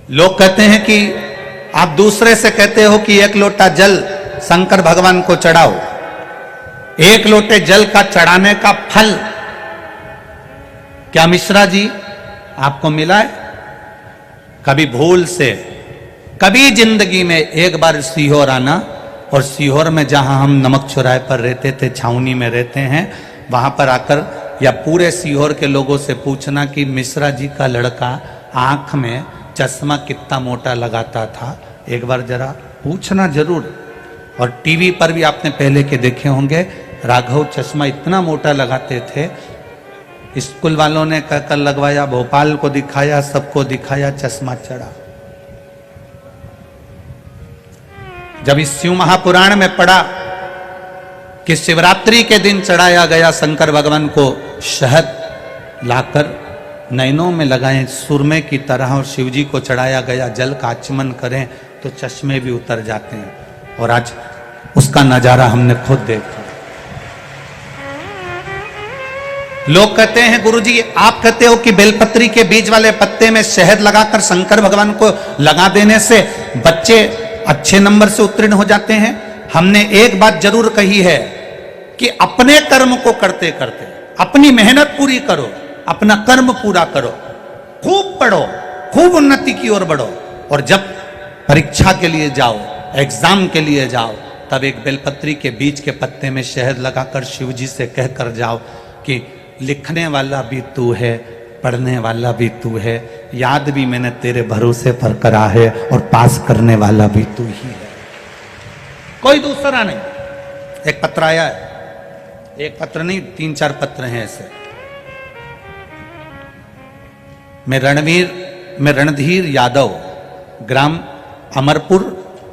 लोग कहते हैं कि आप दूसरे से कहते हो कि एक लोटा जल शंकर भगवान को चढ़ाओ, एक लोटे जल का चढ़ाने का फल क्या मिश्रा जी आपको मिला है? कभी भूल से, कभी जिंदगी में एक बार सीहोर आना, और सीहोर में जहां हम नमक चौराहे पर रहते थे, छावनी में रहते हैं, वहां पर आकर या पूरे सीहोर के लोगों से पूछना कि मिश्रा जी का लड़का आंख में चश्मा कितना मोटा लगाता था, एक बार जरा पूछना जरूर। और टीवी पर भी आपने पहले के देखे होंगे, राघव चश्मा इतना मोटा लगाते थे, स्कूल वालों ने कहकर लगवाया, भोपाल को दिखाया, सबको दिखाया, चश्मा चढ़ा। जब इस शिव महापुराण में पढ़ा कि शिवरात्रि के दिन चढ़ाया गया शंकर भगवान को शहद लाकर नैनों में लगाएं सुरमे की तरह, और शिव जी को चढ़ाया गया जल का आचमन करें तो चश्मे भी उतर जाते हैं, और आज उसका नजारा हमने खुद देखा। लोग कहते हैं गुरुजी आप कहते हो कि बेलपत्री के बीज वाले पत्ते में शहद लगाकर शंकर भगवान को लगा देने से बच्चे अच्छे नंबर से उत्तीर्ण हो जाते हैं। हमने एक बात जरूर कही है कि अपने कर्म को करते करते अपनी मेहनत पूरी करो, अपना कर्म पूरा करो, खूब पढ़ो, खूब उन्नति की ओर बढ़ो, और जब परीक्षा के लिए जाओ, एग्जाम के लिए जाओ, तब एक बेलपत्री के बीज के पत्ते में शहद लगाकर शिव जी से कहकर जाओ कि लिखने वाला भी तू है, पढ़ने वाला भी तू है, याद भी मैंने तेरे भरोसे पर करा है, और पास करने वाला भी तू ही है, कोई दूसरा नहीं। एक पत्र आया है, एक पत्र नहीं 3-4 पत्र हैं ऐसे। मैं रणधीर यादव, ग्राम अमरपुर,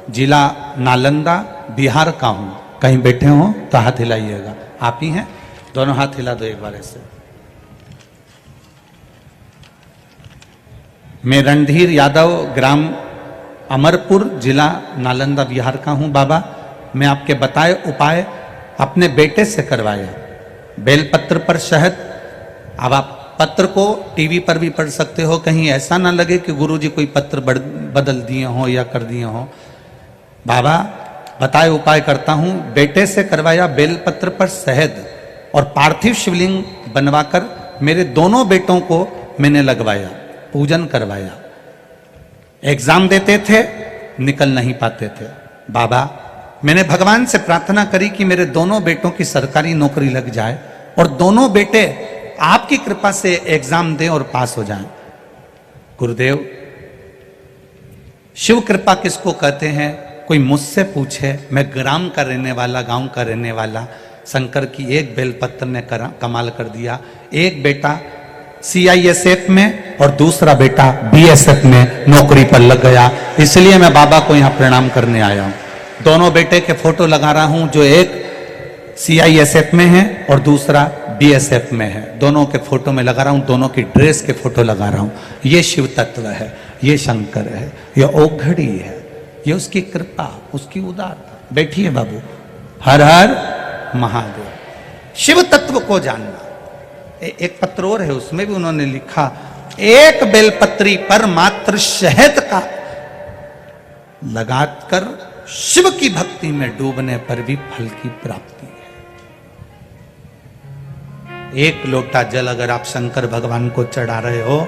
जिला नालंदा, बिहार का हूं। कहीं बैठे हो तो हाथ हिलाइएगा। आप ही हैं? दोनों हाथ हिला दो एक बार ऐसे। मैं रणधीर यादव, ग्राम अमरपुर, जिला नालंदा, बिहार का हूं। बाबा मैं आपके बताए उपाय अपने बेटे से करवाया, बेलपत्र पर शहद। अब आप पत्र को टीवी पर भी पढ़ सकते हो, कहीं ऐसा ना लगे कि गुरुजी कोई पत्र बदल दिए हो या कर दिए हो। बाबा बताए उपाय करता हूं, बेटे से करवाया बेलपत्र पर शहद, और पार्थिव शिवलिंग बनवाकर मेरे दोनों बेटों को मैंने लगवाया, पूजन करवाया। एग्जाम देते थे, निकल नहीं पाते थे। बाबा मैंने भगवान से प्रार्थना करी कि मेरे दोनों बेटों की सरकारी नौकरी लग जाए, और दोनों बेटे आपकी कृपा से एग्जाम दें और पास हो जाएं। गुरुदेव शिव कृपा किसको कहते हैं? कोई मुझसे पूछे, मैं ग्राम का रहने वाला, गांव का रहने वाला, शंकर की एक बेलपत्र ने कमाल कर दिया। एक बेटा CISF में और दूसरा बेटा BSF में नौकरी पर लग गया। इसलिए मैं बाबा को यहां प्रणाम करने आया हूं। दोनों बेटे के फोटो लगा रहा हूं, जो एक CISF में है और दूसरा BSF में है। दोनों के फोटो में लगा रहा हूं, दोनों की ड्रेस के फोटो लगा रहा हूं। ये शिव तत्व है, ये शंकर है, ये औघड़ी है, ये उसकी कृपा, उसकी उदारता। बैठिए बाबू। हर हर महादेव। शिव तत्व को जानना। एक पत्र और है, उसमें भी उन्होंने लिखा, एक बेलपत्री पर मात्र शहद का लगाकर शिव की भक्ति में डूबने पर भी फल की प्राप्ति है। एक लोटा जल अगर आप शंकर भगवान को चढ़ा रहे हो,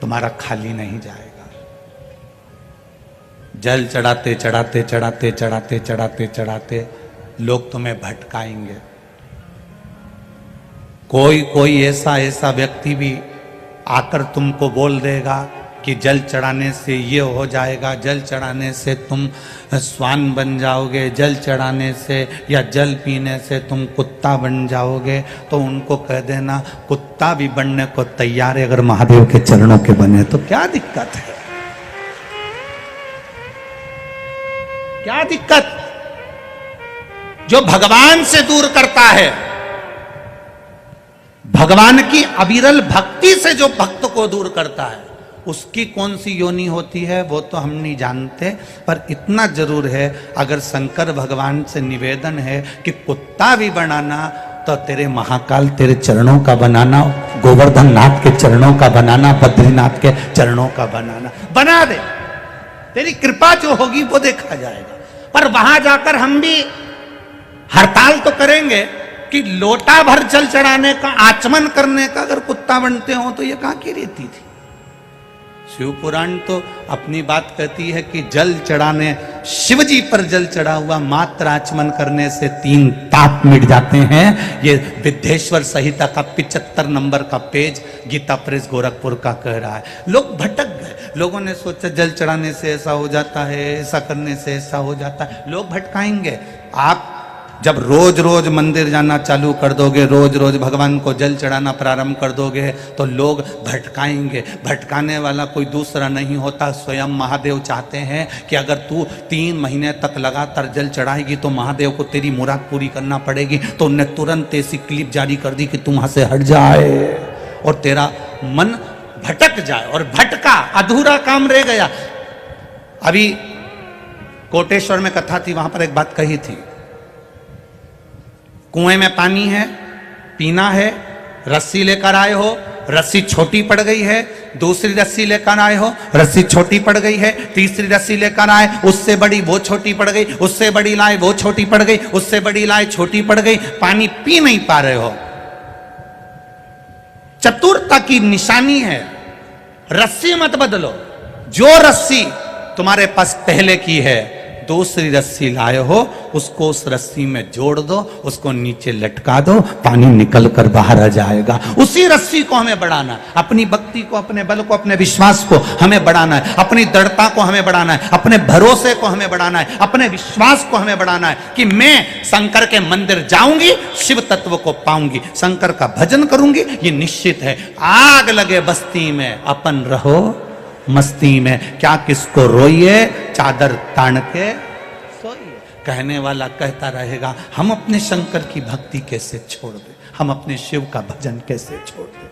तुम्हारा खाली नहीं जाएगा। जल चढ़ाते चढ़ाते चढ़ाते चढ़ाते चढ़ाते चढ़ाते लोग तुम्हें भटकाएंगे। कोई ऐसा व्यक्ति भी आकर तुमको बोल देगा कि जल चढ़ाने से ये हो जाएगा, जल चढ़ाने से तुम स्वान बन जाओगे, जल चढ़ाने से या जल पीने से तुम कुत्ता बन जाओगे, तो उनको कह देना कुत्ता भी बनने को तैयार है अगर महादेव के चरणों के बने तो। क्या दिक्कत है? क्या दिक्कत? जो भगवान से दूर करता है, भगवान की अविरल भक्ति से जो भक्त को दूर करता है, उसकी कौन सी योनि होती है वो तो हम नहीं जानते। पर इतना जरूर है, अगर शंकर भगवान से निवेदन है कि कुत्ता भी बनाना तो तेरे महाकाल तेरे चरणों का बनाना, गोवर्धन नाथ के चरणों का बनाना, बद्रीनाथ के चरणों का बनाना, बना दे। तेरी कृपा जो होगी वो देखा जाएगा। पर वहां जाकर हम भी हड़ताल तो करेंगे कि लोटा भर जल चढ़ाने का, आचमन करने का अगर कुत्ता बनते हो तो ये कहां की रीति थी। शिव पुराण तो अपनी बात कहती है कि जल चढ़ाने, शिव जी पर जल चढ़ा हुआ मात्र आचमन करने से 3 पाप मिट जाते हैं। ये विद्येश्वर संहिता का 75 नंबर का पेज गीता प्रेस गोरखपुर का कह रहा है। लोग भटक गए, लोगों ने सोचा जल चढ़ाने से ऐसा हो जाता है, ऐसा करने से ऐसा हो जाता है। लोग भटकाएंगे। आप जब रोज रोज मंदिर जाना चालू कर दोगे, रोज रोज भगवान को जल चढ़ाना प्रारंभ कर दोगे तो लोग भटकाएंगे। भटकाने वाला कोई दूसरा नहीं होता, स्वयं महादेव चाहते हैं कि अगर तू 3 महीने तक लगातार जल चढ़ाएगी तो महादेव को तेरी मुराद पूरी करना पड़ेगी। तो उनने तुरंत ऐसी क्लिप जारी कर दी कि तू वहां से हट जाए और तेरा मन भटक जाए। और भटका, अधूरा काम रह गया। अभी कोटेश्वर में कथा थी, वहां पर एक बात कही थी, कुएं में पानी है, पीना है, रस्सी लेकर आए हो, रस्सी छोटी पड़ गई है, दूसरी रस्सी लेकर आए हो, रस्सी छोटी पड़ गई है, तीसरी रस्सी लेकर आए, उससे बड़ी वो छोटी पड़ गई, उससे बड़ी लाए वो छोटी पड़ गई, उससे बड़ी लाए छोटी पड़ गई, पानी पी नहीं पा रहे हो। चतुरता की निशानी है, रस्सी मत बदलो। जो रस्सी तुम्हारे पास पहले की है, दूसरी रस्सी लाए हो, उसको उस रस्सी में जोड़ दो, उसको नीचे लटका दो, पानी निकल कर बाहर आ जाएगा। उसी रस्सी को हमें बढ़ाना है, अपनी भक्ति को, अपने बल को, अपने विश्वास को हमें बढ़ाना है, अपनी दृढ़ता को हमें बढ़ाना है, अपने भरोसे को हमें बढ़ाना है, अपने विश्वास को हमें बढ़ाना है कि मैं शंकर के मंदिर जाऊंगी, शिव तत्व को पाऊंगी, शंकर का भजन करूंगी, ये निश्चित है। आग लगे बस्ती में, अपन रहो मस्ती में, क्या किसको रोइए, चादर तान के सोइए। कहने वाला कहता रहेगा, हम अपने शंकर की भक्ति कैसे छोड़ दें, हम अपने शिव का भजन कैसे छोड़ दें,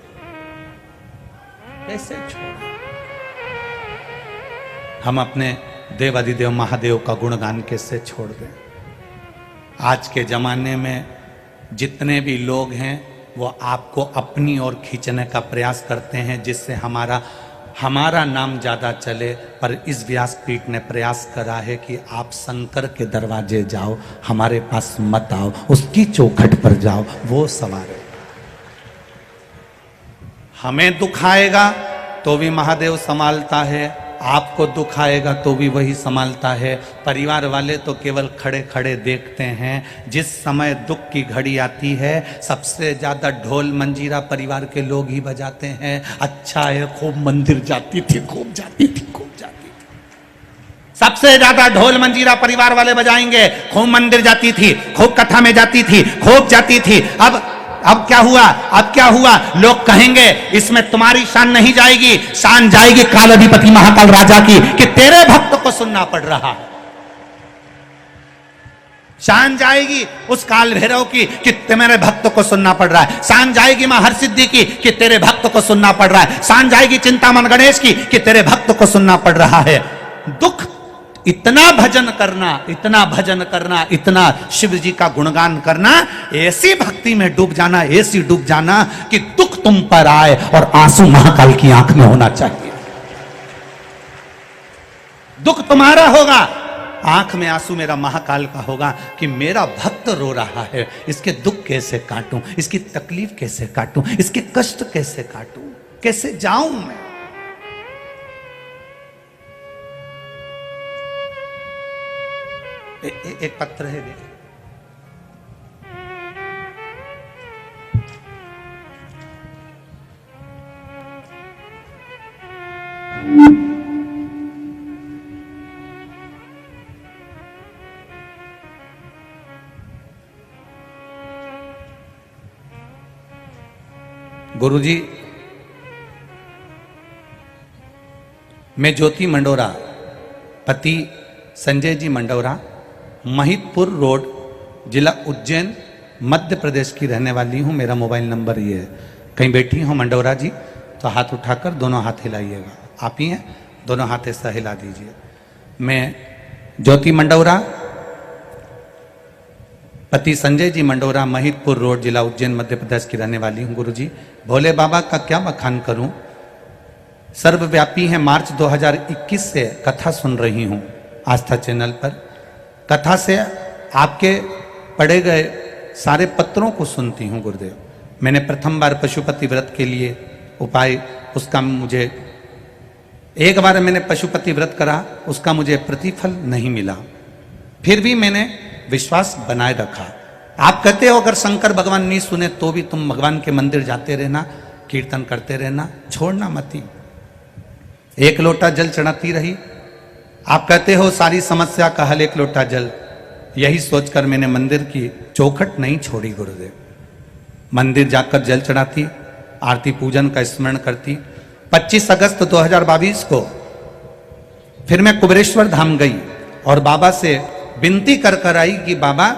कैसे छोड़ दें, हम अपने देवादिदेव महादेव का गुणगान कैसे छोड़ दें। आज के जमाने में जितने भी लोग हैं वो आपको अपनी ओर खींचने का प्रयास करते हैं, जिससे हमारा नाम ज्यादा चले। पर इस व्यासपीठ ने प्रयास करा है कि आप शंकर के दरवाजे जाओ, हमारे पास मत आओ, उसकी चौखट पर जाओ, वो सवारे। हमें दुख आएगा तो भी महादेव संभालता है, आपको दुख आएगा तो भी वही संभालता है। परिवार वाले तो केवल खड़े खड़े देखते हैं। जिस समय दुख की घड़ी आती है, सबसे ज्यादा ढोल मंजीरा परिवार के लोग ही बजाते हैं। अच्छा है, खूब मंदिर जाती थी, खूब जाती थी, खूब जाती थी। सबसे ज्यादा ढोल मंजीरा परिवार वाले बजाएंगे। खूब मंदिर जाती थी, खूब कथा में जाती थी, खूब जाती थी। अब क्या हुआ, अब क्या हुआ? लोग कहेंगे इसमें तुम्हारी शान नहीं जाएगी, शान जाएगी काल अधिपति महाकाल राजा की, कि तेरे भक्त को सुनना पड़ रहा है। शान जाएगी उस काल भैरव की कि मेरे भक्त को सुनना पड़ रहा है। शान जाएगी मां हरसिद्धि की कि तेरे भक्त को सुनना पड़ रहा है। शान जाएगी चिंतामन गणेश की कि तेरे भक्त को सुनना पड़ रहा है। दुख, इतना भजन करना, इतना भजन करना, इतना शिव जी का गुणगान करना, ऐसी भक्ति में डूब जाना, ऐसी डूब जाना कि दुख तुम पर आए और आंसू महाकाल की आंख में होना चाहिए। दुख तुम्हारा होगा, आंख में आंसू मेरा महाकाल का होगा कि मेरा भक्त रो रहा है, इसके दुख कैसे काटूं, इसकी तकलीफ कैसे काटूं, इसके कष्ट कैसे काटूं, कैसे जाऊं मैं। एक पत्र है, देखिए। गुरुजी, मैं ज्योति मंडोरा, पति संजय जी मंडोरा, महितपुर रोड, जिला उज्जैन, मध्य प्रदेश की रहने वाली हूँ। मेरा मोबाइल नंबर ये है। कहीं बैठी हो मंडोरा जी तो हाथ उठाकर दोनों हाथ हिलाइएगा। आप ही हैं, दोनों हाथ ऐसा हिला दीजिए। मैं ज्योति मंडोरा पति संजय जी मंडोरा, महिदपुर रोड, जिला उज्जैन, मध्य प्रदेश की रहने वाली हूँ गुरुजी। भोले बाबा का क्या बखान करूं, सर्वव्यापी है। मार्च 2021 से कथा सुन रही हूं आस्था चैनल पर। कथा से आपके पढ़े गए सारे पत्रों को सुनती हूं गुरुदेव। मैंने प्रथम बार पशुपति व्रत के लिए उपाय, उसका मुझे एक बार मैंने पशुपति व्रत करा, उसका मुझे प्रतिफल नहीं मिला, फिर भी मैंने विश्वास बनाए रखा। आप कहते हो अगर शंकर भगवान नहीं सुने तो भी तुम भगवान के मंदिर जाते रहना, कीर्तन करते रहना, छोड़ना मत। एक लोटा जल चढ़ाती रही। आप कहते हो सारी समस्या का हल एक लोटा जल। यही सोचकर मैंने मंदिर की चौखट नहीं छोड़ी गुरुदेव। मंदिर जाकर जल चढ़ाती, आरती पूजन का स्मरण करती। 25 अगस्त 2022 को फिर मैं कुबेरेश्वर धाम गई और बाबा से विनती कर कर आई कि बाबा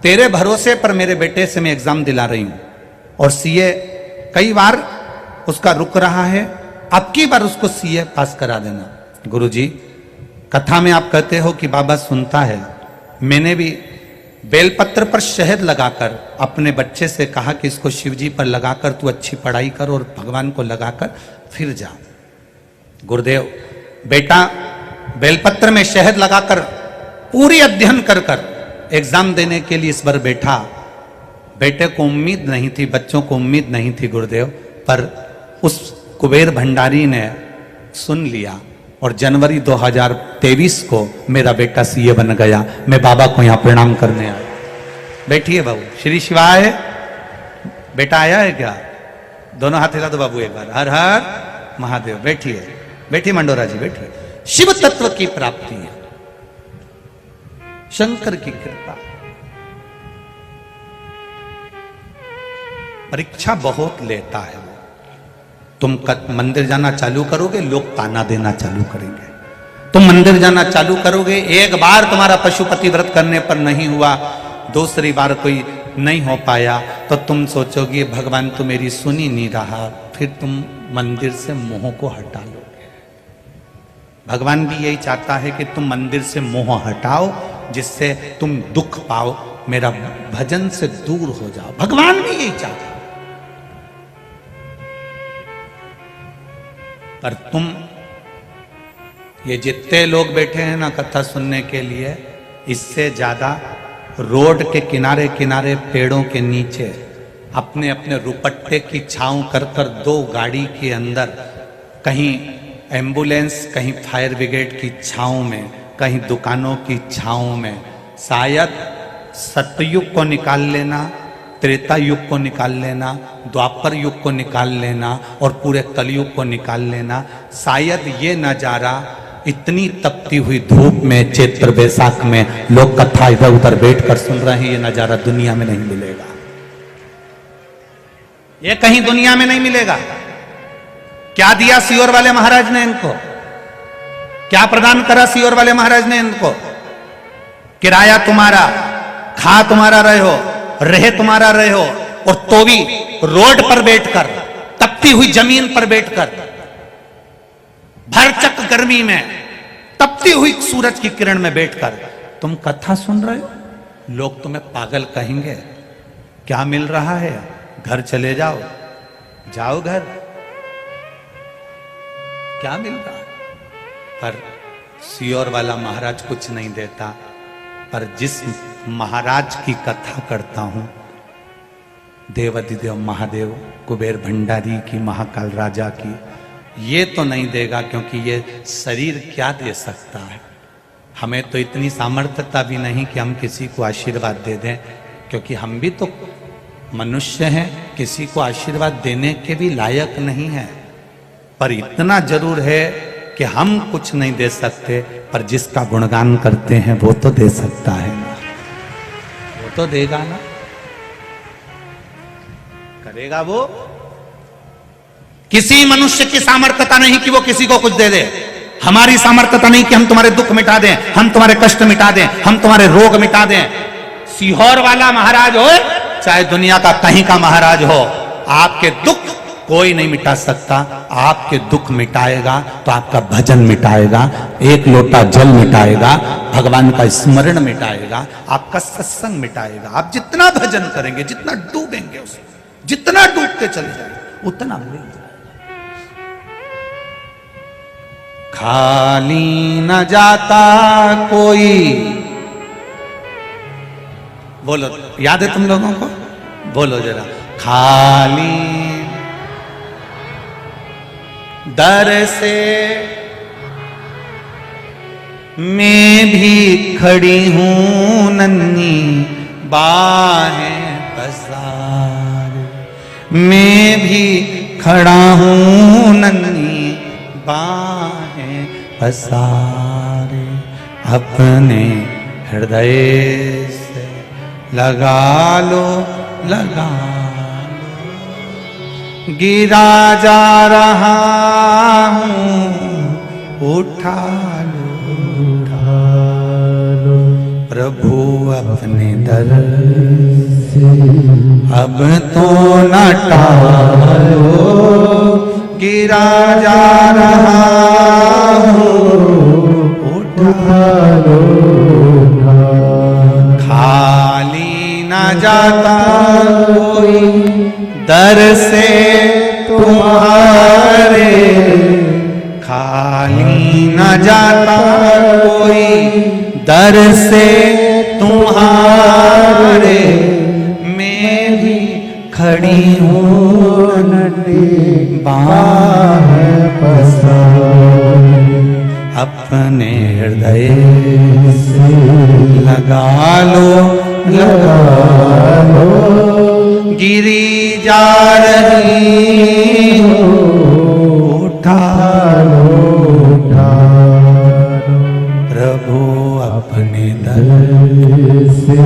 तेरे भरोसे पर मेरे बेटे से मैं एग्जाम दिला रही हूं और सीए कई बार उसका रुक रहा है, अब की बार उसको सीए पास करा देना। गुरुजी, कथा में आप कहते हो कि बाबा सुनता है। मैंने भी बेलपत्र पर शहद लगाकर अपने बच्चे से कहा कि इसको शिवजी पर लगाकर तू अच्छी पढ़ाई कर और भगवान को लगाकर फिर जा। गुरुदेव, बेटा बेलपत्र में शहद लगाकर पूरी अध्ययन कर कर एग्जाम देने के लिए इस बार बैठा। बेटे को उम्मीद नहीं थी, बच्चों को उम्मीद नहीं थी गुरुदेव, पर उस कुबेर भंडारी ने सुन लिया और जनवरी 2023 को मेरा बेटा सीए बन गया। मैं बाबा को यहां प्रणाम करने आया। बैठिए बाबू। श्री शिवाय। बेटा आया है क्या? दोनों हाथ हिला दो बाबू एक बार। हर हर महादेव। बैठिए, बैठिए मंडोरा जी, बैठिए। शिव तत्व की प्राप्ति है, शंकर की कृपा। परीक्षा बहुत लेता है। तुम मंदिर जाना चालू करोगे, लोग ताना देना चालू करेंगे। तुम मंदिर जाना चालू करोगे, एक बार तुम्हारा पशुपति व्रत करने पर नहीं हुआ, दूसरी बार कोई नहीं हो पाया, तो तुम सोचोगे भगवान तो मेरी सुन ही नहीं रहा, फिर तुम मंदिर से मोह को हटा लोगे। भगवान भी यही चाहता है कि तुम मंदिर से मोह हटाओ, जिससे तुम दुख पाओ, मेरा भजन से दूर हो जाओ। भगवान भी यही चाहता है। पर तुम ये जितने लोग बैठे हैं ना कथा सुनने के लिए, इससे ज्यादा रोड के किनारे किनारे पेड़ों के नीचे अपने अपने रुपट्टे की छांव कर कर, दो गाड़ी के अंदर, कहीं एम्बुलेंस, कहीं फायर ब्रिगेड की छांव में, कहीं दुकानों की छांव में, शायद सतयुग को निकाल लेना, त्रेता युग को निकाल लेना, द्वापर युग को निकाल लेना और पूरे कलयुग को निकाल लेना। शायद ये नजारा इतनी तपती हुई धूप में, चैत्र बैसाख में लोग कथा इधर उधर बैठकर सुन रहे हैं, ये नजारा दुनिया में नहीं मिलेगा। ये कहीं दुनिया में नहीं मिलेगा। क्या दिया सीहोर वाले महाराज ने इनको? क्या प्रदान करा सीहोर वाले महाराज ने इनको? किराया तुम्हारा, खा तुम्हारा रहे हो, रहे तुम्हारा रहे हो, और तो भी रोड पर बैठकर, तपती हुई जमीन पर बैठकर, भरचक गर्मी में, तपती हुई सूरज की किरण में बैठकर तुम कथा सुन रहे हो। लोग तुम्हें पागल कहेंगे। क्या मिल रहा है? घर चले जाओ, जाओ घर। क्या मिल रहा है? पर सीहोर वाला महाराज कुछ नहीं देता। पर जिस महाराज की कथा करता हूं, देवाधिदेव महादेव कुबेर भंडारी की, महाकाल राजा की, ये तो नहीं देगा, क्योंकि ये शरीर क्या दे सकता है। हमें तो इतनी सामर्थ्यता भी नहीं कि हम किसी को आशीर्वाद दे दें, क्योंकि हम भी तो मनुष्य हैं, किसी को आशीर्वाद देने के भी लायक नहीं है। पर इतना जरूर है कि हम कुछ नहीं दे सकते, पर जिसका गुणगान करते हैं वो तो दे सकता है ना, वो तो देगा ना, करेगा वो। किसी मनुष्य की सामर्थ्यता नहीं कि वो किसी को कुछ दे दे। हमारी सामर्थ्यता नहीं कि हम तुम्हारे दुख मिटा दें, हम तुम्हारे कष्ट मिटा दें, हम तुम्हारे रोग मिटा दें। सीहोर वाला महाराज हो चाहे दुनिया का कहीं का महाराज हो, आपके दुख कोई नहीं मिटा सकता। आपके दुख मिटाएगा तो आपका भजन मिटाएगा, एक लोटा जल मिटाएगा, भगवान का स्मरण मिटाएगा, आपका सत्संग मिटाएगा। आप जितना भजन करेंगे, जितना डूबेंगे उसमें, जितना डूबते चले जाएंगे उतना मिल जाएगा। खाली न जाता कोई, बोलो याद है तुम लोगों को? बोलो जरा। खाली दर से मैं भी खड़ी हूं नन्ही बाहें पसार, मैं भी खड़ा हूं नन्ही बाहें पसारे, अपने हृदय से लगा लो, लगा लो। गिरा जा रहा हूं, उठा लो, उठा लो। प्रभु अपने दर से अब तो न टालो, गिरा जा रहा हूं, उठा लो। खाली न जाता कोई दर से तुम्हारे, खाली न जाता कोई दर से तुम्हारे, मैं भी खड़ी हूँ नन्ही बाहें पसारे, अपने हृदय से लगा लो, लगा लो। गिरी जा रही हो, उठा लो, उठा लो। प्रभु अपने दर से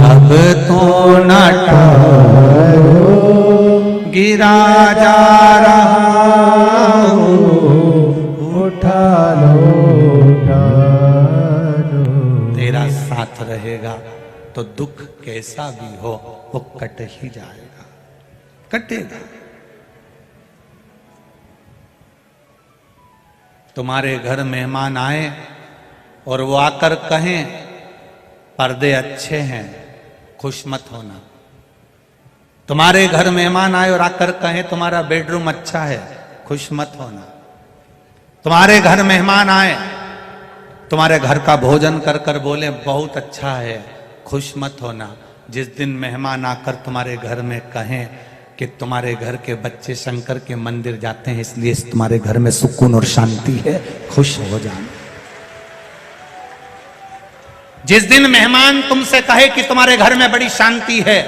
अब तो न टालो, गिरा जा रहा हो, उठा लो, उठा लो। तेरा साथ रहेगा तो दुख कैसा भी हो वो कट ही जाएगा, कटेगा। तुम्हारे घर मेहमान आए और वो आकर कहें पर्दे अच्छे हैं, खुश मत होना। तुम्हारे घर मेहमान आए और आकर कहें तुम्हारा बेडरूम अच्छा है, खुश मत होना। तुम्हारे घर मेहमान आए, तुम्हारे घर का भोजन कर कर बोले बहुत अच्छा है, खुश मत होना। जिस दिन मेहमान आकर तुम्हारे घर में कहें कि तुम्हारे घर के बच्चे शंकर के मंदिर जाते हैं इसलिए तुम्हारे घर में सुकून और शांति है, खुश हो जाना। जिस दिन मेहमान तुमसे कहे कि तुम्हारे घर में बड़ी शांति है,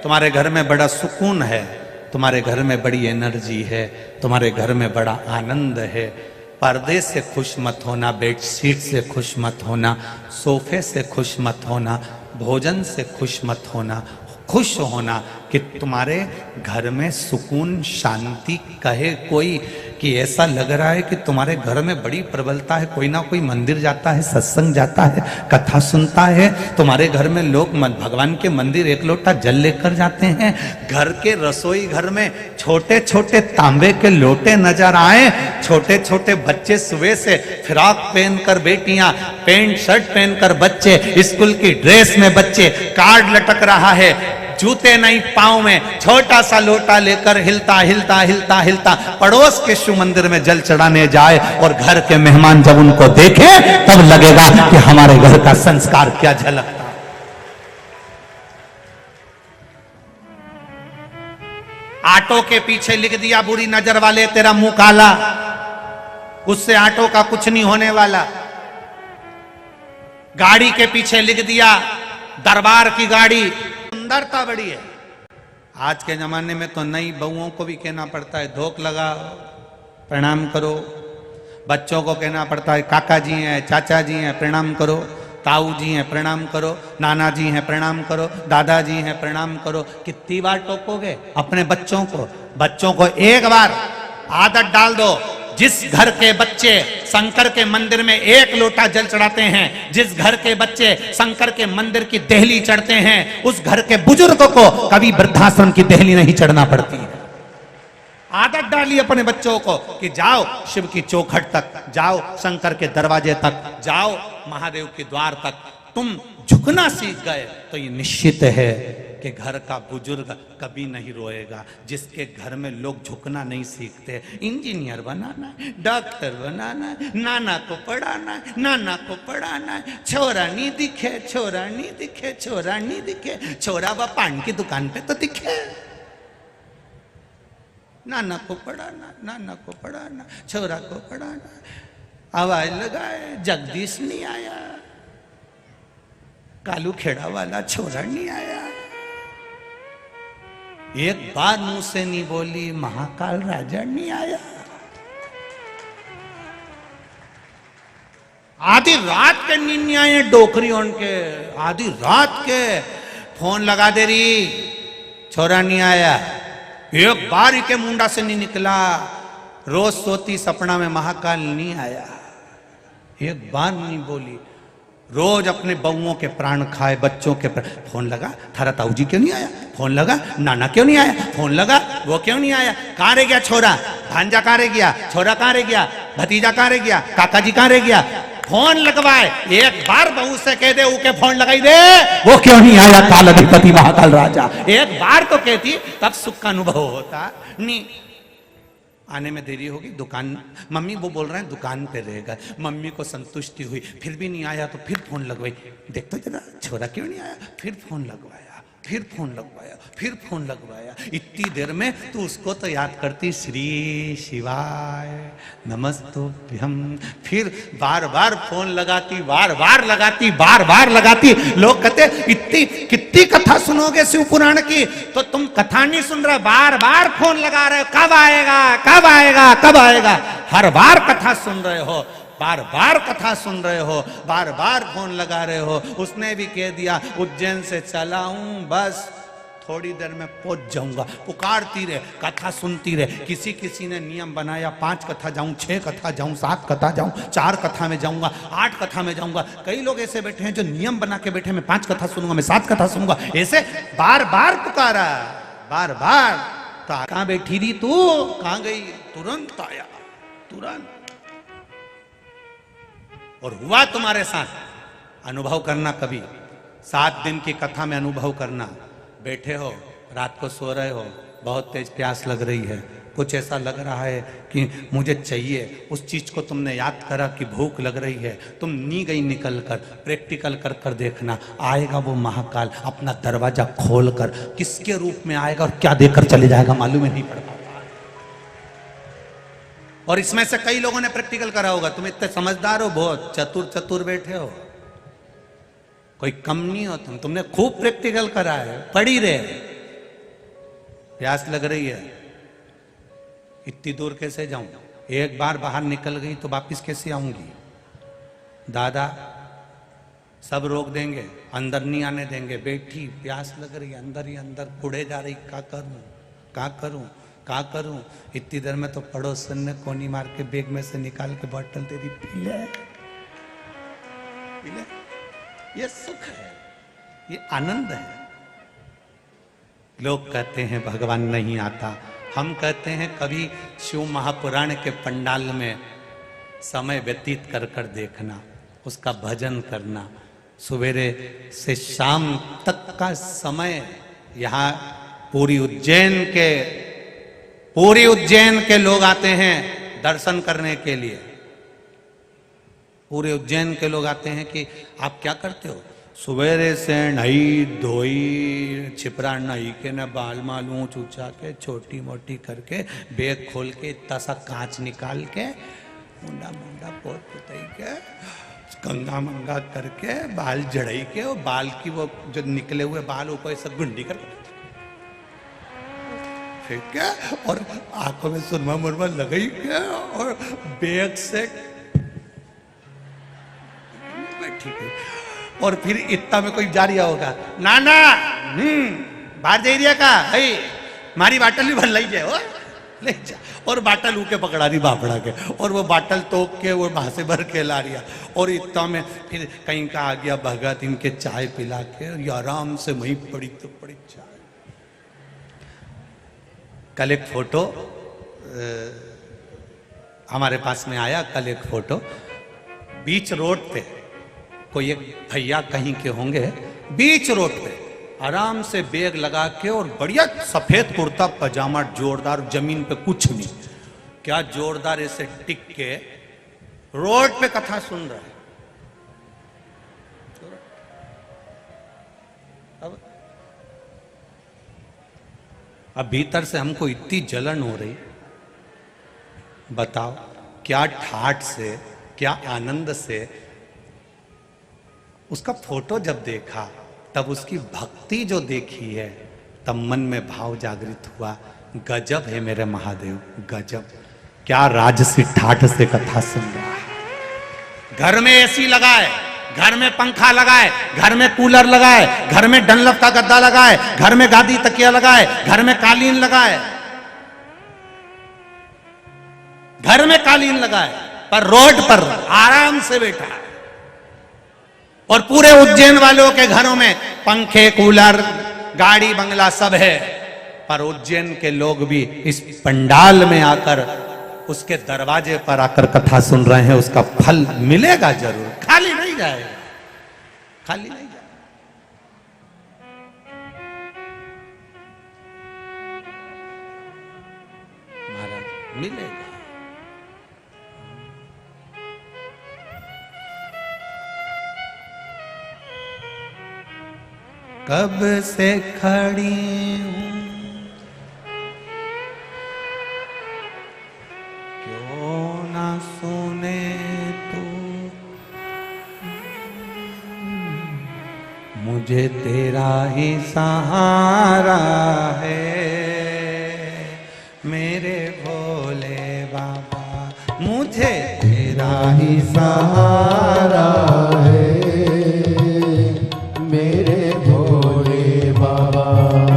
तुम्हारे घर में बड़ा सुकून है, तुम्हारे घर में बड़ी एनर्जी है, तुम्हारे घर में बड़ा आनंद है, पर्दे से खुश मत होना, बेडशीट से खुश मत होना, सोफे से खुश मत होना, भोजन से खुश मत होना। खुश होना कि तुम्हारे घर में सुकून शांति। कहे कोई कि ऐसा लग रहा है कि तुम्हारे घर में बड़ी प्रबलता है, कोई ना कोई मंदिर जाता है, सत्संग जाता है, कथा सुनता है, तुम्हारे घर में लोग भगवान के मंदिर एक लोटा जल लेकर जाते हैं। घर के रसोई घर में छोटे छोटे तांबे के लोटे नजर आए, छोटे छोटे बच्चे सुबह से फ्रॉक पहनकर, बेटियां पैंट शर्ट पहनकर, बच्चे स्कूल की ड्रेस में, बच्चे कार्ड लटक रहा है, जूते नहीं पांव में, छोटा सा लोटा लेकर हिलता हिलता हिलता हिलता पड़ोस के शिव मंदिर में जल चढ़ाने जाए और घर के मेहमान जब उनको देखे तब लगेगा कि हमारे घर का संस्कार क्या झलकता। आटो के पीछे लिख दिया बुरी नजर वाले तेरा मुंह काला, उससे आटो का कुछ नहीं होने वाला। गाड़ी के पीछे लिख दिया दरबार की गाड़ी, सुंदरता बड़ी है। आज के जमाने में तो नई बहुओं को भी कहना पड़ता है धोख लगाओ, प्रणाम करो। बच्चों को कहना पड़ता है काका जी हैं, चाचा जी हैं, प्रणाम करो। ताऊ जी हैं, प्रणाम करो। नाना जी हैं, प्रणाम करो। दादाजी हैं, प्रणाम करो। कितनी बार टोकोगे अपने बच्चों को? बच्चों को एक बार आदत डाल दो। जिस घर के बच्चे शंकर के मंदिर में एक लोटा जल चढ़ाते हैं, जिस घर के बच्चे शंकर के मंदिर की देहली चढ़ते हैं, उस घर के बुजुर्ग को कभी वृद्धाश्रम की देहली नहीं चढ़ना पड़ती है। आदत डाली अपने बच्चों को कि जाओ शिव की चौखट तक, जाओ शंकर के दरवाजे तक, जाओ महादेव के द्वार तक। तुम झुकना सीख गए तो ये निश्चित है कि घर का बुजुर्ग कभी नहीं रोएगा। जिसके घर में लोग झुकना नहीं सीखते, इंजीनियर बनाना है, डॉक्टर बनाना है, नाना को पढ़ाना है, नाना को पढ़ाना है, छोरा नहीं दिखे, छोरा नहीं दिखे, छोरा नहीं दिखे, छोरा व पान की दुकान पे तो दिखे। नाना को पढ़ाना, नाना को पढ़ाना, छोरा को पढ़ाना। आवाज लगाए, जगदीश नहीं आया, कालू खेड़ा वाला छोरा नहीं आया। एक बार मुंह से नहीं बोली, महाकाल राजा नहीं आया। आधी रात के नींद नहीं आए डोकरी उनके, आधी रात के फोन लगा दे रही, छोरा नहीं आया। एक बार ही के मुंडा से नहीं निकला, रोज सोती सपना में महाकाल नहीं आया। एक बार नहीं बोली, रोज अपने बहुओं के प्राण खाए, बच्चों के फोन लगा, थारा ताऊ जी क्यों नहीं आया, फोन लगा, नाना क्यों नहीं आया, फोन लगा, वो क्यों नहीं आया, कहां रह गया छोरा, भांजा कहां रह गया, छोरा कहां रह गया, भतीजा कहां रह गया, काका जी कहां रह गया। फोन लगवाए, एक बार बहू से कह दे उके फोन लगाई दे, वो क्यों नहीं आया काल अधिपति महाकाल राजा। एक बार तो कहती तब सुख का अनुभव होता। नहीं, आने में देरी होगी, दुकान, मम्मी वो बोल रहे हैं दुकान पे रहेगा। मम्मी को संतुष्टि हुई, फिर भी नहीं आया तो फिर फोन लगवाई, देख तो जरा छोरा क्यों नहीं आया, फिर फोन लगवाया, फिर फोन लगवाया, फिर फोन लगवाया। इतनी देर में तू उसको तो याद करती, श्री शिवाय नमस्तुभ्यं। फिर बार बार फोन लगाती, बार बार लगाती, बार बार लगाती। लोग कहते इतनी कितनी कथा सुनोगे शिव पुराण की, तो तुम कथा नहीं सुन रहे, बार बार फोन लगा रहे हो, कब आएगा, कब आएगा, कब आएगा। हर बार कथा सुन रहे हो, बार बार कथा सुन रहे हो, बार बार फोन लगा रहे हो। उसने भी कह दिया उज्जैन से चला हूं, बस थोड़ी देर में पहुंच जाऊंगा। पुकारती रहे, कथा सुनती रहे। किसी किसी ने नियम बनाया, 5 कथा जाऊं, 6 कथा जाऊं, 7 कथा जाऊं, 4 कथा में जाऊंगा, 8 कथा में जाऊंगा। कई लोग ऐसे बैठे हैं जो नियम बना के बैठे, मैं 5 कथा सुनूंगा, मैं 7 कथा सुनूंगा। ऐसे बार बार पुकारा, बार बार। तो कहां बैठी रही तू, कहां गई, तुरंत आया, तुरंत। और हुआ तुम्हारे साथ, अनुभव करना कभी 7 दिन की कथा में अनुभव करना। बैठे हो, रात को सो रहे हो, बहुत तेज प्यास लग रही है, कुछ ऐसा लग रहा है कि मुझे चाहिए, उस चीज को तुमने याद करा कि भूख लग रही है, तुम नहीं गई निकल कर, प्रैक्टिकल कर कर देखना, आएगा वो महाकाल अपना दरवाजा खोल कर। किसके रूप में आएगा और क्या देकर चले जाएगा मालूम ही नहीं पड़ता। और इसमें से कई लोगों ने प्रैक्टिकल करा होगा, तुम इतने समझदार हो, बहुत चतुर चतुर बैठे हो, कोई कम नहीं हो तुम, तुमने खूब प्रैक्टिकल करा है। पड़ी रहे, प्यास लग रही है, इतनी दूर कैसे जाऊं, एक बार बाहर निकल गई तो वापिस कैसे आऊंगी। दादा सब रोक देंगे, अंदर नहीं आने देंगे। बैठी, प्यास लग रही, अंदर ही अंदर कुड़े जा रही, क्या करूं, क्या करूं, क्या करूं। इतनी देर में तो पड़ोसन ने कोनी मार के बैग में से निकाल के बोतल दे दी, पी ले, पी ले। ये सुख है, ये आनंद है। लोग कहते हैं भगवान नहीं आता, हम कहते हैं कभी शिव महापुराण के पंडाल में समय व्यतीत कर कर देखना, उसका भजन करना। सवेरे से शाम तक का समय यहाँ पूरी उज्जैन के लोग आते हैं दर्शन करने के लिए। पूरे उज्जैन के लोग आते हैं कि आप क्या करते हो, सवेरे से नई धोई छिपरा नई के न बाल माल ऊंच ऊंचा के छोटी मोटी करके बैग खोल के इतना सा कांच निकाल के मुंडा मुंडा पोत पुताई के गंगा मंगा करके बाल जड़ाई के, और बाल की वो जो निकले हुए बाल ऊपर सब गुंडी कर ठीक है, और आंखों में सुरमा मुरमा लगाई के, और बैग से ठीक है। और फिर इतना में कोई जा रहा होगा, नाना बाहर जा रहा का है, मारी बाटल भी भर लाई जाए, हो ले जा। और बाटल ऊके पकड़ा रही बापड़ा के, और वो बाटल तोप के वो वहां से भर के ला रिया। और इतना में फिर कहीं का आ गया भगत, इनके चाय पिला के आराम से वहीं पड़ी तो पड़ी चाय। कल एक फोटो हमारे पास में आया कल एक फोटो, बीच रोड पे कोई एक भैया कहीं के होंगे, बीच रोड पे आराम से बैग लगा के और बढ़िया सफेद कुर्ता पजामा जोरदार, जमीन पे कुछ नहीं, क्या जोरदार ऐसे टिक के रोड पे कथा सुन रहा है। अब भीतर से हमको इतनी जलन हो रही, बताओ क्या ठाठ से, क्या आनंद से उसका फोटो जब देखा, तब उसकी भक्ति जो देखी है, तब मन में भाव जागृत हुआ। गजब है मेरे महादेव, गजब, क्या राजसी ठाठ से कथा सुन रहा है। घर में एसी लगाए, घर में पंखा लगाए, घर में कूलर लगाए, घर में डनलप का गद्दा लगाए, घर में गादी तकिया लगाए, घर में कालीन लगाए, घर में कालीन लगाए, पर रोड पर आराम से बैठा है। और पूरे उज्जैन वालों के घरों में पंखे, कूलर, गाड़ी, बंगला सब है, पर उज्जैन के लोग भी इस पंडाल में आकर, उसके दरवाजे पर आकर कथा सुन रहे हैं। उसका फल मिलेगा जरूर, खाली नहीं जाएगा, खाली नहीं जाएगा। महाराज मिलेगा। कब से खड़ी हूं, क्यों ना सुने तू, मुझे तेरा ही सहारा है मेरे भोले बाबा, मुझे तेरा ही सहारा है मेरे भोले बाबा।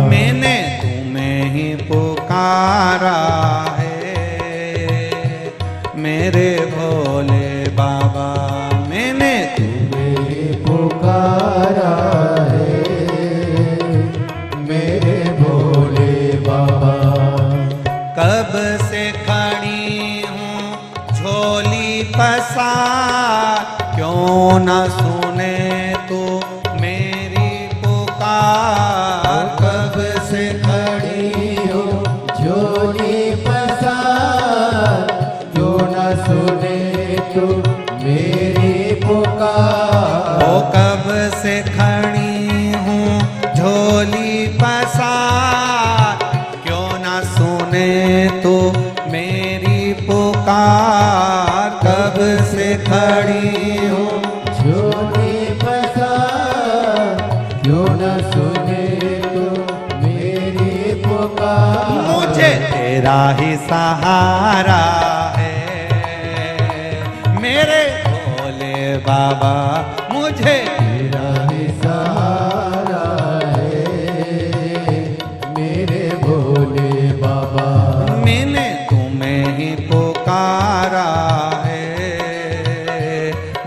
मैंने तुम्हें ही पुकारा है मेरे भोले बाबा, मैंने तुम्हें ही पुकारा है मेरे भोले बाबा। कब से खड़ी हूँ झोली पसार, क्यों न सुने तू मेरी पुकार। कब से खड़ी हूँ झोली पसार, क्यों न सुने तू मेरी पुकार। ओ कब से खड़ी हूँ झोली पसार, क्यों न सुने तू मेरी पुकार। कब से खड़ी हूँ झोली पसार, क्यों न सुने तू मेरी पुकार। मुझे तेरा ही सहारा है मेरे भोले बाबा, मुझे तेरा ही सहारा है मेरे भोले बाबा। मैंने तुम्हें ही पुकारा है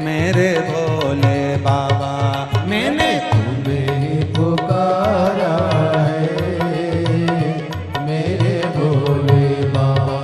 मेरे भोले बाबा, मैंने तुम्हें ही पुकारा है मेरे भोले बाबा।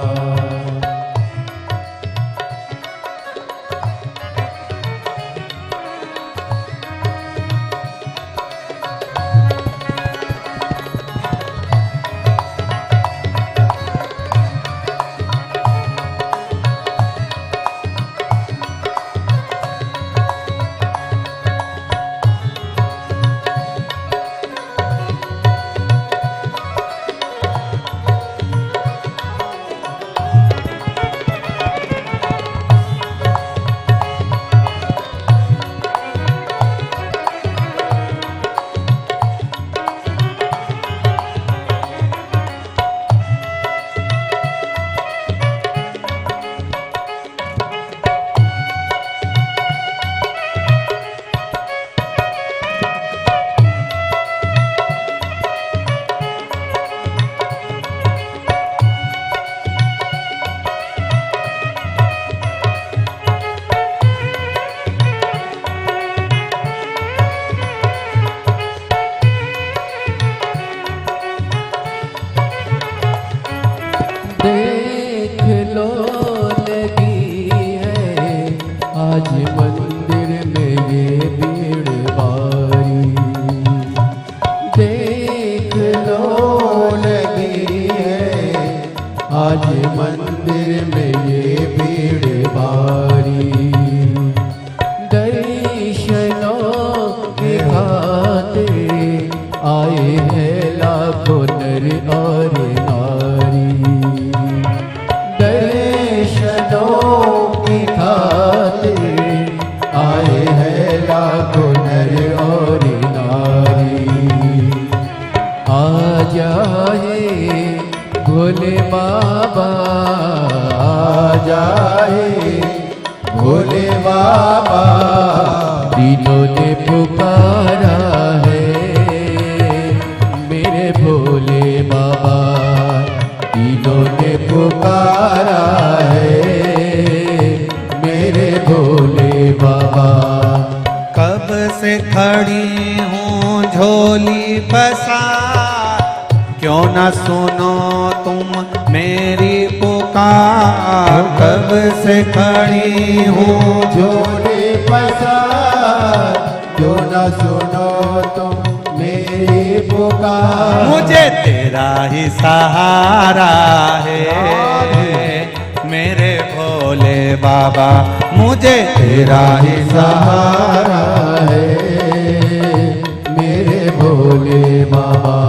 है भोले बाबा, तीनों ने पुकारा है मेरे भोले बाबा, तीनों ने पुकारा है मेरे भोले बाबा। कब से खड़ी हूँ झोली पसार, क्यों न सुनो तुम मेरी पुकार। कब से खड़ी हूँ झोली पसार, क्यों न सुनो तुम मेरी पुकार। मुझे तेरा ही सहारा है मेरे भोले बाबा, मुझे तेरा ही सहारा है मेरे भोले बाबा।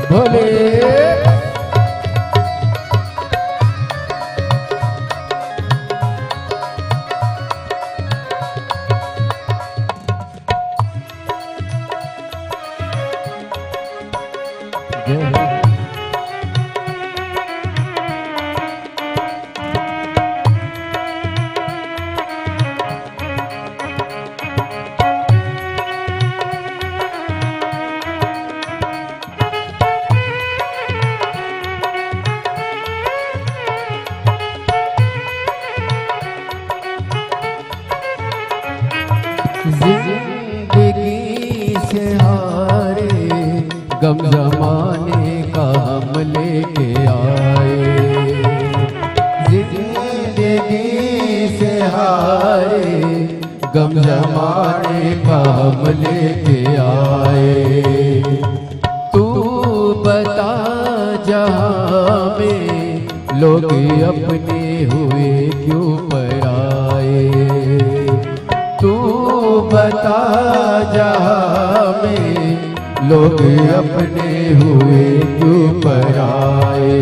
भोले जिंदगी से हारे गम जमाने का हम लेके आए, जिंदगी से हारे गम जमाने का हम लेके आए। तू बता जहाँ में लोग अपने हुए क्यों पराए, तू बता जहाँ में लोग अपने हुए क्यों पराए।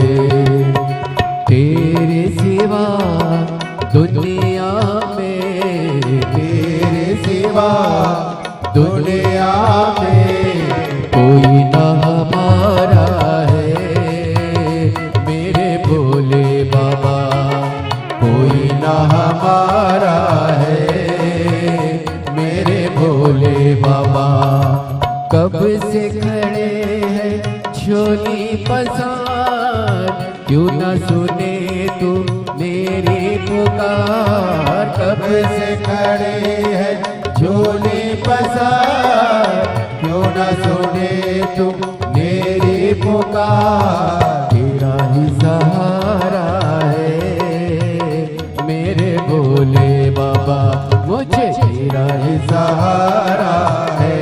तेरे सिवा दुनिया में, तेरे सिवा दुनिया में कोई ना हमारा है मेरे भोले बाबा, कोई ना हमारा है मेरे भोले बाबा। कब से खड़े हैं झोली पसार, क्यों न सुने तू मेरी पुकार। कब से खड़े हैं झोली पसार, क्यों न सुने तू मेरी पुकार। तेरा ही सहारा है मेरे भोले बाबा, मुझे तेरा ही सहारा है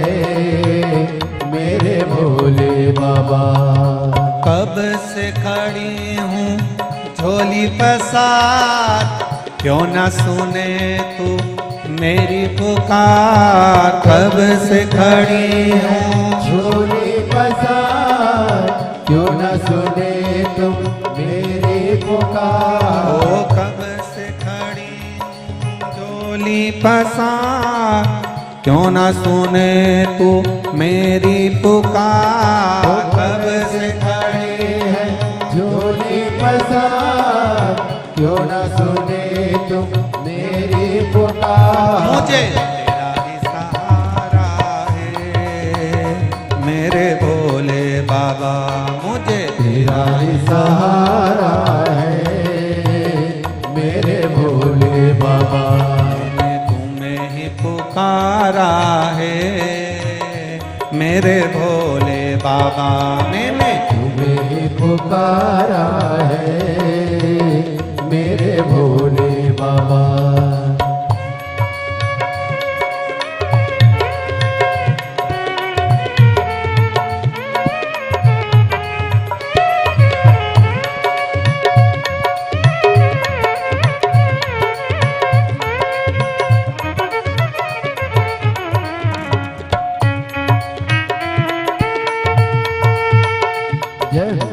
मेरे भोले बाबा। कब से खड़ी हूँ झोली पसार, क्यों न सुने तू मेरी पुकार। कब से खड़ी हूँ झोली पसार, क्यों न सुने तुम मेरी पुकार। ओ कब से खड़ी हूँ झोली पसार, क्यों न सुने तू मेरी पुकार। कब से खड़े हैं झोली पसार, क्यों न सुने तुम मेरी पुकार। मुझे तेरा ही सहारा है बाबा मुझे तेरा ही सहारा है मेरे भोले बाबा। मैंने तुम्हें ही पुकारा है मेरे भोले बाबा, मैंने तुम्हें ही पुकारा है मेरे भोले बाबा। जय हो।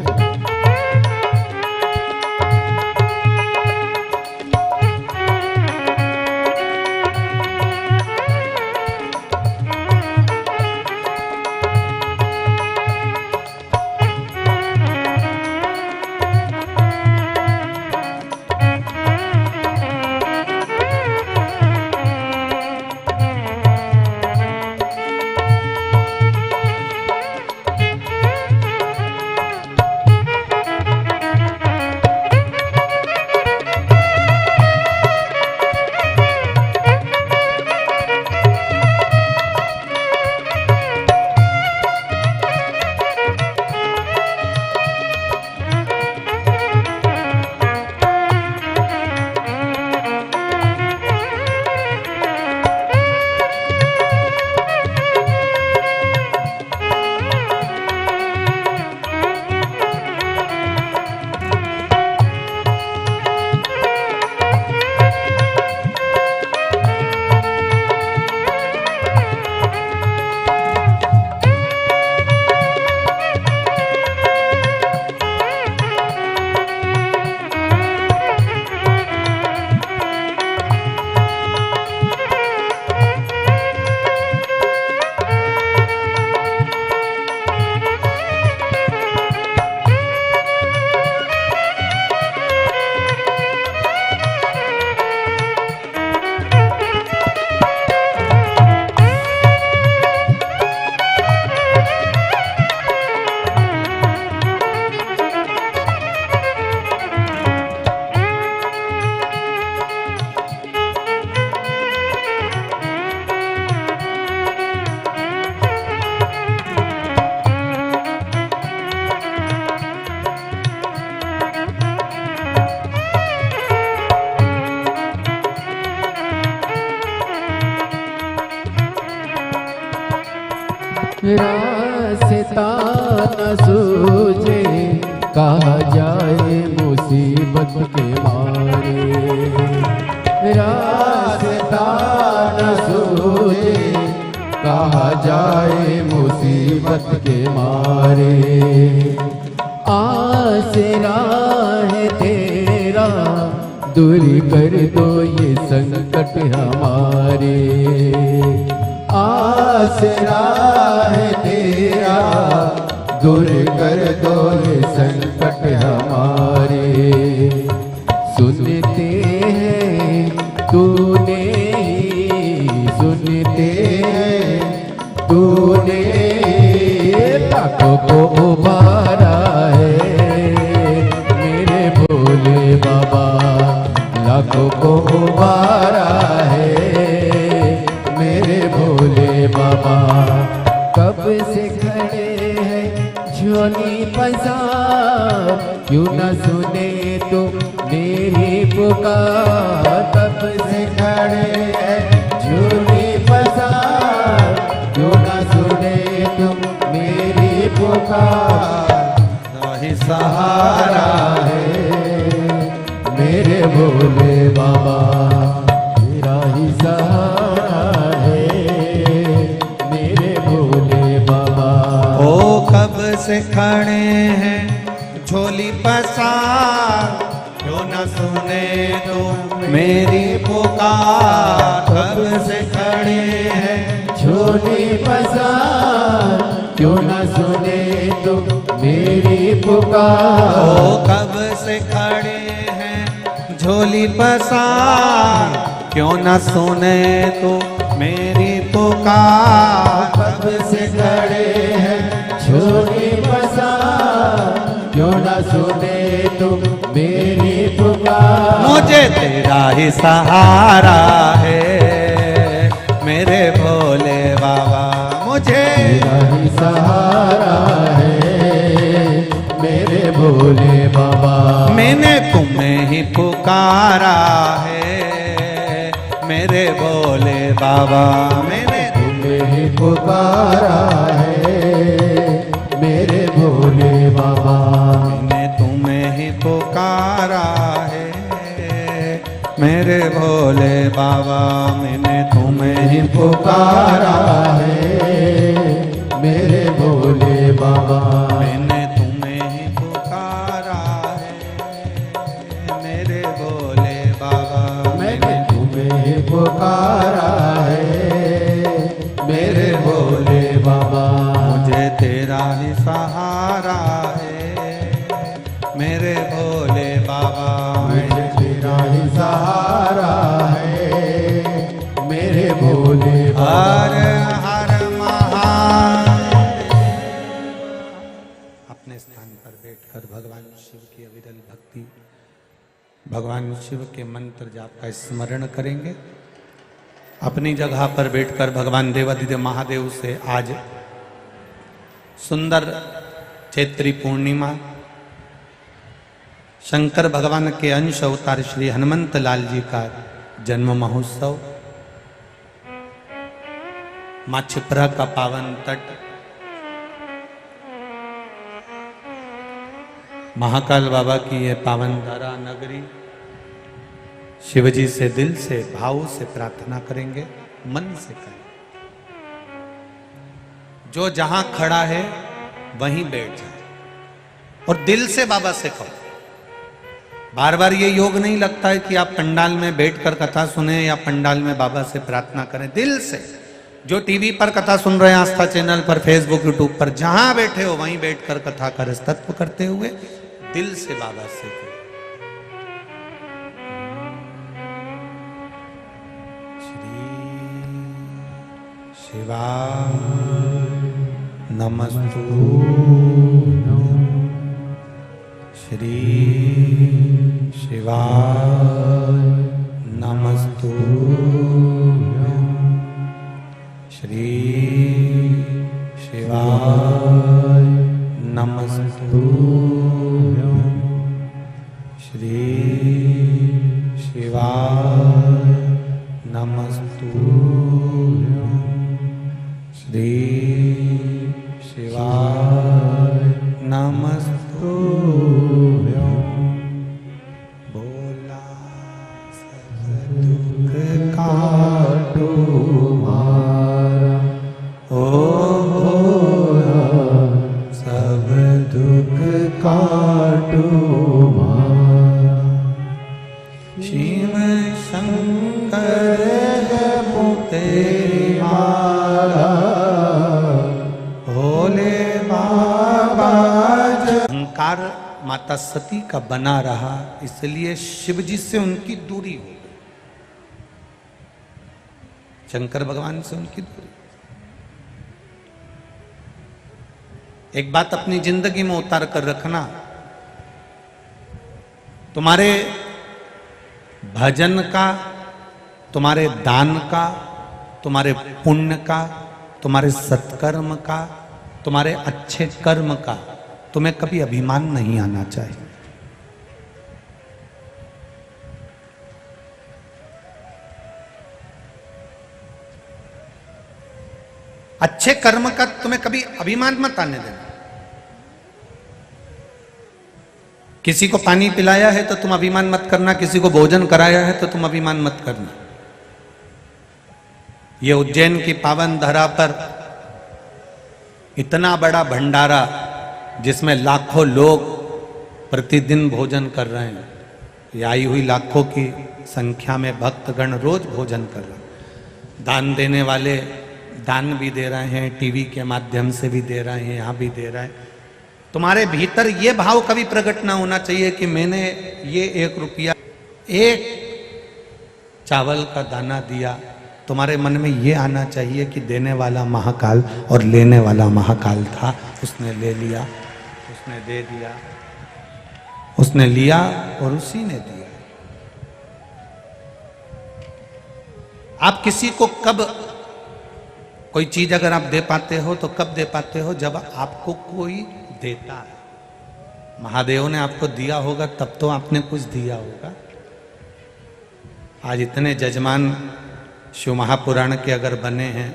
रास्ता न सूझे कहा जाए मुसीबत के मारे। रास्ता न सूझे कहा जाए मुसीबत के मारे। आसरा है तेरा दूर कर दो ये संकट हमारे। आसरा है तेरा दूर कर दो ये संकट हमारे। सुनते हैं तूने ही सुनते हैं तूने लाखों को उबारा है मेरे भोले बाबा। लाखों को उबारा है मेरे भोले बाबा। कब से खड़े हैं झोली पसार क्यों न सुने तो मेरी पुकार। कब से खड़े हैं झोली पसार क्यों न सुने तुम मेरी पुकार। नहीं सहारा है मेरे भोले बाबा। तेरा ही सहारा है मेरे भोले बाबा। ओ कब से खड़े हैं झोली पसार क्यों न सुने तो मेरी पुकार। कब से खड़े हैं झोली पसार क्यों न सुने तो मेरी पुकार। ओ कब से खड़े हैं झोली पसार क्यों न सुने तो मेरी पुकार। कब से खड़े हैं झोली पसार तो मेरी पुकार, मुझे तेरा ही सहारा है मेरे भोले बाबा, मुझे तेरा ही सहारा है मेरे भोले बाबा। मैंने तुम्हें ही पुकारा है मेरे भोले बाबा, मैंने तुम्हें ही पुकारा है मेरे भोले बाबा। मैंने तुम्हें ही पुकारा है मेरे भोले बाबा, मैंने तुम्हें ही पुकारा है मेरे भोले बाबा। मैंने तुम्हें ही पुकारा है मेरे भोले बाबा, मैंने तुम्हें ही पुकारा है मेरे भोले बाबा। मुझे तेरा ही सहारा है मेरे भोले बाबा, मुझे तेरा ही सहारा है मेरे भोले हर बाबा। हर महादेव। अपने स्थान पर बैठकर भगवान शिव की अविरल भक्ति, भगवान शिव के मंत्र जाप का स्मरण करेंगे। अपनी जगह पर बैठकर भगवान देवादिदेव महादेव से आज सुंदर चैत्री पूर्णिमा, शंकर भगवान के अंश अवतार श्री हनुमंत लाल जी का जन्म महोत्सव, मां छिपरा का पावन तट, महाकाल बाबा की ये पावन धरा नगरी, शिवजी से दिल से भाव से प्रार्थना करेंगे, मन से करें। जो जहां खड़ा है वहीं बैठ जाए और दिल से बाबा से कहो। बार बार ये योग नहीं लगता है कि आप पंडाल में बैठकर कथा सुने या पंडाल में बाबा से प्रार्थना करें। दिल से, जो टीवी पर कथा सुन रहे हैं, आस्था चैनल पर, फेसबुक, यूट्यूब पर, जहां बैठे हो वहीं बैठकर कथा का रसतत्व करते हुए दिल से बाबा से कहो। शिवाय नमस्तु, श्री शिवाय नमस्तु, श्री शिवाय नमस्तु, श्री शिवाय नमस्तु, श्री शिवाय नमस्तु। बोला सब दुख काटो मारा, ओ भोला सब दुख काटो मारा। शिव शंकर जपते मारा, भोले बाबा। अहंकार माता सती का बना रहा, इसलिए शिव जी से उनकी दूरी हो गई, शंकर भगवान से उनकी दूरी। एक बात अपनी जिंदगी में उतार कर रखना, तुम्हारे भजन का, तुम्हारे दान का, तुम्हारे पुण्य का, तुम्हारे सत्कर्म का, तुम्हारे अच्छे कर्म का तुम्हें कभी अभिमान नहीं आना चाहिए। अच्छे कर्म का तुम्हें कभी अभिमान मत आने देना। किसी को पानी पिलाया है तो तुम अभिमान मत करना, किसी को भोजन कराया है तो तुम अभिमान मत करना। ये उज्जैन की पावन धरा पर इतना बड़ा भंडारा, जिसमें लाखों लोग प्रतिदिन भोजन कर रहे हैं, ये आई हुई लाखों की संख्या में भक्तगण रोज भोजन कर रहे हैं। दान देने वाले दान भी दे रहे हैं, टीवी के माध्यम से भी दे रहे हैं, यहाँ भी दे रहे हैं। तुम्हारे भीतर ये भाव कभी प्रकट ना होना चाहिए कि मैंने ये 1 रुपया, 1 चावल का दाना दिया। तुम्हारे मन में ये आना चाहिए कि देने वाला महाकाल और लेने वाला महाकाल था, उसने ले लिया, उसने दे दिया। उसने लिया और उसी ने दिया। आप किसी को कब कोई चीज अगर आप दे पाते हो तो कब दे पाते हो? जब आपको कोई देता है। महादेव ने आपको दिया होगा तब तो आपने कुछ दिया होगा। आज इतने जजमान शिव महापुराण के अगर बने हैं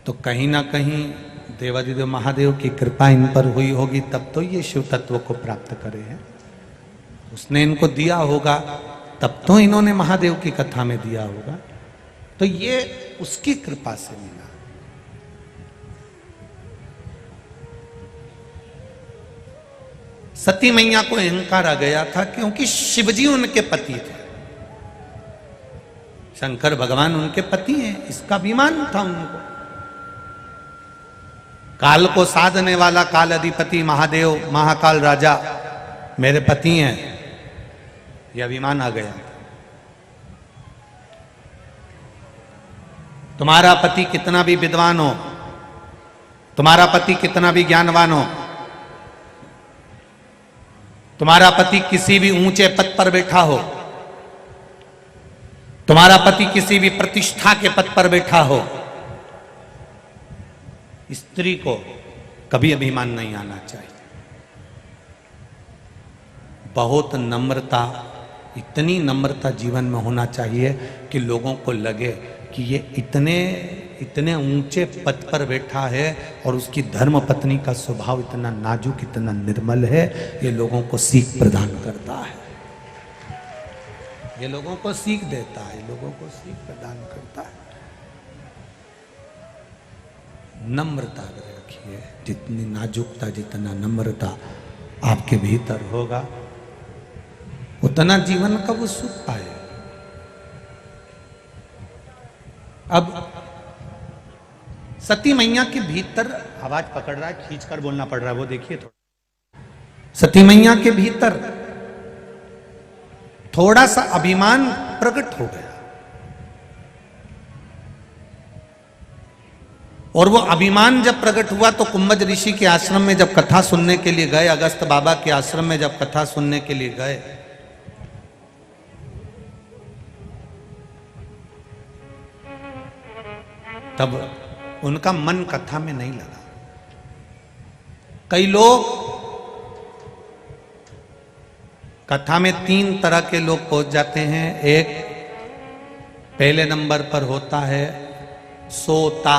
तो कहीं ना कहीं देवादिदेव महादेव की कृपा इन पर हुई होगी, तब तो ये शिव तत्व को प्राप्त करे हैं। उसने इनको दिया होगा तब तो इन्होंने महादेव की कथा में दिया होगा। तो ये उसकी कृपा से मिला। सती मैया को अहंकार आ गया था क्योंकि शिवजी उनके पति थे, शंकर भगवान उनके पति हैं, इसका अभिमान था उनको। काल को साधने वाला काल अधिपति महादेव महाकाल राजा मेरे पति हैं, यह अभिमान आ गया। तुम्हारा पति कितना भी विद्वान हो, तुम्हारा पति कितना भी ज्ञानवान हो, तुम्हारा पति किसी भी ऊंचे पद पर बैठा हो, तुम्हारा पति किसी भी प्रतिष्ठा के पद पर बैठा हो, स्त्री को कभी अभिमान नहीं आना चाहिए। बहुत नम्रता, इतनी नम्रता जीवन में होना चाहिए कि लोगों को लगे कि ये इतने ऊंचे पद पर बैठा है और उसकी धर्म पत्नी का स्वभाव इतना नाजुक, इतना निर्मल है। ये लोगों को सीख प्रदान करता है, ये लोगों को सीख देता है, लोगों को सीख प्रदान करता है। नम्रता रखिए, जितनी नाजुकता, जितना नम्रता आपके भीतर होगा उतना जीवन का वो सुख पाए। अब सती मैया के भीतर आवाज पकड़ रहा है, खींचकर बोलना पड़ रहा है, वो देखिए थोड़ा। सती मैया के भीतर थोड़ा सा अभिमान प्रकट हो गया और वो अभिमान जब प्रकट हुआ तो कुंभज ऋषि के आश्रम में जब कथा सुनने के लिए गए, अगस्त बाबा के आश्रम में जब कथा सुनने के लिए गए, तब उनका मन कथा में नहीं लगा। कई लोग कथा में 3 तरह के लोग पहुंच जाते हैं। एक पहले नंबर पर होता है सोता,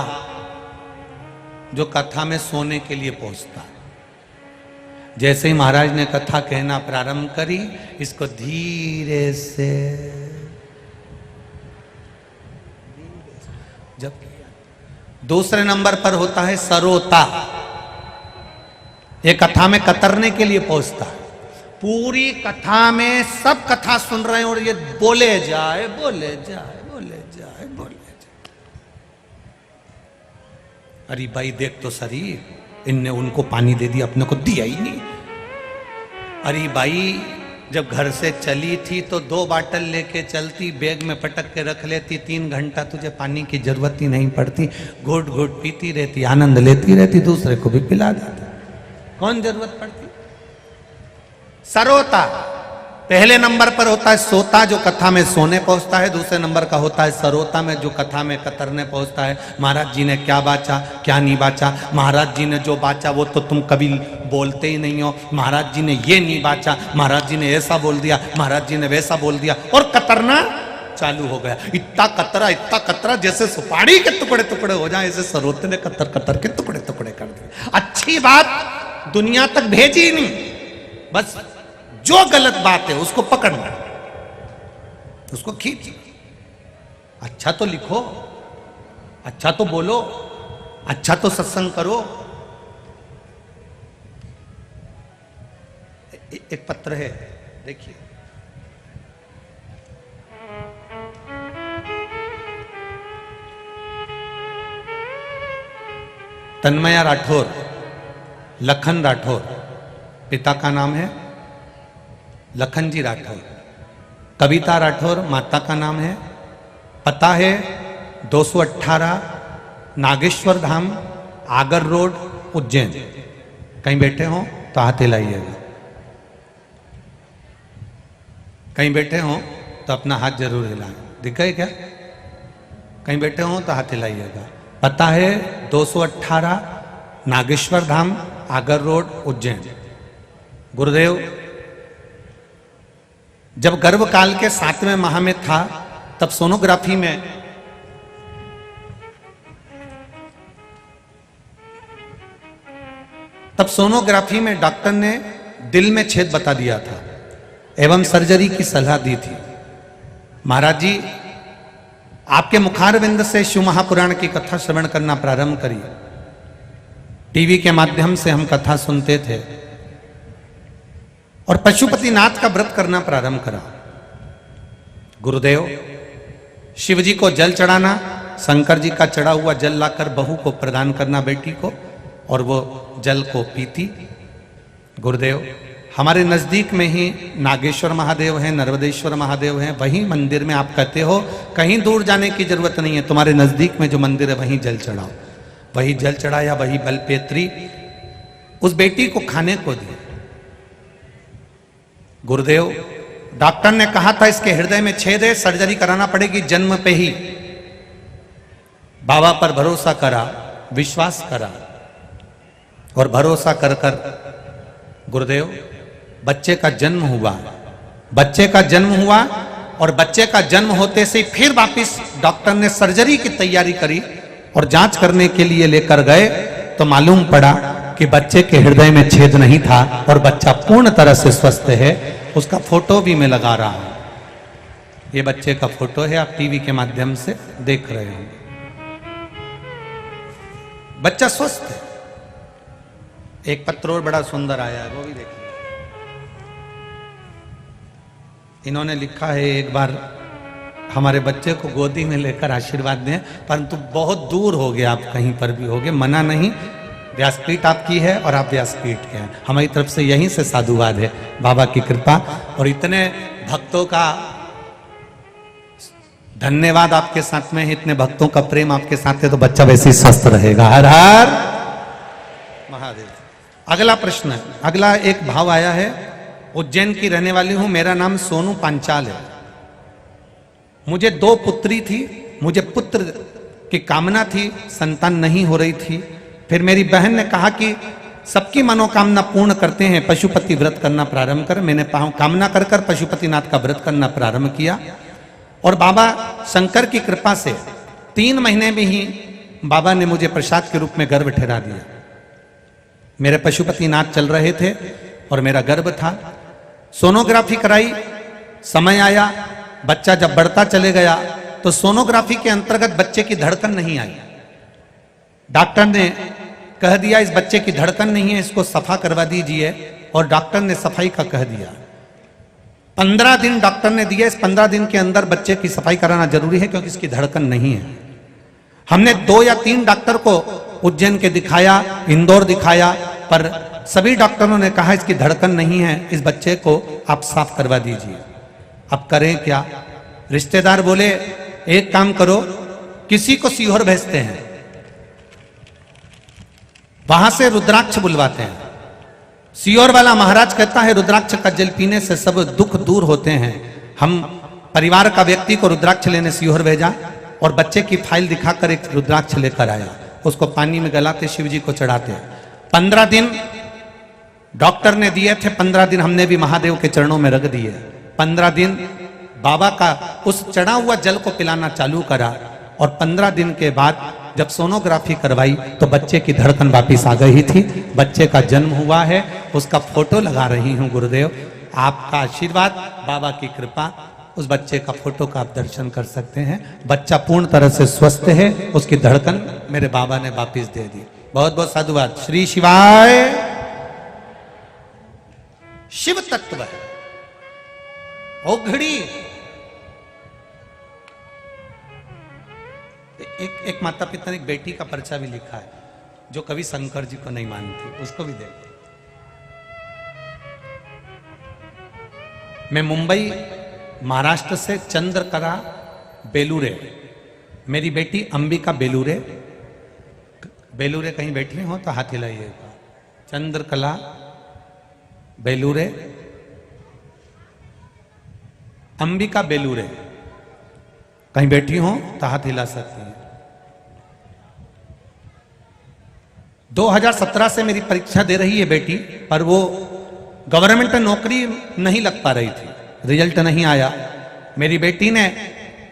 जो कथा में सोने के लिए पहुंचता है। जैसे ही महाराज ने कथा कहना प्रारंभ करी, इसको धीरे से जब किया। दूसरे नंबर पर होता है सरोता, ये कथा में कतरने के लिए पहुंचता है। पूरी कथा में सब कथा सुन रहे हैं और ये बोले जाए बोले जाए बोले जाए बोले जाए। अरे भाई देख तो सही, इनने उनको पानी दे दिया, अपने को दिया ही नहीं। अरे भाई जब घर से चली थी तो 2 बाटल लेके चलती, बैग में पटक के रख लेती, 3 घंटा तुझे पानी की जरूरत ही नहीं पड़ती, घुट घुट पीती रहती, आनंद लेती रहती, दूसरे को भी पिला देती, कौन जरूरत पड़ती। सरोता पहले नंबर पर होता है सोता, जो कथा में सोने पहुंचता है। दूसरे नंबर का होता है सरोता में, जो कथा में कतरने पहुंचता है। महाराज जी ने क्या बाचा, क्या नहीं बाचा, महाराज जी ने जो बाचा वो तो तुम कभी बोलते ही नहीं हो, महाराज जी ने ये नहीं बाचा, महाराज जी ने ऐसा बोल दिया, महाराज जी ने वैसा बोल दिया, और कतरना चालू हो गया। इतना कतरा जैसे सुपारी के टुकड़े टुकड़े हो जाए, ऐसे सरोते ने कतर कतर के टुकड़े टुकड़े कर दिए। अच्छी बात दुनिया तक भेजी नहीं, बस जो गलत बात है उसको पकड़ना, उसको खींच। अच्छा तो लिखो, अच्छा तो बोलो, अच्छा तो सत्संग करो। एक पत्र है, देखिए। तन्मया राठौर, लखन राठौर, पिता का नाम है लखन जी राठौर, कविता राठौर माता का नाम है। पता है 218 नागेश्वर धाम, आगर रोड, उज्जैन। कहीं बैठे हो तो हाथ हिलाइएगा, कहीं बैठे हो तो अपना हाथ जरूर हिलाएं। दिख गए क्या? कहीं बैठे हो तो हाथ हिलाइएगा। पता है 218 नागेश्वर धाम, आगर रोड, उज्जैन। गुरुदेव जब गर्भकाल के 7वें माह में था तब सोनोग्राफी में डॉक्टर ने दिल में छेद बता दिया था एवं सर्जरी की सलाह दी थी। महाराज जी आपके मुखारविंद से शिव महापुराण की कथा श्रवण करना प्रारंभ करिए। टीवी के माध्यम से हम कथा सुनते थे और पशुपतिनाथ का व्रत करना प्रारंभ करा। गुरुदेव शिव जी को जल चढ़ाना, शंकर जी का चढ़ा हुआ जल लाकर बहू को प्रदान करना बेटी को, और वो जल को पीती। गुरुदेव हमारे नजदीक में ही नागेश्वर महादेव हैं, नर्मदेश्वर महादेव हैं, वहीं मंदिर में आप कहते हो कहीं दूर जाने की जरूरत नहीं है, तुम्हारे नजदीक में जो मंदिर है वहीं जल चढ़ाओ। वही जल चढ़ाया, वही बलपेत्री उस बेटी को खाने को दी। गुरुदेव डॉक्टर ने कहा था इसके हृदय में छेद है, सर्जरी कराना पड़ेगी जन्म पे ही। बाबा पर भरोसा करा, विश्वास करा और भरोसा कर कर गुरुदेव बच्चे का जन्म हुआ। बच्चे का जन्म हुआ और बच्चे का जन्म होते से फिर वापिस डॉक्टर ने सर्जरी की तैयारी करी और जांच करने के लिए लेकर गए तो मालूम पड़ा कि बच्चे के हृदय में छेद नहीं था और बच्चा पूर्ण तरह से स्वस्थ है। उसका फोटो भी मैं लगा रहा हूं। ये बच्चे का फोटो है, आप टीवी के माध्यम से देख रहे होंगे। बच्चा स्वस्थ है। एक पत्र और बड़ा सुंदर आया है, वो भी देखिए। इन्होंने लिखा है एक बार हमारे बच्चे को गोदी में लेकर आशीर्वाद दें, परंतु बहुत दूर हो गया, आप कहीं पर भी हो गए, मना नहीं। व्यासपीठ आपकी है और आप व्यासपीठ के हैं, हमारी तरफ से यहीं से साधुवाद है, बाबा की कृपा। और इतने भक्तों का धन्यवाद आपके साथ में है, इतने भक्तों का प्रेम आपके साथ है, तो बच्चा वैसे ही स्वस्थ रहेगा। हर हर महादेव। अगला प्रश्न है, अगला एक भाव आया है। उज्जैन की रहने वाली हूं, मेरा नाम सोनू पांचाल है। मुझे 2 पुत्री थी, मुझे पुत्र की कामना थी, संतान नहीं हो रही थी। फिर मेरी बहन ने कहा कि सबकी मनोकामना पूर्ण करते हैं, पशुपति व्रत करना प्रारंभ कर। मैंने कामना कर कर पशुपतिनाथ का व्रत करना प्रारंभ किया और बाबा शंकर की कृपा से 3 महीने में ही बाबा ने मुझे प्रसाद के रूप में गर्भ ठहरा दिया। मेरे पशुपतिनाथ चल रहे थे और मेरा गर्भ था। सोनोग्राफी कराई, समय आया, बच्चा जब बढ़ता चले गया तो सोनोग्राफी के अंतर्गत बच्चे की धड़कन नहीं आई। डॉक्टर ने कह दिया इस बच्चे की धड़कन नहीं है, इसको सफा करवा दीजिए, और डॉक्टर ने सफाई का कह दिया। 15 दिन डॉक्टर ने दिया, इस 15 दिन के अंदर बच्चे की सफाई कराना जरूरी है क्योंकि इसकी धड़कन नहीं है। हमने 2 या 3 डॉक्टर को उज्जैन के दिखाया, इंदौर दिखाया, पर सभी डॉक्टरों ने कहा इसकी धड़कन नहीं है, इस बच्चे को आप साफ करवा दीजिए। अब करें क्या? रिश्तेदार बोले एक काम करो, किसी को सीहोर भेजते हैं, वहां से रुद्राक्ष बुलवाते हैं। सीहोर वाला महाराज कहता है रुद्राक्ष का जल पीने से सब दुख दूर होते हैं। हम परिवार का व्यक्ति को रुद्राक्ष लेने सीहोर भेजा और बच्चे की फाइल दिखाकर एक रुद्राक्ष लेकर आया, उसको पानी में गलाते शिव जी को चढ़ाते। 15 दिन डॉक्टर ने दिए थे, 15 दिन हमने भी महादेव के चरणों में रख दिए। 15 दिन बाबा का उस चढ़ा हुआ जल को पिलाना चालू करा और 15 दिन के बाद जब सोनोग्राफी करवाई तो बच्चे की धड़कन वापिस आ गई थी। बच्चे का जन्म हुआ है, उसका फोटो लगा रही हूं। गुरुदेव आपका आशीर्वाद, बाबा की कृपा, उस बच्चे का फोटो का आप दर्शन कर सकते हैं। बच्चा पूर्ण तरह से स्वस्थ है, उसकी धड़कन मेरे बाबा ने वापिस दे दी। बहुत बहुत साधुवाद। श्री शिवाय। शिव तत्व है ओघड़ी। एक माता पिता ने एक बेटी का पर्चा भी लिखा है जो कभी शंकर जी को नहीं मानती, उसको भी देखो। मैं मुंबई महाराष्ट्र से चंद्रकला बेलूरे, मेरी बेटी अंबिका बेलूरे। बेलूरे कहीं बैठी हो तो हाथ हिलाइएगा, चंद्रकला बेलूरे, अंबिका बेलूरे, कहीं बैठी हो तो हाथ हिला सकती है। 2017 से मेरी परीक्षा दे रही है बेटी, पर वो गवर्नमेंट नौकरी नहीं लग पा रही थी, रिजल्ट नहीं आया। मेरी बेटी ने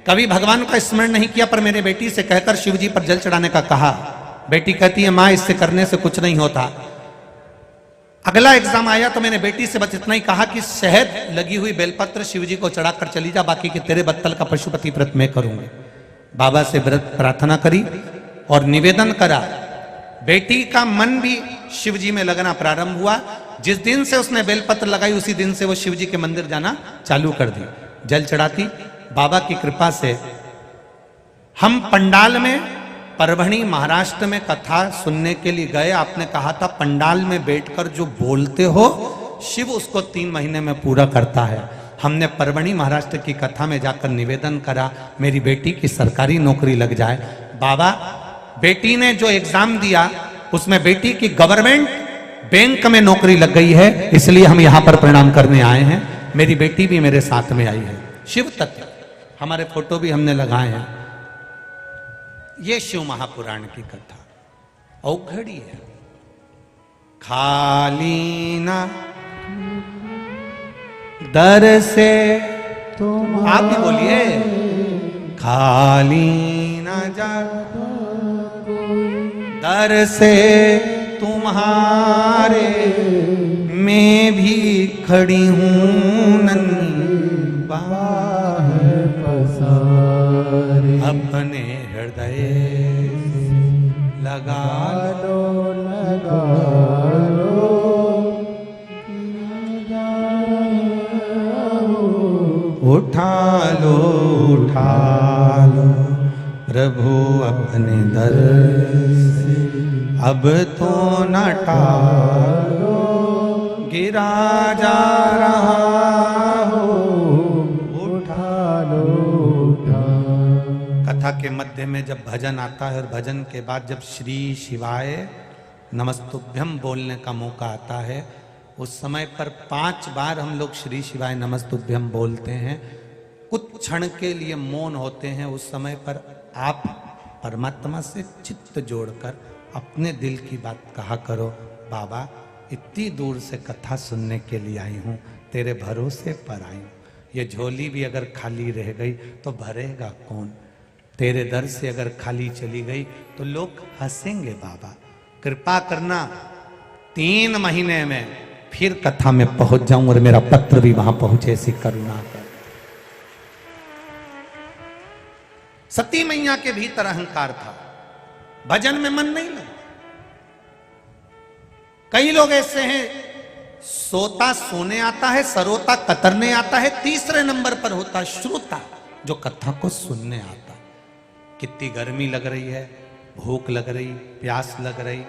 कभी भगवान का स्मरण नहीं किया, पर मेरे बेटी से कहकर शिव जी पर जल चढ़ाने का कहा। बेटी कहती है माँ इससे करने से कुछ नहीं होता। अगला एग्जाम आया तो मैंने बेटी से बस इतना ही कहा कि शहद लगी हुई बेलपत्र शिव जी को चढ़ाकर चली जा, बाकी के तेरे बत्तल का पशुपति व्रत मैं करूंगी। बाबा से व्रत प्रार्थना करी और निवेदन करा। बेटी का मन भी शिव जी में लगना प्रारंभ हुआ। जिस दिन से उसने बेलपत्र लगाई उसी दिन से वो शिव जी के मंदिर जाना चालू कर दी, जल चढ़ाती। बाबा की कृपा से हम पंडाल में परभणी महाराष्ट्र में कथा सुनने के लिए गए। आपने कहा था पंडाल में बैठकर जो बोलते हो शिव उसको 3 महीने में पूरा करता है। हमने परभणी महाराष्ट्र की कथा में जाकर निवेदन करा मेरी बेटी की सरकारी नौकरी लग जाए। बाबा बेटी ने जो एग्जाम दिया उसमें बेटी की गवर्नमेंट बैंक में नौकरी लग गई है, इसलिए हम यहां पर प्रणाम करने आए हैं। मेरी बेटी भी मेरे साथ में आई है। शिव तत्व हमारे फोटो भी हमने लगाए हैं। ये शिव महापुराण की कथा औघड़ी है। खाली ना दर से तुम, आप भी बोलिए, खाली ना जा दर से तुम्हारे, मैं भी खड़ी हूं नन्ही बाहर पसारे, अपने हृदय लगा लो लगा लो, उठा लो उठा लो प्रभु अपने दर से, अब तो न टालो, गिरा जा रहा हो, उठा लो उठा। कथा के मध्य में जब भजन आता है और भजन के बाद जब श्री शिवाय नमस्तुभ्यम बोलने का मौका आता है, उस समय पर 5 बार हम लोग श्री शिवाय नमस्तुभ्यम बोलते हैं। कुछ क्षण के लिए मौन होते हैं। उस समय पर आप परमात्मा से चित्त जोड़कर अपने दिल की बात कहा करो। बाबा इतनी दूर से कथा सुनने के लिए आई हूँ, तेरे भरोसे पर आई हूँ। ये झोली भी अगर खाली रह गई तो भरेगा कौन? तेरे दर से अगर खाली चली गई तो लोग हंसेंगे। बाबा कृपा करना 3 महीने में फिर कथा में पहुंच जाऊं और मेरा पत्र भी वहां पहुंचे, ऐसी करुणा कर। सती मैया के भीतर अहंकार था, भजन में मन नहीं लगा। कई लोग ऐसे हैं, सोता सोने आता है, सरोता कतरने आता है, तीसरे नंबर पर होता श्रोता जो कथा को सुनने आता। कितनी गर्मी लग रही है, भूख लग रही, प्यास लग रही,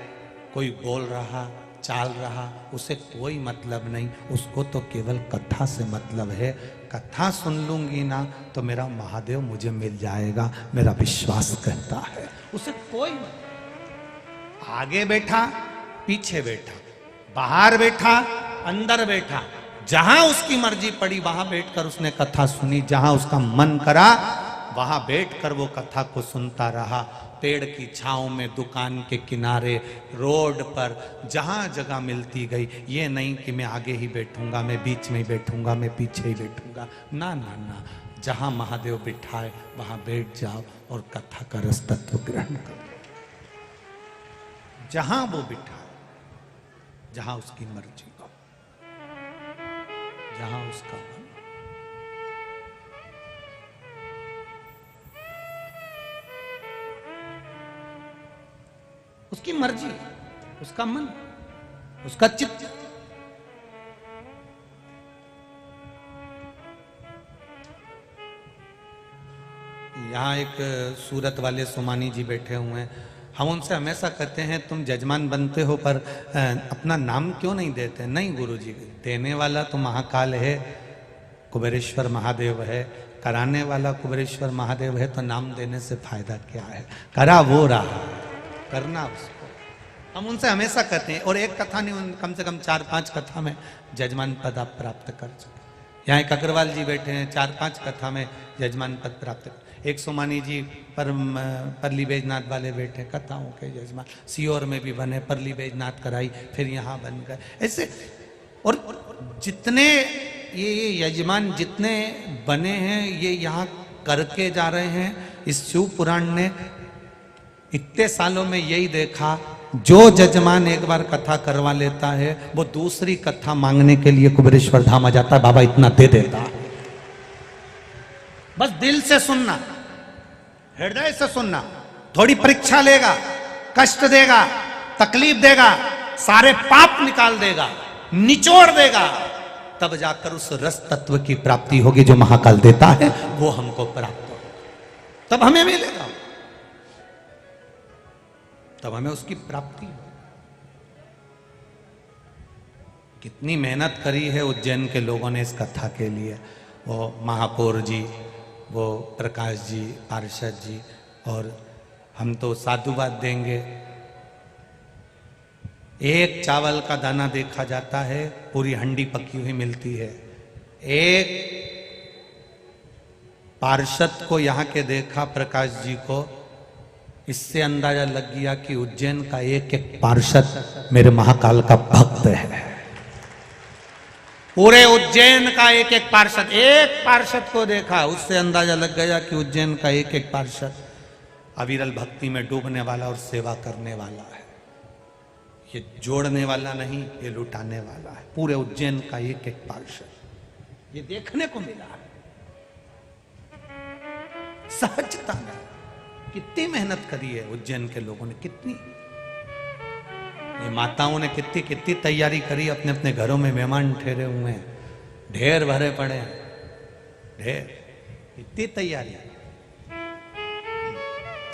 कोई बोल रहा चाल रहा, उसे कोई मतलब नहीं, उसको तो केवल कथा से मतलब है। कथा सुन लूंगी ना तो मेरा महादेव मुझे मिल जाएगा, मेरा विश्वास कहता है। उसे कोई मतलब, आगे बैठा पीछे बैठा, बाहर बैठा अंदर बैठा, जहां उसकी मर्जी पड़ी वहां बैठकर उसने कथा सुनी। जहां उसका मन करा वहां बैठकर वो कथा को सुनता रहा। पेड़ की छांव में, दुकान के किनारे, रोड पर, जहां जगह मिलती गई। ये नहीं कि मैं आगे ही बैठूंगा, मैं बीच में ही बैठूंगा, मैं पीछे ही बैठूंगा। ना ना ना, जहां महादेव बिठाए वहां बैठ जाओ और कथा का रस तत्व ग्रहण करो। जहां वो बिठाए, जहां उसकी मर्जी हो, जहां उसका मन। उसकी मर्जी, उसका मन, उसका चित्त। यहाँ एक सूरत वाले सोमानी जी बैठे हुए हैं। हम उनसे हमेशा कहते हैं तुम जजमान बनते हो पर अपना नाम क्यों नहीं देते? नहीं गुरुजी, देने वाला तो महाकाल है, कुबेरेश्वर महादेव है, कराने वाला कुबेरेश्वर महादेव है, तो नाम देने से फायदा क्या है? करा वो रहा, करना उसको। हम उनसे हमेशा कहते हैं, और एक कथा नहीं, कम से कम 4-5 कथा में जजमान पद आप प्राप्त कर चुके। यहाँ एक अग्रवाल जी बैठे हैं, 4-5 कथा में जजमान पद प्राप्त कर। एक सोमानी जी परली बैजनाथ वाले बैठे, कथाओं के जजमान, सीहोर में भी बने, परली बैजनाथ कराई, फिर यहाँ बन गए ऐसे। और जितने ये यजमान जितने बने हैं, ये यहाँ करके जा रहे हैं। इस शिव पुराण ने इतने सालों में यही देखा, जो जजमान एक बार कथा करवा लेता है वो दूसरी कथा मांगने के लिए कुबेरेश्वर धाम आ जाता है, बाबा इतना दे देता है। बस दिल से सुनना, हृदय से सुनना, थोड़ी परीक्षा लेगा, कष्ट देगा, तकलीफ देगा, सारे पाप निकाल देगा, निचोड़ देगा, तब जाकर उस रस तत्व की प्राप्ति होगी जो महाकाल देता है, वो हमको प्राप्त होगा, तब हमें मिलेगा, तब हमें उसकी प्राप्ति हो। कितनी मेहनत करी है उज्जैन के लोगों ने इस कथा के लिए, वो महापौर जी, वो प्रकाश जी, पार्षद जी, और हम तो साधुवाद देंगे। एक चावल का दाना देखा जाता है, पूरी हंडी पकी हुई मिलती है। एक पार्षद को यहाँ के देखा, प्रकाश जी को, इससे अंदाजा लग गया कि उज्जैन का एक एक पार्षद मेरे महाकाल का भक्त है। पूरे उज्जैन का एक एक पार्षद को देखा, उससे अंदाजा लग गया कि उज्जैन का एक एक पार्षद अविरल भक्ति में डूबने वाला और सेवा करने वाला है। ये जोड़ने वाला नहीं, ये लुटाने वाला है। पूरे उज्जैन का एक एक पार्षद, ये देखने को मिला है। सहजता में कितनी मेहनत करी है उज्जैन के लोगों ने, कितनी, ये माताओं ने कितनी कितनी तैयारी करी, अपने अपने घरों में मेहमान ठहरे हुए हैं, ढेर भरे पड़े हैं, ढेर, कितनी तैयारी।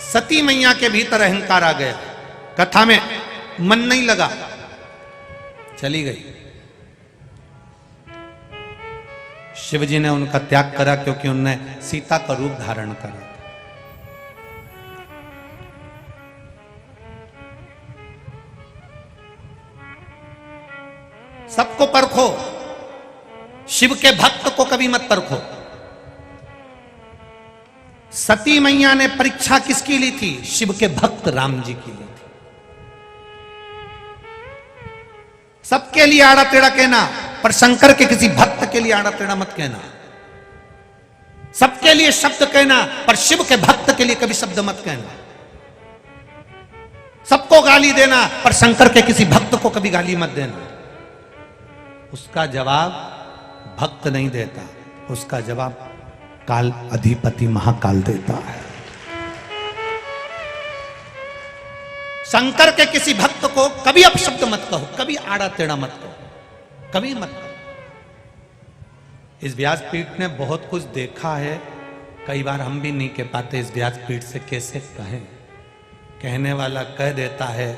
सती मैया के भीतर अहंकार आ गया, कथा में मन नहीं लगा, चली गई। शिवजी ने उनका त्याग करा क्योंकि उनने सीता का रूप धारण करा। सबको परखो, शिव के भक्त को कभी मत परखो। सती मैया ने परीक्षा किसकी ली थी? शिव के भक्त राम जी की ली थी। सबके लिए आड़ा टेढ़ा कहना, पर शंकर के किसी भक्त के लिए आड़ा टेढ़ा मत कहना। सबके लिए शब्द कहना, पर शिव के भक्त के लिए कभी शब्द मत कहना। सबको गाली देना, पर शंकर के किसी भक्त को कभी गाली मत देना। उसका जवाब भक्त नहीं देता, उसका जवाब काल अधिपति महाकाल देता है। शंकर के किसी भक्त को कभी अपशब्द मत कहो, कभी आड़ा टेढ़ा मत कहो, कभी मत कहो। इस व्यासपीठ ने बहुत कुछ देखा है, कई बार हम भी नहीं कह पाते इस व्यासपीठ से कैसे कहें। कहने वाला कह देता है,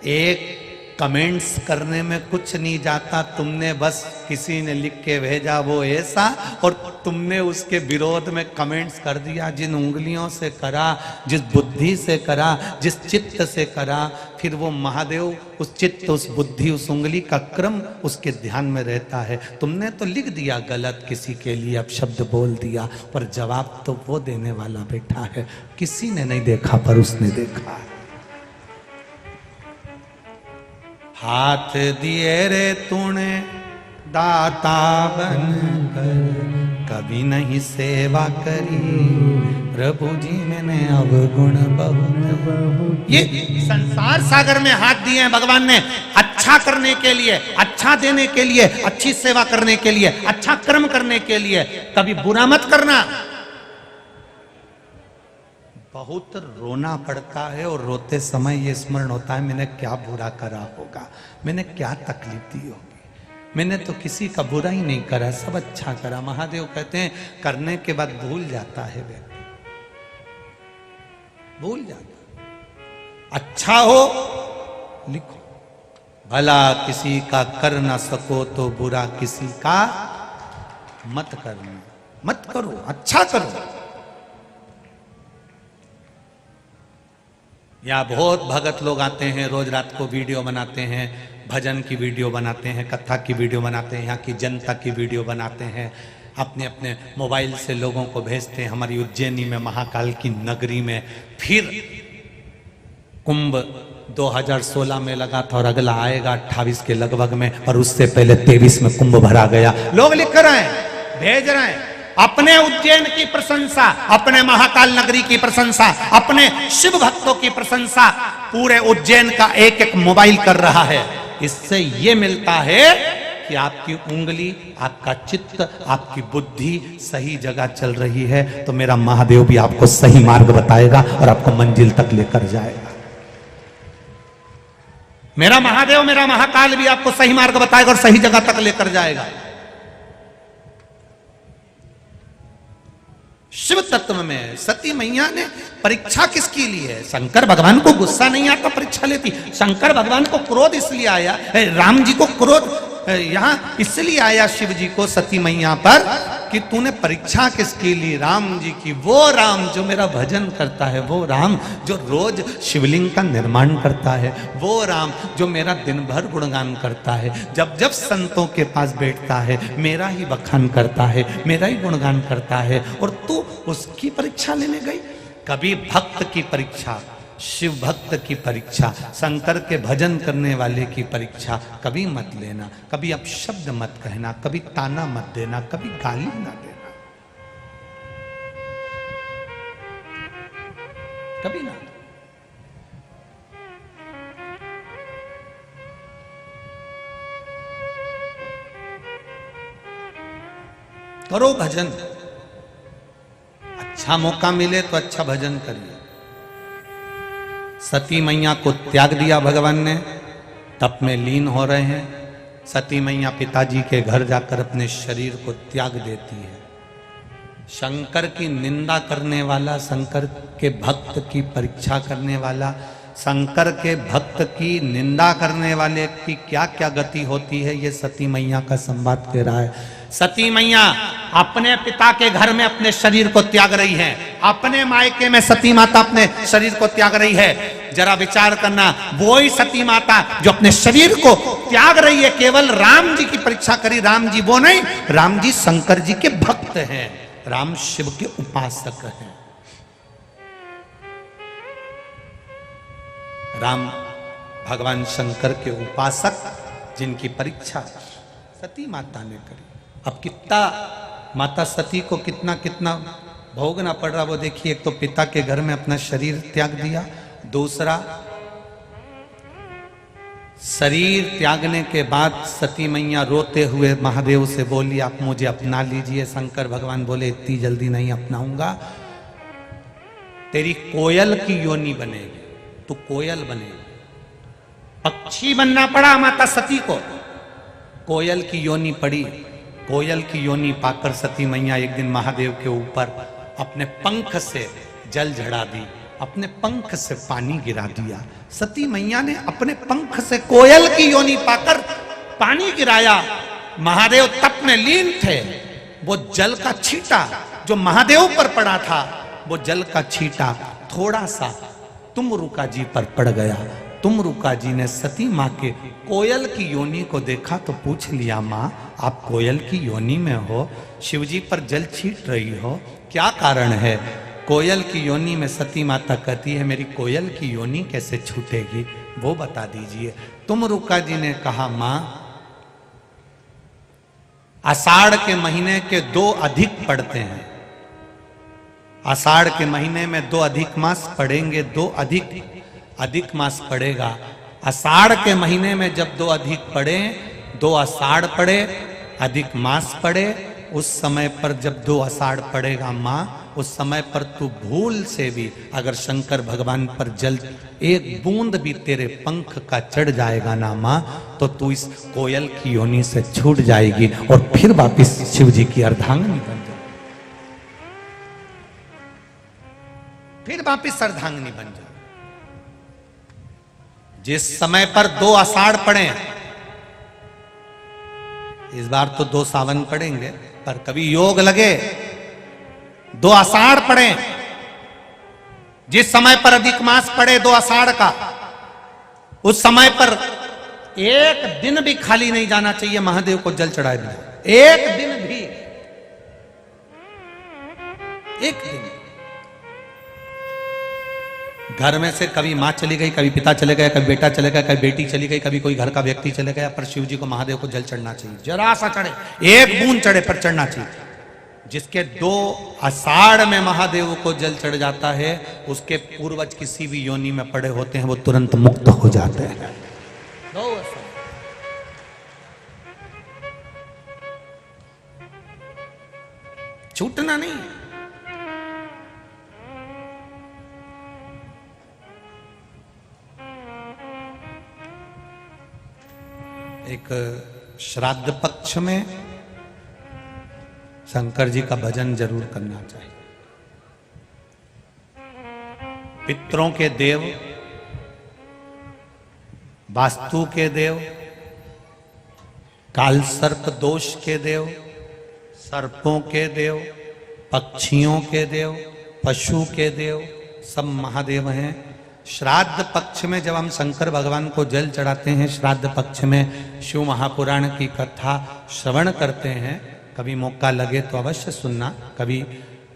एक कमेंट्स करने में कुछ नहीं जाता, तुमने बस किसी ने लिख के भेजा वो ऐसा, और तुमने उसके विरोध में कमेंट्स कर दिया। जिन उंगलियों से करा, जिस बुद्धि से करा, जिस चित्त से करा, फिर वो महादेव उस चित्त, उस बुद्धि, उस उंगली का क्रम उसके ध्यान में रहता है। तुमने तो लिख दिया गलत, किसी के लिए अपशब्द बोल दिया, पर जवाब तो वो देने वाला बैठा है। किसी ने नहीं देखा पर उसने देखा है। हाथ दिए रे तूने दाता बनकर, कभी नहीं सेवा करी प्रभु जी मैंने अवगुण बहुत। ये संसार सागर में हाथ दिए हैं भगवान ने अच्छा करने के लिए, अच्छा देने के लिए, अच्छी सेवा करने के लिए, अच्छा कर्म करने के लिए। कभी बुरा मत करना। बहुत रोना पड़ता है और रोते समय ये स्मरण होता है, मैंने क्या बुरा करा होगा, मैंने क्या तकलीफ दी होगी, मैंने तो किसी का बुरा ही नहीं करा, सब अच्छा करा। महादेव कहते हैं करने के बाद भूल जाता है व्यक्ति, भूल जाता। अच्छा हो लिखो, भला किसी का कर ना सको तो बुरा किसी का मत करना, मत करो, अच्छा करो। यहाँ बहुत भगत लोग आते हैं, रोज रात को वीडियो बनाते हैं, भजन की वीडियो बनाते हैं, कथा की वीडियो बनाते हैं, यहाँ की जनता की वीडियो बनाते हैं, अपने अपने मोबाइल से लोगों को भेजते हैं। हमारी उज्जैनी में महाकाल की नगरी में फिर कुंभ 2016 में लगा था और अगला आएगा 28 के लगभग में, और उससे पहले 23 में कुंभ भरा गया। लोग लिख रहे हैं, भेज रहे हैं, अपने उज्जैन की प्रशंसा, अपने महाकाल नगरी की प्रशंसा, अपने शिव भक्तों की प्रशंसा पूरे उज्जैन का एक एक मोबाइल कर रहा है। इससे ये मिलता है कि आपकी उंगली, आपका चित्त, आपकी बुद्धि सही जगह चल रही है, तो मेरा महादेव भी आपको सही मार्ग बताएगा और आपको मंजिल तक लेकर जाएगा। मेरा महादेव, मेरा महाकाल भी आपको सही मार्ग बताएगा और सही जगह तक लेकर जाएगा। शिव तत्व में सती मैया ने परीक्षा किसकी ली है? शंकर भगवान को गुस्सा नहीं आता, परीक्षा लेती। शंकर भगवान को क्रोध इसलिए आया, राम जी को क्रोध यहां इसलिए आया शिव जी को सती मैया पर कि तूने परीक्षा किसकी ली? राम जी की। वो राम जो मेरा भजन करता है, वो राम जो रोज शिवलिंग का निर्माण करता है, वो राम जो मेरा दिन भर गुणगान करता है, जब जब संतों के पास बैठता है मेरा ही बखान करता है, मेरा ही गुणगान करता है, और तू उसकी परीक्षा लेने गई। कभी भक्त की परीक्षा, शिव भक्त की परीक्षा, शंकर के भजन करने वाले की परीक्षा कभी मत लेना, कभी अपशब्द मत कहना, कभी ताना मत देना, कभी गाली ना देना, कभी ना। करो भजन, अच्छा मौका मिले तो अच्छा भजन करिए। सती मैया को त्याग दिया भगवान ने, तप में लीन हो रहे हैं। सती मैया पिताजी के घर जाकर अपने शरीर को त्याग देती है। शंकर की निंदा करने वाला, शंकर के भक्त की परीक्षा करने वाला, शंकर के भक्त की निंदा करने वाले की क्या क्या गति होती है, ये सती मैया का संवाद कह रहा है। सती मैया अपने पिता के घर में अपने शरीर को त्याग रही है, अपने मायके में सती माता अपने शरीर को त्याग रही है। जरा विचार करना, वो ही सती माता जो अपने शरीर को त्याग रही है, केवल राम जी की परीक्षा करी। राम जी वो नहीं, राम जी शंकर जी के भक्त हैं, राम शिव के उपासक हैं। राम भगवान शंकर के उपासक जिनकी परीक्षा सती माता ने करी। अब कितना माता सती को कितना कितना भोगना पड़ रहा वो देखिए। एक तो पिता के घर में अपना शरीर त्याग दिया, दूसरा शरीर त्यागने के बाद सती मैया रोते हुए महादेव से बोली आप मुझे अपना लीजिए। शंकर भगवान बोले इतनी जल्दी नहीं अपनाऊंगा, तेरी कोयल की योनि बनेगी, तू कोयल बनेगी। पक्षी बनना पड़ा माता सती को, कोयल की योनि पड़ी। कोयल की योनि पाकर सती मैया एक दिन महादेव के ऊपर अपने पंख से जल झड़ा दी, अपने पंख से पानी गिरा दिया। सती मैया ने अपने पंख से कोयल की योनि पाकर पानी गिराया। महादेव तप में लीन थे। वो जल का छींटा जो महादेव पर पड़ा था, वो जल का छींटा थोड़ा सा तुमरुका जी पर पड़ गया। तुमरुका जी ने सती माँ के कोयल की योनि को देखा तो पूछ लिया, माँ आप कोयल की योनि में हो, शिवजी पर जल छींट रही हो, क्या कारण है? कोयल की योनि में सती माता कहती है मेरी कोयल की योनि कैसे छूटेगी, वो बता दीजिए। तुमरुका जी ने कहा, माँ आषाढ़ के महीने के 2 अधिक पड़ते हैं, आषाढ़ के महीने में 2 अधिक मास पड़ेंगे, 2 अधिक मास पड़ेगा। आषाढ़ के महीने में जब 2 अधिक पड़े, 2 आषाढ़ पड़े, अधिक मास पड़े, उस समय पर जब 2 आषाढ़ पड़ेगा माँ, उस समय पर तू भूल से भी अगर शंकर भगवान पर जल एक बूंद भी तेरे पंख का चढ़ जाएगा ना माँ, तो तू इस कोयल की योनि से छूट जाएगी और फिर वापिस शिव जी की अर्धांगिनी बन जाएगी, फिर वापिस अर्धांगिनी बन जाएगी। जिस समय पर 2 आषाढ़ पड़े, इस बार तो 2 सावन पड़ेंगे, पर कभी योग लगे 2 आषाढ़ पड़े, जिस समय पर अधिक मास पड़े 2 आषाढ़ का, उस समय पर एक दिन भी खाली नहीं जाना चाहिए महादेव को जल चढ़ाए बिना, एक दिन भी, एक दिन। घर में से कभी मां चली गई, कभी पिता चले गए, कभी बेटा चले गया, कभी बेटी चली गई, कभी कोई घर का व्यक्ति चले गया, पर शिव जी को महादेव को जल चढ़ना चाहिए। जरा सा चढ़े, एक बूंद चढ़े पर चढ़ना चाहिए। जिसके 2 आषाढ़ में महादेव को जल चढ़ जाता है, उसके पूर्वज किसी भी योनि में पड़े होते हैं, वो तुरंत मुक्त हो जाते हैं। छूटना नहीं। एक श्राद्ध पक्ष में शंकर जी का भजन जरूर करना चाहिए। पितरों के देव, वास्तु के देव, काल सर्प दोष के देव, सर्पों के देव, पक्षियों के देव, पशु के देव, सब महादेव हैं। श्राद्ध पक्ष में जब हम शंकर भगवान को जल चढ़ाते हैं, श्राद्ध पक्ष में शिव महापुराण की कथा श्रवण करते हैं, कभी मौका लगे तो अवश्य सुनना। कभी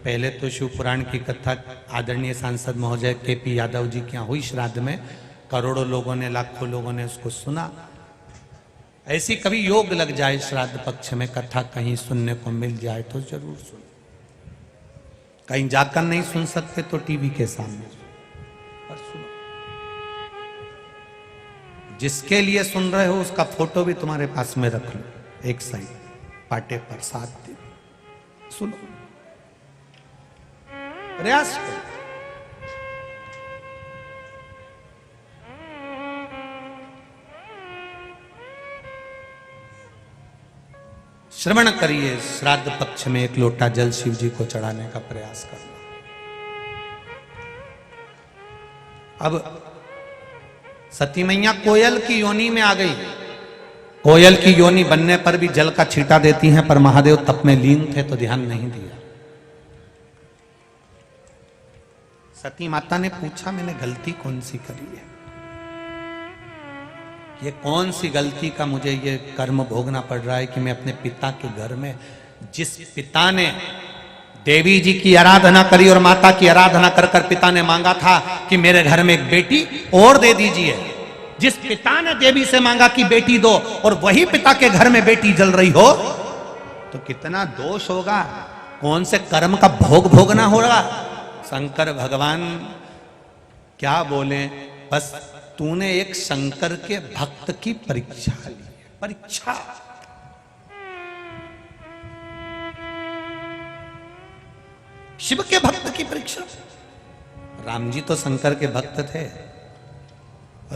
पहले तो शिव पुराण की कथा आदरणीय सांसद महोदय केपी यादव जी के यहाँ हुई श्राद्ध में, करोड़ों लोगों ने, लाखों लोगों ने उसको सुना। ऐसी कभी योग लग जाए श्राद्ध पक्ष में कथा कहीं सुनने को मिल जाए तो जरूर सुन। कहीं जाकर नहीं सुन सकते तो टीवी के सामने पर सुनो। जिसके लिए सुन रहे हो उसका फोटो भी तुम्हारे पास में रख लो, एक साइड पाटे पर, 7 दिन सुनो, प्रयास करो। श्रवण करिए, श्राद्ध पक्ष में 1 लोटा जल शिव जी को चढ़ाने का प्रयास करना। अब सती मैया कोयल की योनि में आ गई। कोयल की योनि बनने पर भी जल का छींटा देती हैं, पर महादेव तप में लीन थे तो ध्यान नहीं दिया। सती माता ने पूछा, मैंने गलती कौन सी करी है? ये कौन सी गलती का मुझे ये कर्म भोगना पड़ रहा है कि मैं अपने पिता के घर में, जिस पिता ने देवी जी की आराधना करी और माता की आराधना कर कर पिता ने मांगा था कि मेरे घर में एक बेटी और दे दीजिए, जिस पिता ने देवी से मांगा कि बेटी दो और वही पिता के घर में बेटी जल रही हो, तो कितना दोष होगा, कौन से कर्म का भोग भोगना होगा। शंकर भगवान क्या बोले, बस तूने एक शंकर के भक्त की परीक्षा ली, परीक्षा। शिव के भक्त की परीक्षा। राम जी तो शंकर के भक्त थे,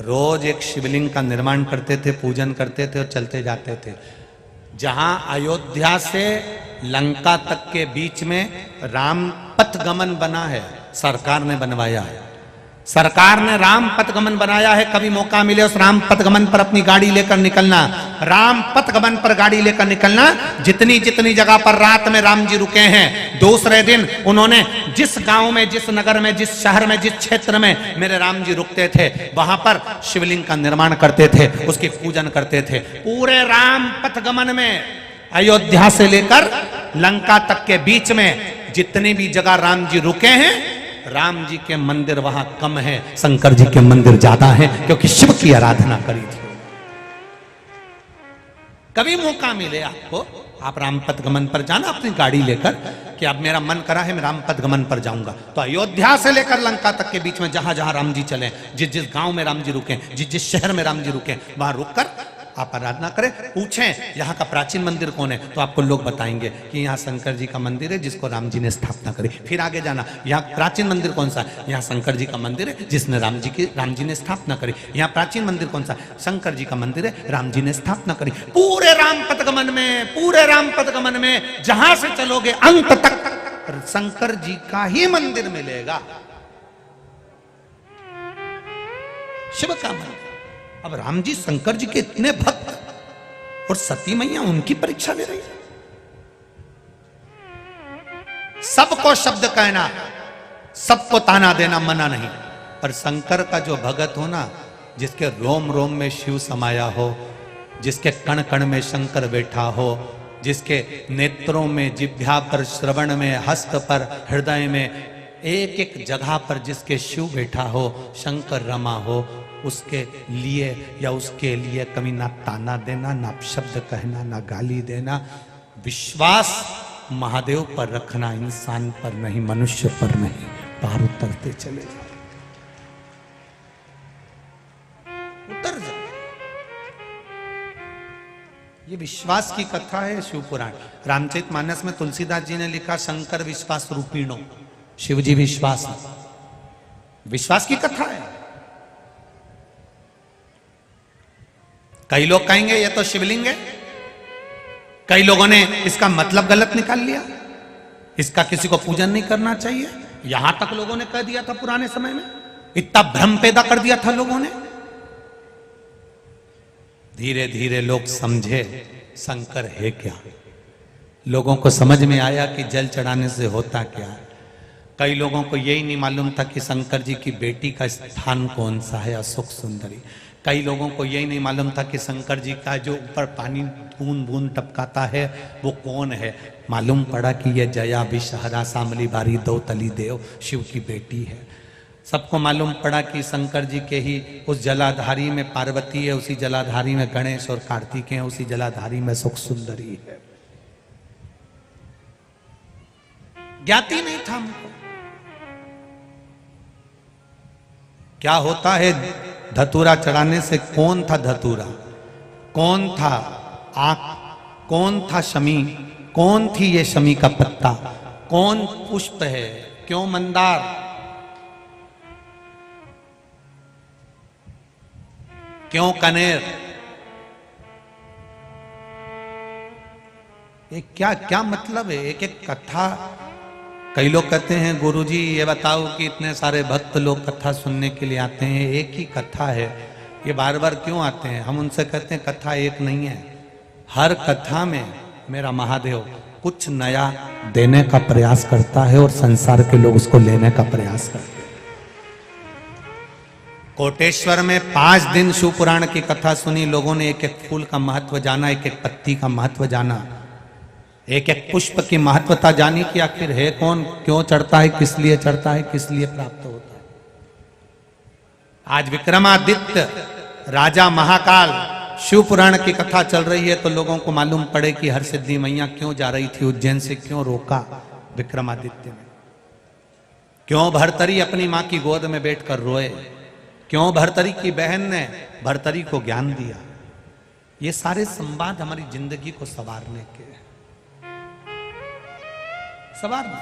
रोज एक शिवलिंग का निर्माण करते थे, पूजन करते थे और चलते जाते थे। जहां अयोध्या से लंका तक के बीच में राम पथगमन बना है, सरकार ने बनवाया है, सरकार ने राम पथगमन बनाया है। कभी मौका मिले उस राम पथगमन पर अपनी गाड़ी लेकर निकलना, राम पथगमन पर गाड़ी लेकर निकलना। जितनी जितनी जगह पर रात में राम जी रुके हैं, दूसरे दिन उन्होंने जिस गांव में, जिस नगर में, जिस शहर में, जिस क्षेत्र में मेरे राम जी रुकते थे, वहां पर शिवलिंग का निर्माण करते थे, उसकी पूजन करते थे। पूरे राम पथगमन में अयोध्या से लेकर लंका तक के बीच में जितनी भी जगह राम जी रुके हैं, राम जी के मंदिर वहां कम है, शंकर जी के मंदिर ज्यादा हैं, क्योंकि शिव की आराधना करी थी। कभी मौका मिले आपको, आप राम पथगमन पर जाना अपनी गाड़ी लेकर, कि अब मेरा मन करा है मैं राम पथगमन पर जाऊंगा, तो अयोध्या से लेकर लंका तक के बीच में जहां जहां राम जी चले, जिस जिस गांव में राम जी रुके, जिस जिस शहर में राम जी रुके, वहां रुककर आप आराधना करें। पूछें यहाँ का प्राचीन मंदिर कौन है, तो आपको लोग बताएंगे कि यहाँ शंकर जी का मंदिर है जिसको राम जी ने स्थापना करी। फिर आगे जाना, यहाँ प्राचीन मंदिर कौन सा है, यहाँ शंकर जी का मंदिर है जिसने राम जी ने स्थापना करी। यहाँ प्राचीन मंदिर कौन सा, शंकर जी का मंदिर है, राम जी ने स्थापना करी। पूरे राम पथगमन में, पूरे राम पथगमन में जहां से चलोगे अंत तक शंकर जी का ही मंदिर मिलेगा, शिव का मंदिर। अब राम जी शंकर जी के इतने भक्त और सती मैया उनकी परीक्षा ले रही है। सबको शब्द कहना, सबको ताना देना मना नहीं, पर शंकर का जो भगत हो ना, जिसके रोम रोम में शिव समाया हो, जिसके कण कण में शंकर बैठा हो, जिसके नेत्रों में, जिह्वा पर, श्रवण में, हस्त पर, हृदय में, एक एक जगह पर जिसके शिव बैठा हो, शंकर रमा हो, उसके लिए या उसके लिए कभी ना ताना देना, ना शब्द कहना, ना गाली देना। विश्वास महादेव पर रखना, इंसान पर नहीं, मनुष्य पर नहीं। पार उतरते चले जाओ, उतर जाओ। ये विश्वास की कथा है शिव पुराण। रामचरितमानस में तुलसीदास जी ने लिखा, शंकर विश्वास रूपीणो, शिव जी विश्वास है। विश्वास की कथा है। कई लोग कहेंगे ये तो शिवलिंग है, कई लोगों ने इसका मतलब गलत निकाल लिया, इसका किसी को पूजन नहीं करना चाहिए, यहां तक लोगों ने कह दिया था पुराने समय में, इतना भ्रम पैदा कर दिया था लोगों ने। धीरे धीरे लोग समझे शंकर है क्या, लोगों को समझ में आया कि जल चढ़ाने से होता क्या है। कई लोगों को यही नहीं मालूम था कि शंकर जी की बेटी का स्थान कौन सा है, अशोक सुंदरी। कई लोगों को यही नहीं मालूम था कि शंकर जी का जो ऊपर पानी बूंद बूंद टपकाता है वो कौन है। मालूम पड़ा कि ये जया विषहरा शामली बारी दो तली देव शिव की बेटी है। सबको मालूम पड़ा कि शंकर जी के ही उस जलाधारी में पार्वती है, उसी जलाधारी में गणेश और कार्तिक हैं, उसी जलाधारी में सुख सुंदरी है। ज्ञाति नहीं था हमको क्या होता है धतूरा चढ़ाने से। कौन था धतूरा, कौन था आंख, कौन था शमी, कौन थी ये शमी का पत्ता, कौन पुष्प है, क्यों मंदार, क्यों कनेर, ये क्या क्या मतलब है। एक एक कथा। कई लोग कहते हैं गुरुजी ये बताओ कि इतने सारे भक्त लोग कथा सुनने के लिए आते हैं, एक ही कथा है, ये बार बार क्यों आते हैं। हम उनसे कहते हैं कथा एक नहीं है, हर कथा में मेरा महादेव कुछ नया देने का प्रयास करता है और संसार के लोग उसको लेने का प्रयास करते हैं। कोटेश्वर में 5 दिन शिव पुराण की कथा सुनी, लोगों ने एक एक फूल का महत्व जाना, एक एक पत्ती का महत्व जाना, एक एक पुष्प की महत्वता जानी कि आखिर है कौन, क्यों चढ़ता है, किस लिए चढ़ता है, किस लिए प्राप्त होता है। आज विक्रमादित्य राजा महाकाल शिव पुराण की कथा चल रही है तो लोगों को मालूम पड़े कि हर सिद्धि मैया क्यों जा रही थी उज्जैन से, क्यों रोका विक्रमादित्य ने, क्यों भर्तरी अपनी मां की गोद में बैठकर रोए, क्यों भर्तरी की बहन ने भर्तरी को ज्ञान दिया। ये सारे संवाद हमारी जिंदगी को संवारने के हैं, संवारना।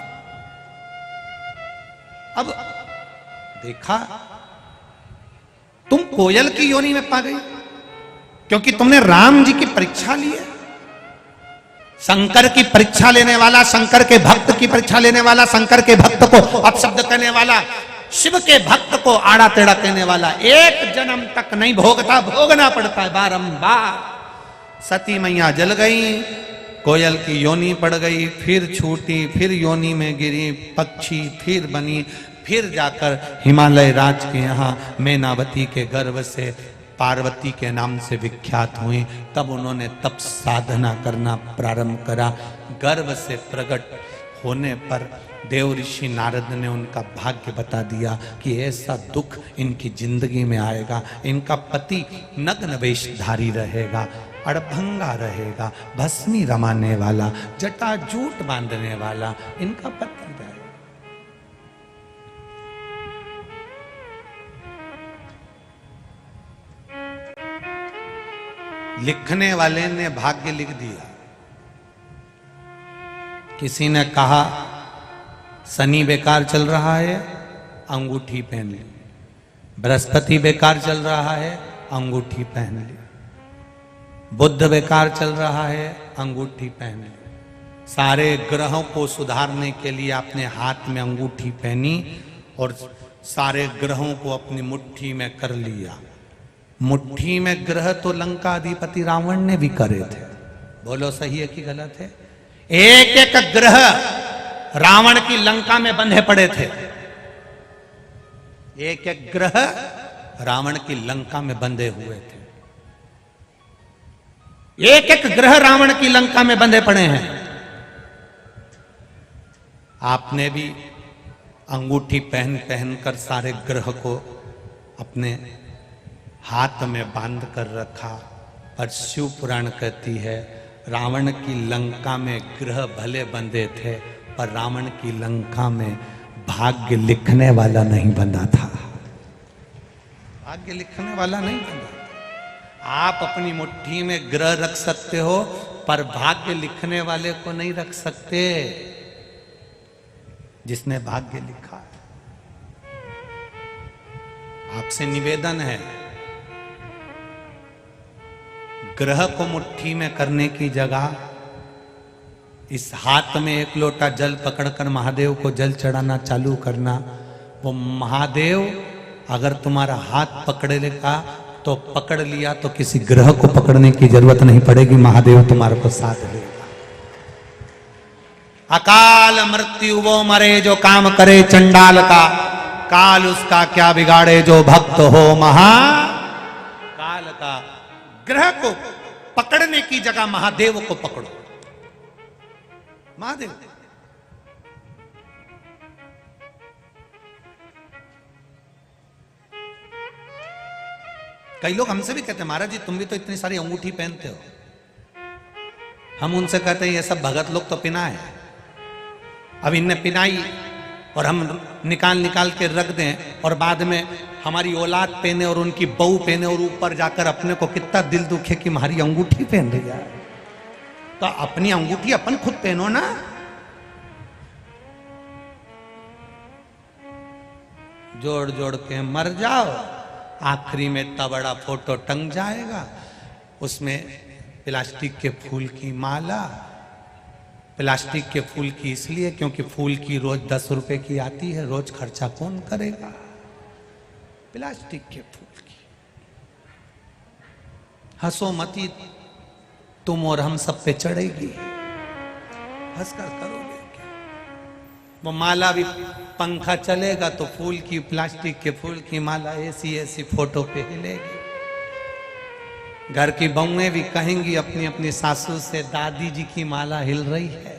अब देखा तुम कोयल की योनि में पा गई क्योंकि तुमने राम जी की परीक्षा ली है। शंकर की परीक्षा लेने वाला, शंकर के भक्त की परीक्षा लेने वाला, शंकर के भक्त को अपशब्द कहने वाला, शिव के भक्त को आड़ा टेढ़ा कहने वाला, एक जन्म तक नहीं भोगता, भोगना पड़ता है बारंबार। सती मैया जल गई, कोयल की योनि पड़ गई, फिर छूटी, फिर योनि में गिरी, पक्षी फिर बनी, फिर जाकर हिमालय राज के यहाँ मैनावती के गर्भ से पार्वती के नाम से विख्यात हुई। तब उन्होंने तप साधना करना प्रारंभ करा। गर्भ से प्रकट होने पर देव ऋषि नारद ने उनका भाग्य बता दिया कि ऐसा दुख इनकी जिंदगी में आएगा, इनका पति नग्न वेशधारी रहेगा, अड़भंगा रहेगा, भस्मी रमाने वाला, जटाजूट बांधने वाला इनका पति रहेगा। लिखने वाले ने भाग्य लिख दिया। किसी ने कहा शनि बेकार चल रहा है, अंगूठी पहन ली, बृहस्पति बेकार चल रहा है, अंगूठी पहन ली, बुध बेकार चल रहा है, अंगूठी पहन ली। सारे ग्रहों को सुधारने के लिए आपने हाथ में अंगूठी पहनी और सारे ग्रहों को अपनी मुट्ठी में कर लिया। मुट्ठी में ग्रह तो लंका अधिपति रावण ने भी करे थे, बोलो सही है कि गलत है। एक एक ग्रह रावण की लंका में बंधे पड़े थे। एक एक ग्रह रावण की लंका में बंधे हुए थे। एक एक ग्रह रावण की लंका में बंधे पड़े हैं। आपने भी अंगूठी पहन पहन कर सारे ग्रह को अपने हाथ में बांध कर रखा, पर शिव पुराण कहती है रावण की लंका में ग्रह भले बंधे थे, पर रावण की लंका में भाग्य लिखने वाला नहीं बंधा था। भाग्य लिखने वाला नहीं बंधा था। आप अपनी मुट्ठी में ग्रह रख सकते हो, पर भाग्य लिखने वाले को नहीं रख सकते, जिसने भाग्य लिखा है। आपसे निवेदन है, ग्रह को मुट्ठी में करने की जगह इस हाथ में एक लोटा जल पकड़कर महादेव को जल चढ़ाना चालू करना। वो महादेव अगर तुम्हारा हाथ पकड़ेगा तो पकड़ लिया, तो किसी ग्रह को पकड़ने की जरूरत नहीं पड़ेगी, महादेव तुम्हारे को साथ लेगा। अकाल मृत्यु वो मरे जो काम करे चंडाल का, काल उसका क्या बिगाड़े जो भक्त हो महाकाल का। ग्रह को पकड़ने की जगह महादेव को पकड़ो। महादेव कई लोग हमसे भी कहते हैं महाराज जी तुम भी तो इतनी सारी अंगूठी पहनते हो। हम उनसे कहते हैं ये सब भगत लोग तो पिना है, अब इनने पिनाई और हम निकाल के रख दें और बाद में हमारी औलाद पहने और उनकी बहू पहने और ऊपर जाकर अपने को कितना दिल दुखे कि हमारी अंगूठी पहन रही है। तो अपनी अंगूठी अपन खुद पहनो ना। जोड़ जोड़ के मर जाओ, आखिरी में इतना बड़ा फोटो टंग जाएगा, उसमें प्लास्टिक के फूल की माला। प्लास्टिक के फूल की इसलिए क्योंकि फूल की रोज 10 रुपए की आती है, रोज खर्चा कौन करेगा प्लास्टिक के फूल की। हंसो मती तुम और हम सब पे चढ़ेगी, हंसकर करोगे क्या। वो माला भी पंखा चलेगा तो फूल की, प्लास्टिक के फूल की माला ऐसी ऐसी फोटो पे हिलेगी। घर की बहुएं भी कहेंगी अपनी अपनी सासू से दादी जी की माला हिल रही है।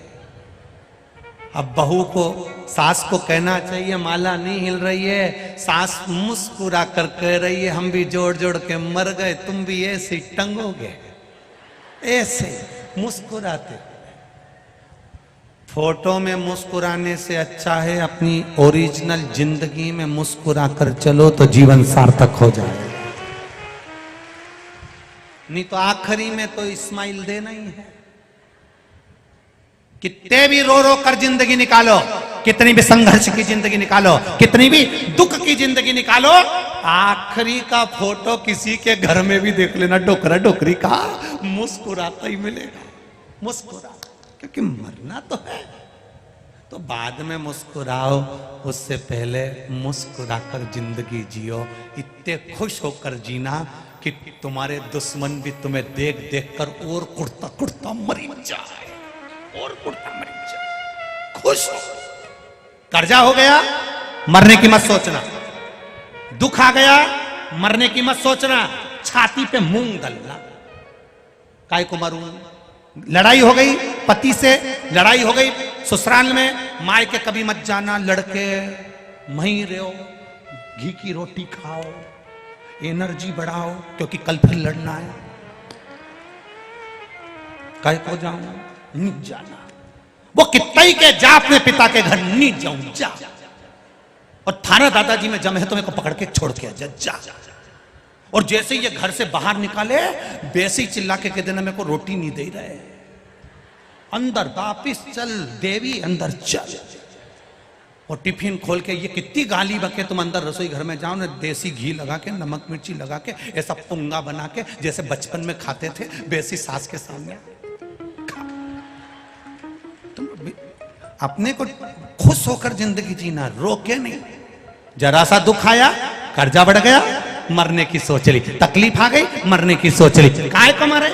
अब बहू को, सास को कहना चाहिए माला नहीं हिल रही है, सास मुस्कुरा कर कह रही है हम भी जोड़ जोड़ के मर गए, तुम भी ऐसे टंगोगे, ऐसे मुस्कुराते। फोटो में मुस्कुराने से अच्छा है अपनी ओरिजिनल जिंदगी में मुस्कुरा कर चलो तो जीवन सार्थक हो जाए। नहीं तो आखिरी में तो इस्माइल देना ही है। कितने भी रो रो कर जिंदगी निकालो, कितनी भी संघर्ष की जिंदगी निकालो, कितनी भी दुख की जिंदगी निकालो, आखिरी का फोटो किसी के घर में भी देख लेना, डोकरा डोकरी का मुस्कुराता ही मिलेगा। मुस्कुरा, क्योंकि मरना तो है। तो बाद में मुस्कुराओ, उससे पहले मुस्कुराकर जिंदगी जियो। इतने खुश होकर जीना कि तुम्हारे दुश्मन भी तुम्हें देख देख कर और कुड़ता कुड़ता मरी जाए, और कुड़ता मरी जाए। खुश हो। कर्जा हो गया, मरने की मत सोचना। दुख आ गया, मरने की मत सोचना। छाती पे मूंग दलना, काय को मरूं। लड़ाई हो गई पति से, लड़ाई हो गई ससुराल में, माय के कभी मत जाना, लड़के वहीं रहो, घी की रोटी खाओ, एनर्जी बढ़ाओ, क्योंकि कल फिर लड़ना है। काय को जाऊं, नहीं जाना। वो कितना ही के जा अपने पिता के घर, नहीं जाऊं, जा। और थाना दादाजी में जम है तो मेरे को पकड़ के छोड़ के जा। और जैसे ये घर से बाहर निकाले, वैसे ही चिल्ला के देना मेरे को रोटी नहीं दे रहे, अंदर वापिस चल देवी, अंदर चल। और टिफिन खोल के ये कितनी गाली बके, तुम अंदर रसोई घर में जाओ ना, देसी घी लगा के, नमक मिर्ची लगा के, ऐसा पुंगा बना के जैसे बचपन में खाते थे, वैसी सास के सामने तुम अपने को खुश होकर जिंदगी जीना, रोके नहीं। जरा सा दुख आया, कर्जा बढ़ गया, मरने की सोच ली, तकलीफ आ गई, मरने की सोच ली। काहे को मरे?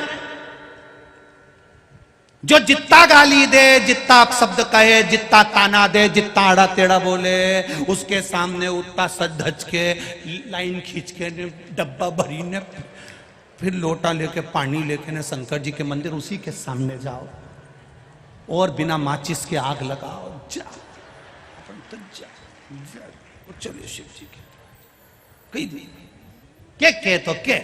जो जितना गाली दे, जितना अपशब्द कहे, जितना ताना दे, जितना आड़ा टेढ़ा बोले, उसके सामने उतना सज धज के लाइन खींच के डब्बा भरी ने फिर लोटा लेके पानी लेके ने शंकर जी के मंदिर उसी के सामने जाओ और बिना माचिस के आग लगाओ। जा अपन तो जा, चलिए शिव जी के कही के तो के,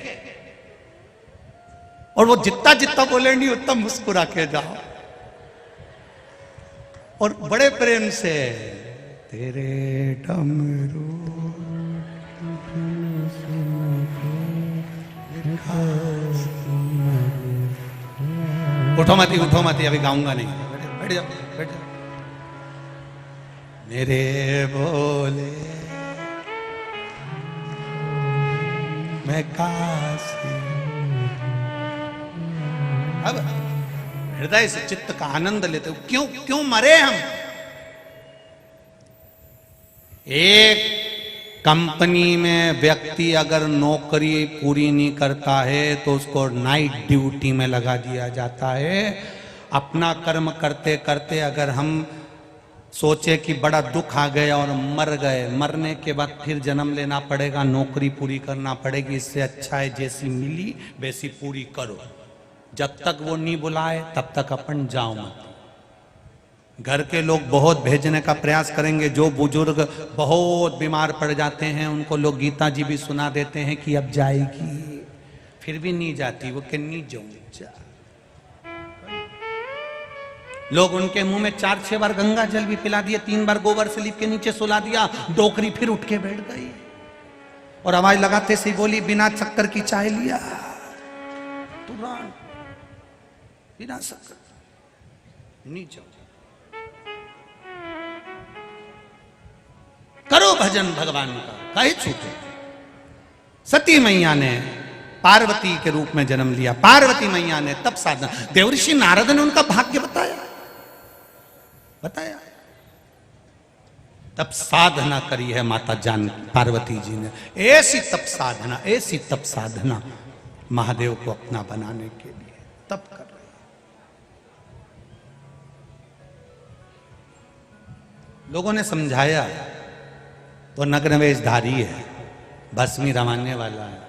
और वो जितना जितना बोले नहीं उतना मुस्कुरा के जाओ और बड़े प्रेम से तेरे डमरू उठो मती अभी गाऊंगा नहीं, बैठ जाओ बैठ जाओ। मेरे बोले मैं काशी, अब हृदय से चित्त का आनंद लेते हो। क्यों क्यों मरे हम? एक कंपनी में व्यक्ति अगर नौकरी पूरी नहीं करता है तो उसको नाइट ड्यूटी में लगा दिया जाता है। अपना कर्म करते करते अगर हम सोचे कि बड़ा दुख आ गया और मर गए, मरने के बाद फिर जन्म लेना पड़ेगा, नौकरी पूरी करना पड़ेगी, इससे अच्छा है जैसी मिली वैसी पूरी करो। जब तक वो नहीं बुलाए तब तक अपन जाओ मत। घर के लोग बहुत भेजने का प्रयास करेंगे, जो बुजुर्ग बहुत बीमार पड़ जाते हैं उनको लोग गीता जी भी सुना देते हैं कि अब जाएगी, फिर भी नहीं जाती, वो कि नहीं जाऊं जा। लोग उनके मुंह में 4-6 बार गंगा जल भी पिला दिए, 3 बार गोबर स्लीप के नीचे सुला दिया, डोकरी फिर उठ के बैठ गई और आवाज लगाते से बोली बिना शक्कर की चाय लिया, तुरंत बिना शक्कर नहीं जाओ। करो भजन भगवान का, काहे छूटे। सती मैया ने पार्वती के रूप में जन्म लिया, पार्वती मैया ने तब साधना, देवर्षि नारद ने उनका भाग्य बताया तब साधना करी है माता जान पार्वती जी ने। ऐसी तप साधना महादेव को अपना बनाने के लिए तप कर रही है। लोगों ने समझाया तो नग्न वेशधारी है, भस्मी रमाने वाला है।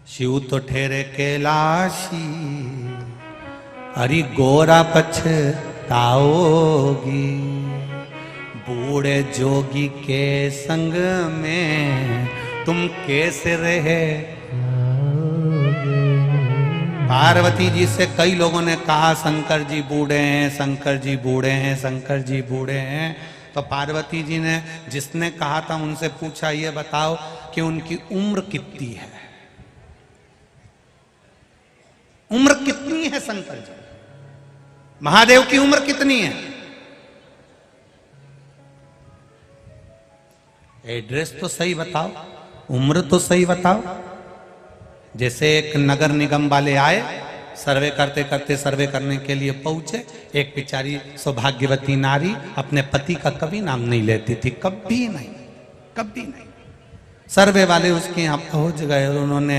शिव तो ठहरे कैलाशी, हरि गोरा पछताओगी, बूढ़े जोगी के संग में तुम कैसे रहे। पार्वती जी से कई लोगों ने कहा शंकर जी बूढ़े हैं, शंकर जी बूढ़े हैं, शंकर जी बूढ़े हैं। तो पार्वती जी ने जिसने कहा था उनसे पूछा, ये बताओ कि उनकी उम्र कितनी है, उम्र कितनी है शंकर जी, महादेव की उम्र कितनी है। एड्रेस तो सही बताओ, उम्र तो सही बताओ। जैसे एक नगर निगम वाले आए, सर्वे करते करते सर्वे करने के लिए पहुंचे, एक बेचारी सौभाग्यवती नारी अपने पति का कभी नाम नहीं लेती थी, कभी नहीं। सर्वे वाले उसके यहाँ पहुंच गए और उन्होंने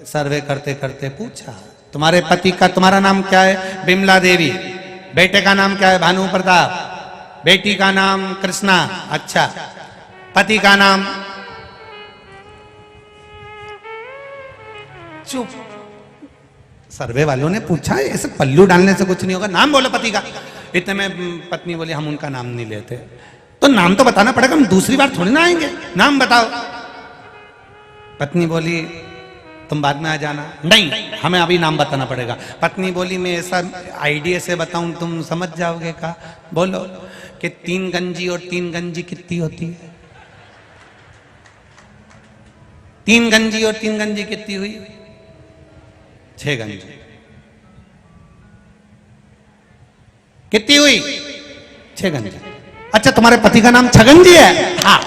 सर्वे करते करते पूछा, तुम्हारे पति का तुम्हारा नाम क्या है? बिमला देवी। बेटे का नाम क्या है? भानु प्रताप। बेटी का नाम कृष्णा। अच्छा, पति का नाम? चुप। सर्वे वालों ने पूछा, ऐसे पल्लू डालने से कुछ नहीं होगा, नाम बोलो पति का। इतने में पत्नी बोली, हम उनका नाम नहीं लेते। तो नाम तो बताना पड़ेगा, हम दूसरी बार थोड़ी ना आएंगे, नाम बताओ। पत्नी बोली, तुम बाद में आ जाना। नहीं, हमें अभी नाम बताना पड़ेगा। पत्नी बोली, मैं ऐसा आइडिया से बताऊं तुम समझ जाओगे का? बोलो कि 3 गंजी और 3 गंजी कितनी होती है? 3 गंजी और 3 गंजी कितनी हुई? 6 गंजी। कितनी हुई? 6 गंजी। अच्छा, तुम्हारे पति का नाम छगंजी है? हाँ,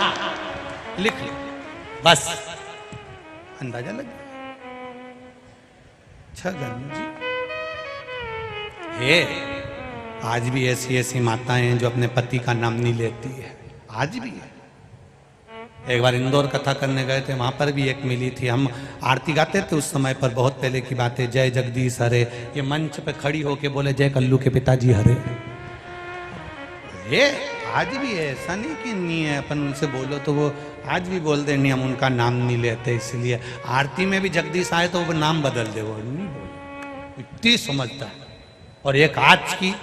लिख लो, बस अंदाजा लग गया। 6 गंजी है। आज भी ऐसी ऐसी माताएं हैं जो अपने पति का नाम नहीं लेती है, आज भी है। एक बार इंदौर कथा करने गए थे, वहां पर भी एक मिली थी। हम आरती गाते थे उस समय पर, बहुत पहले की बात है। जय जगदीश हरे, ये मंच पे खड़ी होके बोले जय कल्लू के पिताजी हरे। ये आज भी है, ऐसा नहीं कि नहीं है, अपन उनसे बोलो तो वो आज भी बोलते नहीं, हम उनका नाम नहीं लेते। इसलिए आरती में भी जगदीश आए तो वो नाम बदल दे, वो नहीं बोले, इतनी समझता है। और एक आज की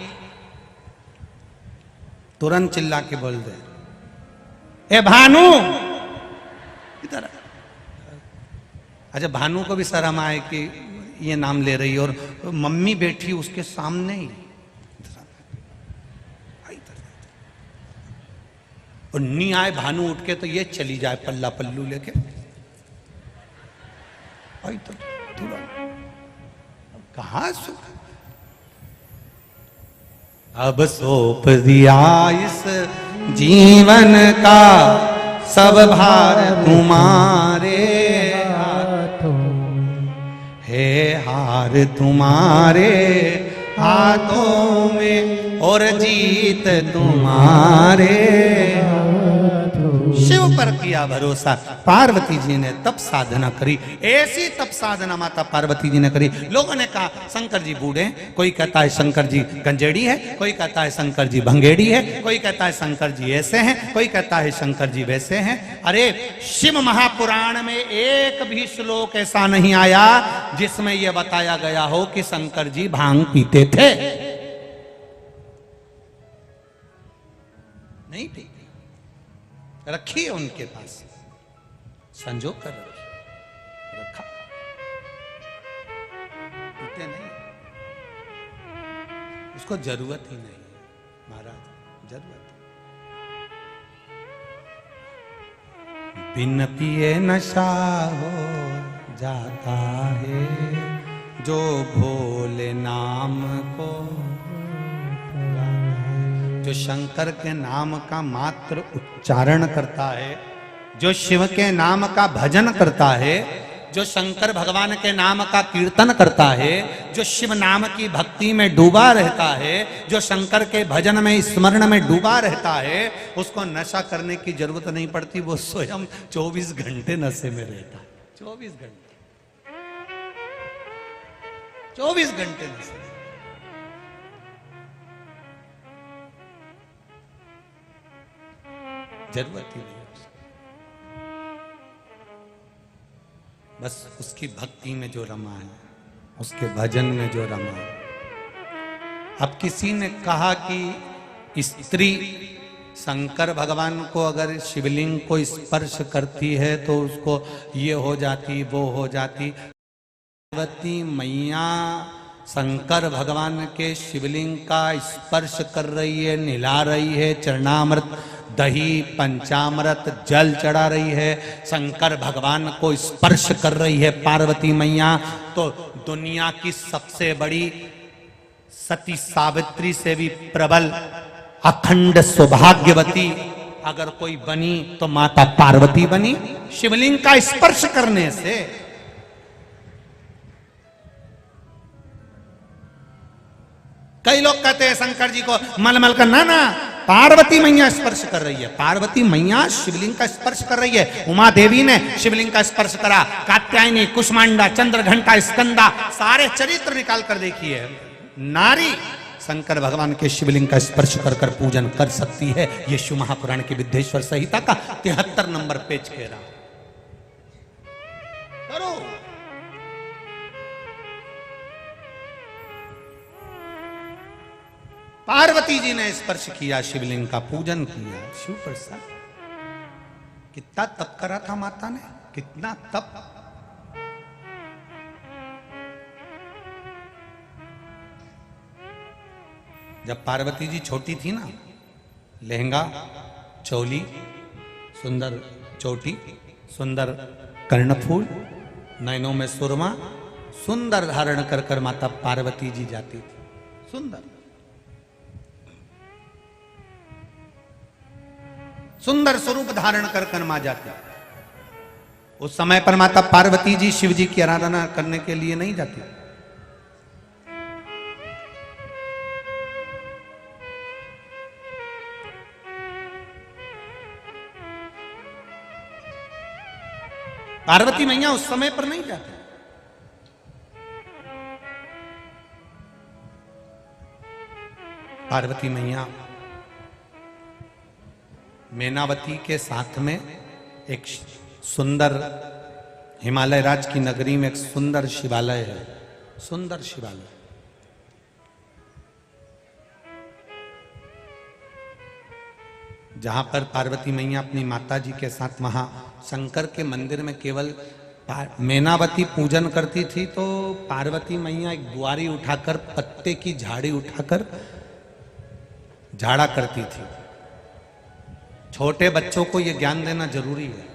तुरंत चिल्ला के बोल दे, ए भानु इधर। अच्छा, भानु को भी शर्म आए कि ये नाम ले रही है, और मम्मी बैठी उसके सामने ही, और नहीं आए भानु उठ के तो ये चली जाए पल्ला पल्लू लेके। आई तो कहा सुख, अब सौंप दिया इस जीवन का सब भार तुम्हारे हाथों, है हार तुम्हारे हाथों में और जीत तुम्हारे। शिव पर किया भरोसा, पार्वती जी ने तप साधना करी, ऐसी तप साधना माता पार्वती जी ने करी। लोगों ने कहा शंकर जी बूढ़े, कोई कहता है शंकर जी गंजेड़ी है, कोई कहता है शंकर जी भंगेड़ी है, कोई कहता है शंकर जी ऐसे हैं, कोई कहता है शंकर जी वैसे हैं। अरे शिव महापुराण में एक भी श्लोक ऐसा नहीं आया जिसमें यह बताया गया हो कि शंकर जी भांग पीते थे। नहीं पीते, रखी है उनके पास, संजो कर रखा, पीते नहीं, उसको जरूरत ही नहीं महाराज, जरूरत। बिन पिए नशा हो जाता है जो भोले नाम को, जो शंकर के नाम का मात्र उच्चारण करता है, जो शिव के नाम का भजन करता है, जो शंकर भगवान के नाम का कीर्तन करता है, जो शिव नाम की भक्ति में डूबा रहता है, जो शंकर के भजन में स्मरण में डूबा रहता है, उसको नशा करने की जरूरत नहीं पड़ती। वो स्वयं 24 घंटे नशे में रहता है, 24 घंटे, 24 घंटे नशे। जरूरत ही नहीं, बस उसकी भक्ति में जो रमा है, उसके भजन में जो रमा है। अब किसी ने कहा कि स्त्री शंकर भगवान को अगर शिवलिंग को स्पर्श करती है तो उसको ये हो जाती, वो हो जाती। पार्वती मैया शंकर भगवान के शिवलिंग का स्पर्श कर रही है, निला रही है, चरणामृत दही पंचामृत जल चढ़ा रही है, शंकर भगवान को स्पर्श कर रही है पार्वती मैया। तो दुनिया की सबसे बड़ी सती सावित्री से भी प्रबल अखंड सौभाग्यवती अगर कोई बनी तो माता पार्वती बनी, शिवलिंग का स्पर्श करने से। कई लोग कहते हैं शंकर जी को मलमल का, ना ना, पार्वती मैया स्पर्श कर रही है, पार्वती मैया शिवलिंग का स्पर्श कर रही है। उमा देवी ने शिवलिंग का स्पर्श करा, कात्यायनी, कुष्मांडा, चंद्रघंटा, स्कंदा, सारे चरित्र निकाल कर देखिए। नारी शंकर भगवान के शिवलिंग का स्पर्श कर कर पूजन कर सकती है। ये शिव महापुराण की विद्येश्वर संहिता का 73 नंबर पेज कह रहा। करो, पार्वती जी ने स्पर्श किया, शिवलिंग का पूजन किया। शिव प्रसाद कितना तप करा था माता ने, कितना तप। जब पार्वती जी छोटी थी ना, लहंगा, चोली, सुंदर चोटी, सुंदर कर्णफूल, नैनों में सुरमा, सुंदर धारण कर कर माता पार्वती जी जाती थी। सुंदर सुंदर स्वरूप धारण कर कर मां जाती। उस समय पर माता पार्वती जी शिव जी की आराधना करने के लिए नहीं जाती। पार्वती मैया उस समय पर नहीं जाती। पार्वती मैया मैनावती के साथ में एक सुंदर हिमालय राज की नगरी में एक सुंदर शिवालय है, सुंदर शिवालय। जहां पर पार्वती मैया अपनी माता जी के साथ वहां शंकर के मंदिर में केवल मैनावती पूजन करती थी, तो पार्वती मैया एक बुआरी उठाकर पत्ते की झाड़ी उठाकर झाड़ा करती थी। छोटे बच्चों को यह ज्ञान देना जरूरी है,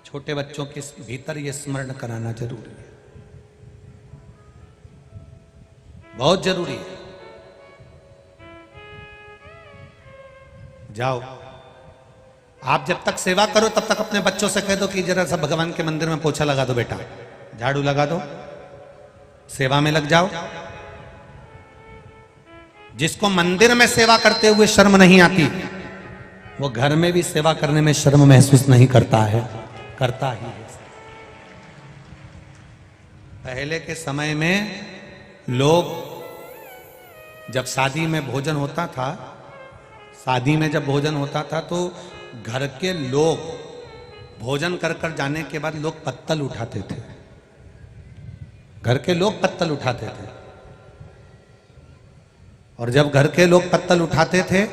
छोटे बच्चों के भीतर यह स्मरण कराना जरूरी है, बहुत जरूरी है। जाओ, आप जब तक सेवा करो तब तक अपने बच्चों से कह दो कि जरा सा भगवान के मंदिर में पोछा लगा दो बेटा, झाड़ू लगा दो, सेवा में लग जाओ। जिसको मंदिर में सेवा करते हुए शर्म नहीं आती, वो घर में भी सेवा करने में शर्म महसूस नहीं करता है, करता ही है। पहले के समय में लोग जब शादी में भोजन होता था, शादी में जब भोजन होता था तो घर के लोग भोजन कर कर जाने के बाद लोग पत्तल उठाते थे, घर के लोग पत्तल उठाते थे। और जब घर के लोग पत्तल उठाते थे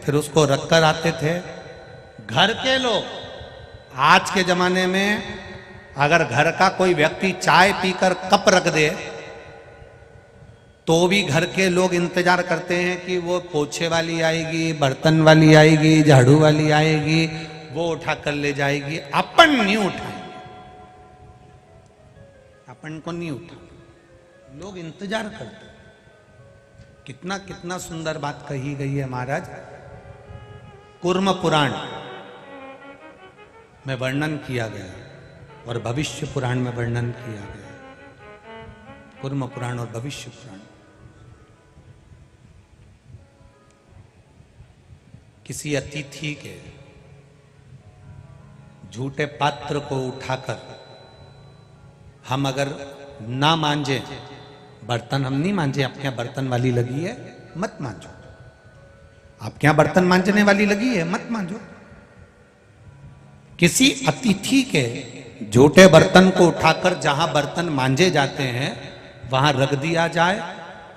फिर उसको रख कर आते थे घर के लोग। आज के जमाने में अगर घर का कोई व्यक्ति चाय पीकर कप रख दे तो भी घर के लोग इंतजार करते हैं कि वो पोछे वाली आएगी, बर्तन वाली आएगी, झाड़ू वाली आएगी, वो उठा कर ले जाएगी। अपन नहीं उठाएंगे, अपन को नहीं उठा, लोग इंतजार करते। कितना कितना सुंदर बात कही गई है महाराज। कूर्म पुराण में वर्णन किया गया और भविष्य पुराण में वर्णन किया गया। कूर्म पुराण और भविष्य पुराण। किसी अतिथि के झूठे पात्र को उठाकर हम अगर ना मांझे, बर्तन हम नहीं मांझे, आपके यहाँ बर्तन वाली लगी है मत मांझो, आपके यहाँ बर्तन मांझने वाली लगी है मत मांझो। किसी अतिथि के झूठे बर्तन को उठाकर जहां बर्तन मांझे जाते हैं वहां रख दिया जाए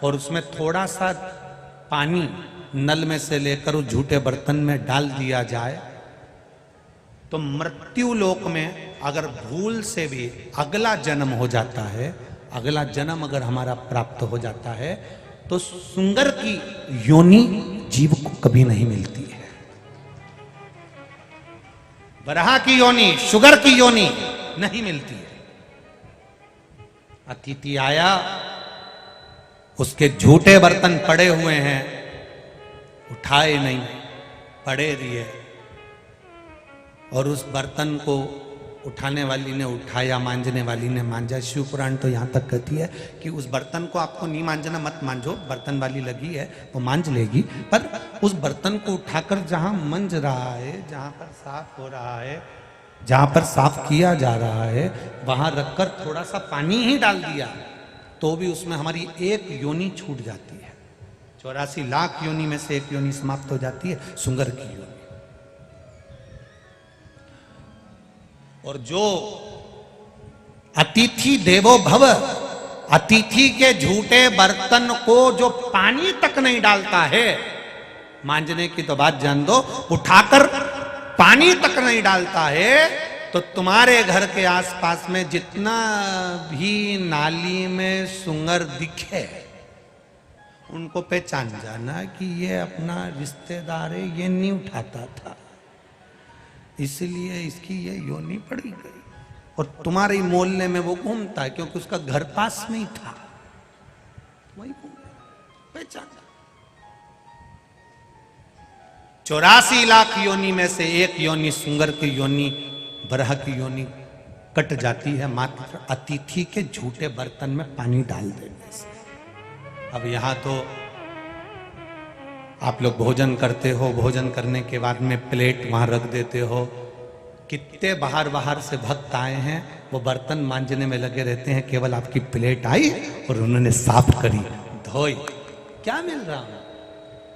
और उसमें थोड़ा सा पानी नल में से लेकर उस झूठे बर्तन में डाल दिया जाए, तो मृत्यु लोक में अगर भूल से भी अगला जन्म हो जाता है, अगला जन्म अगर हमारा प्राप्त हो जाता है, तो सुंगर की योनि जीव को कभी नहीं मिलती है। वराह की योनि, शुगर की योनि नहीं मिलती है। अतिथि आया, उसके झूठे बर्तन पड़े हुए हैं, उठाए नहीं, पड़े दिए, और उस बर्तन को उठाने वाली ने उठाया, मांझने वाली ने मांझा। शिव पुराण तो यहाँ तक कहती है कि उस बर्तन को आपको नहीं मांझना, मत मांझो, बर्तन वाली लगी है वो मांझ लेगी, पर उस बर्तन को उठाकर जहां मंज रहा है, जहां पर साफ हो रहा है, जहां पर साफ किया जा रहा है, वहां रखकर थोड़ा सा पानी ही डाल दिया तो भी उसमें हमारी एक योनि छूट जाती है। 84 लाख योनि में से एक योनि समाप्त हो जाती है, सुंगर की योनि। और जो अतिथि देवो भव, अतिथि के झूठे बर्तन को जो पानी तक नहीं डालता है, मांझने की तो बात जान दो, उठाकर पानी तक नहीं डालता है, तो तुम्हारे घर के आसपास में जितना भी नाली में सुंगर दिखे उनको पहचान जाना कि ये अपना रिश्तेदार है, ये नहीं उठाता था, इसलिए इसकी ये योनि पड़ी गई। और तुम्हारे मोहल्ले में वो घूमता है क्योंकि उसका घर पास में ही था, वही पहचान। 84 लाख योनि में से एक योनि सुंगर की योनि, बरह की योनि कट जाती है मात्र अतिथि के झूठे बर्तन में पानी डाल देने से। अब यहां तो आप लोग भोजन करते हो, भोजन करने के बाद में प्लेट वहां रख देते हो, कितने बाहर बाहर से भक्त आए हैं, वो बर्तन मांजने में लगे रहते हैं, केवल आपकी प्लेट आई और उन्होंने साफ करी, धोई, क्या मिल रहा है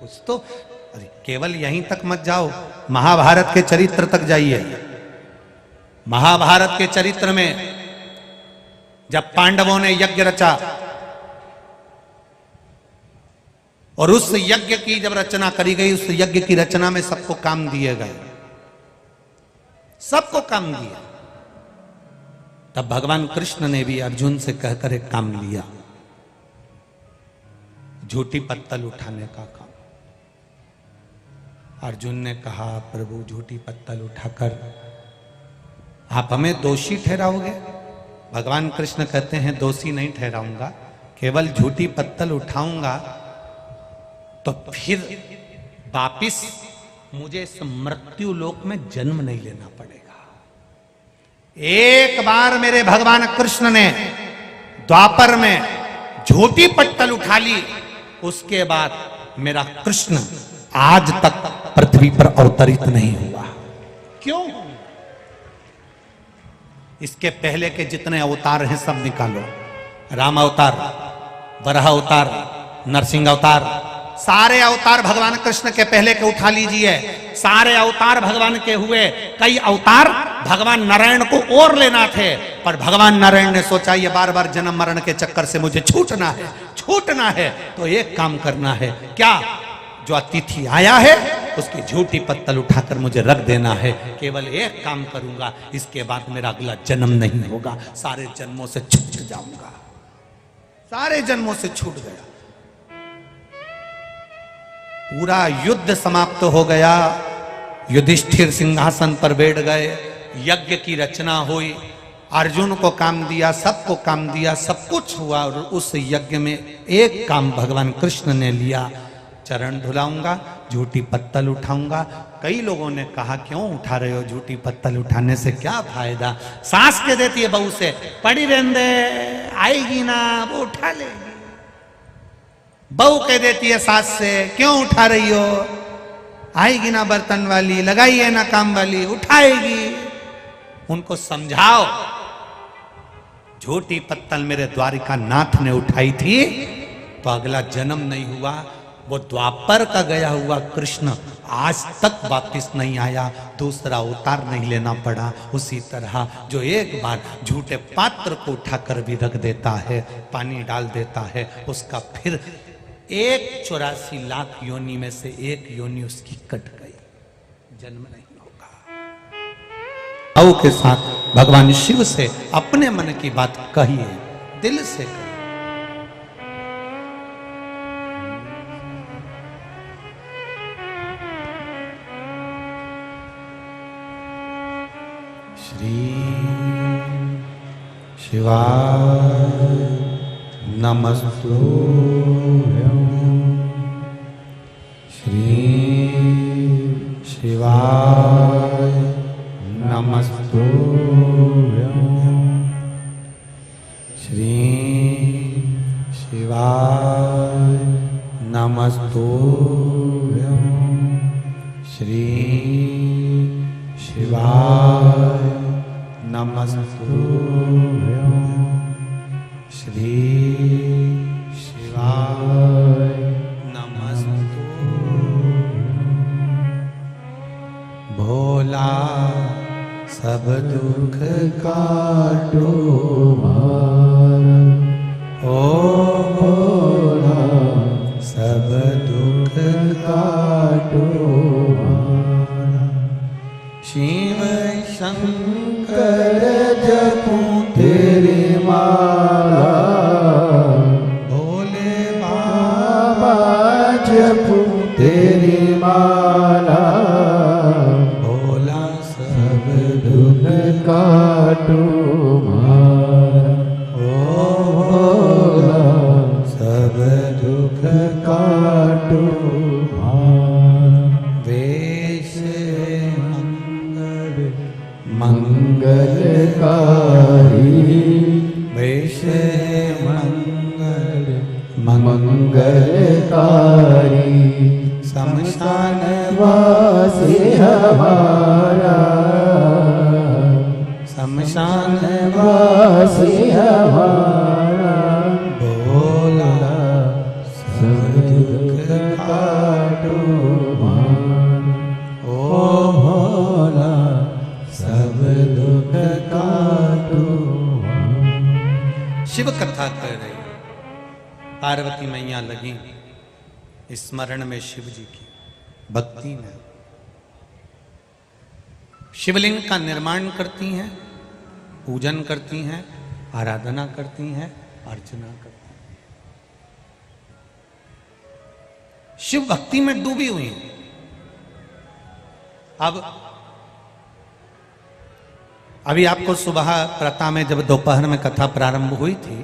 कुछ तो। अरे केवल यहीं तक मत जाओ, महाभारत के चरित्र तक जाइए। महाभारत के चरित्र में जब पांडवों ने यज्ञ रचा और उस यज्ञ की जब रचना करी गई, उस यज्ञ की रचना में सबको काम दिए गए, सबको काम दिया। तब भगवान कृष्ण ने भी अर्जुन से कहकर एक काम लिया, झूठी पत्तल उठाने का काम। अर्जुन ने कहा, प्रभु झूठी पत्तल उठाकर आप हमें दोषी ठहराओगे? भगवान कृष्ण कहते हैं, दोषी नहीं ठहराऊंगा, केवल झूठी पत्तल उठाऊंगा तो फिर वापिस मुझे इस मृत्यु लोक में जन्म नहीं लेना पड़ेगा। एक बार मेरे भगवान कृष्ण ने द्वापर में झूठी पत्तल उठा ली, उसके बाद मेरा कृष्ण आज तक पृथ्वी पर अवतरित नहीं हुआ। क्यों? इसके पहले के जितने अवतार हैं सब निकालो, राम अवतार, वराह अवतार, नरसिंह अवतार, सारे अवतार भगवान कृष्ण के पहले के उठा लीजिए, सारे अवतार भगवान के हुए। कई अवतार भगवान नारायण को और लेना थे, पर भगवान नारायण ने सोचा ये बार बार जन्म मरण के चक्कर से मुझे छूटना है, तो एक काम करना है, क्या? जो अतिथि आया है उसकी झूठी पत्तल उठाकर मुझे रख देना है। केवल एक काम करूंगा, इसके बाद मेरा अगला जन्म नहीं होगा, सारे जन्मों से छूट जाऊंगा। सारे जन्मों से छूट गया। पूरा युद्ध समाप्त हो गया, युधिष्ठिर सिंहासन पर बैठ गए, यज्ञ की रचना हुई, अर्जुन को काम दिया, सबको काम दिया, सब कुछ हुआ। और उस यज्ञ में एक काम भगवान कृष्ण ने लिया, चरण धुलाऊंगा, झूठी पत्तल उठाऊंगा। कई लोगों ने कहा, क्यों उठा रहे हो झूठी पत्तल? उठाने से क्या फायदा? सास के देती है बहू से, पड़ी रहने दे, आएगी ना वो उठा लेगी। बहू कह देती है सास से, क्यों उठा रही हो? आएगी ना बर्तन वाली, लगाई है ना काम वाली, उठाएगी। उनको समझाओ, झूठी पत्तल मेरे द्वारिका नाथ ने उठाई थी तो अगला जन्म नहीं हुआ। वो द्वापर का गया हुआ कृष्ण आज तक वापिस नहीं आया, दूसरा अवतार नहीं लेना पड़ा। उसी तरह जो एक बार झूठे पात्र को उठाकर भी रख देता है, पानी डाल देता है, उसका फिर 84 लाख योनि में से एक योनि उसकी कट गई, जन्म नहीं होगा। औ के साथ भगवान शिव से अपने मन की बात कहिए, दिल से कहिए। श्री शिवाय नमस्तुभ्यं, श्री शिवाय नमस्तुभ्यं, श्री शिवाय नमस्तुभ्यं, श्री शिवाय नमस्तुभ्यं, श्री शिवाय नमस्तुभ्यं। भोला सब दुख काटो मारा, ओ भोला सब दुख काटो मारा। शिव शंकर जपूं तेरी माला, भोले बाबा जपूं तेरी माला। भोला सब दुख काटो मारा, ओ भोला सब दुख काटो मारा। वेश मंगलकारी, वेश मंगलकारी, शमशान वासी हमारा, श्मशान वासी हमारा भोला सब दुख काटो मान। ओ भोला सब दुख काटो मान। शिव कथा कर रही, पार्वती मैया लगी स्मरण में शिव जी की भक्ति में, शिवलिंग का निर्माण करती हैं, पूजन करती हैं, आराधना करती हैं, अर्चना करती हैं। शिव भक्ति में डूबी हुई हैं। अब अभी आपको सुबह प्रातः में जब दोपहर में कथा प्रारंभ हुई थी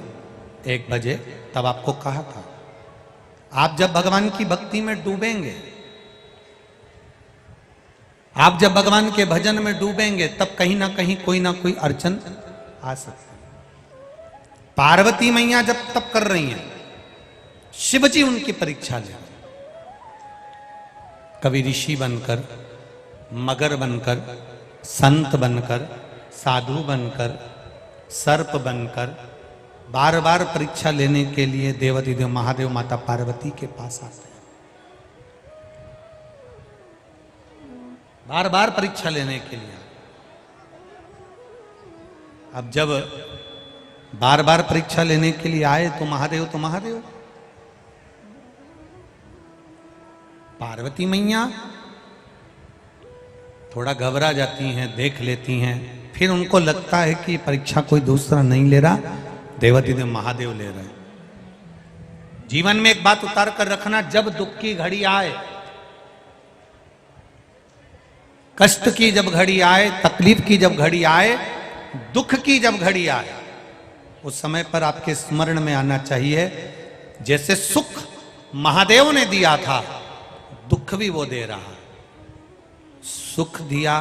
1 बजे, तब आपको कहा था आप जब भगवान की भक्ति में डूबेंगे, आप जब भगवान के भजन में डूबेंगे, तब कहीं ना कहीं कोई ना कोई अड़चन आ सकती है। पार्वती मैया जब तप कर रही हैं, शिव जी उनकी परीक्षा ले रहे हैं। कभी ऋषि बनकर, मगर बनकर, संत बनकर, साधु बनकर, सर्प बनकर, बार बार परीक्षा लेने के लिए देवाधिदेव महादेव माता पार्वती के पास आते हैं। बार बार परीक्षा लेने के लिए। अब जब बार बार परीक्षा लेने के लिए आए तो महादेव पार्वती मैया थोड़ा घबरा जाती हैं, देख लेती हैं, फिर उनको लगता है कि परीक्षा कोई दूसरा नहीं ले रहा, देवाधिदेव महादेव ले रहे हैं। जीवन में एक बात उतार कर रखना, जब दुख की घड़ी आए, कष्ट की जब घड़ी आए, तकलीफ की जब घड़ी आए, दुख की जब घड़ी आए, उस समय पर आपके स्मरण में आना चाहिए, जैसे सुख महादेव ने दिया था, दुख भी वो दे रहा है। सुख दिया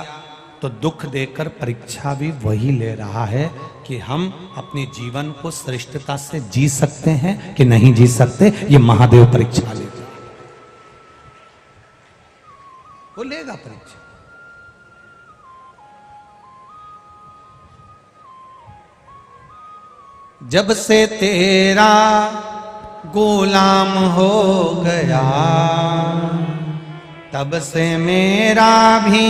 तो दुख देकर परीक्षा भी वही ले रहा है कि हम अपने जीवन को श्रेष्ठता से जी सकते हैं कि नहीं जी सकते। ये महादेव परीक्षा लेगा, वो लेगा परीक्षा। जब से तेरा गुलाम हो गया, तब से मेरा भी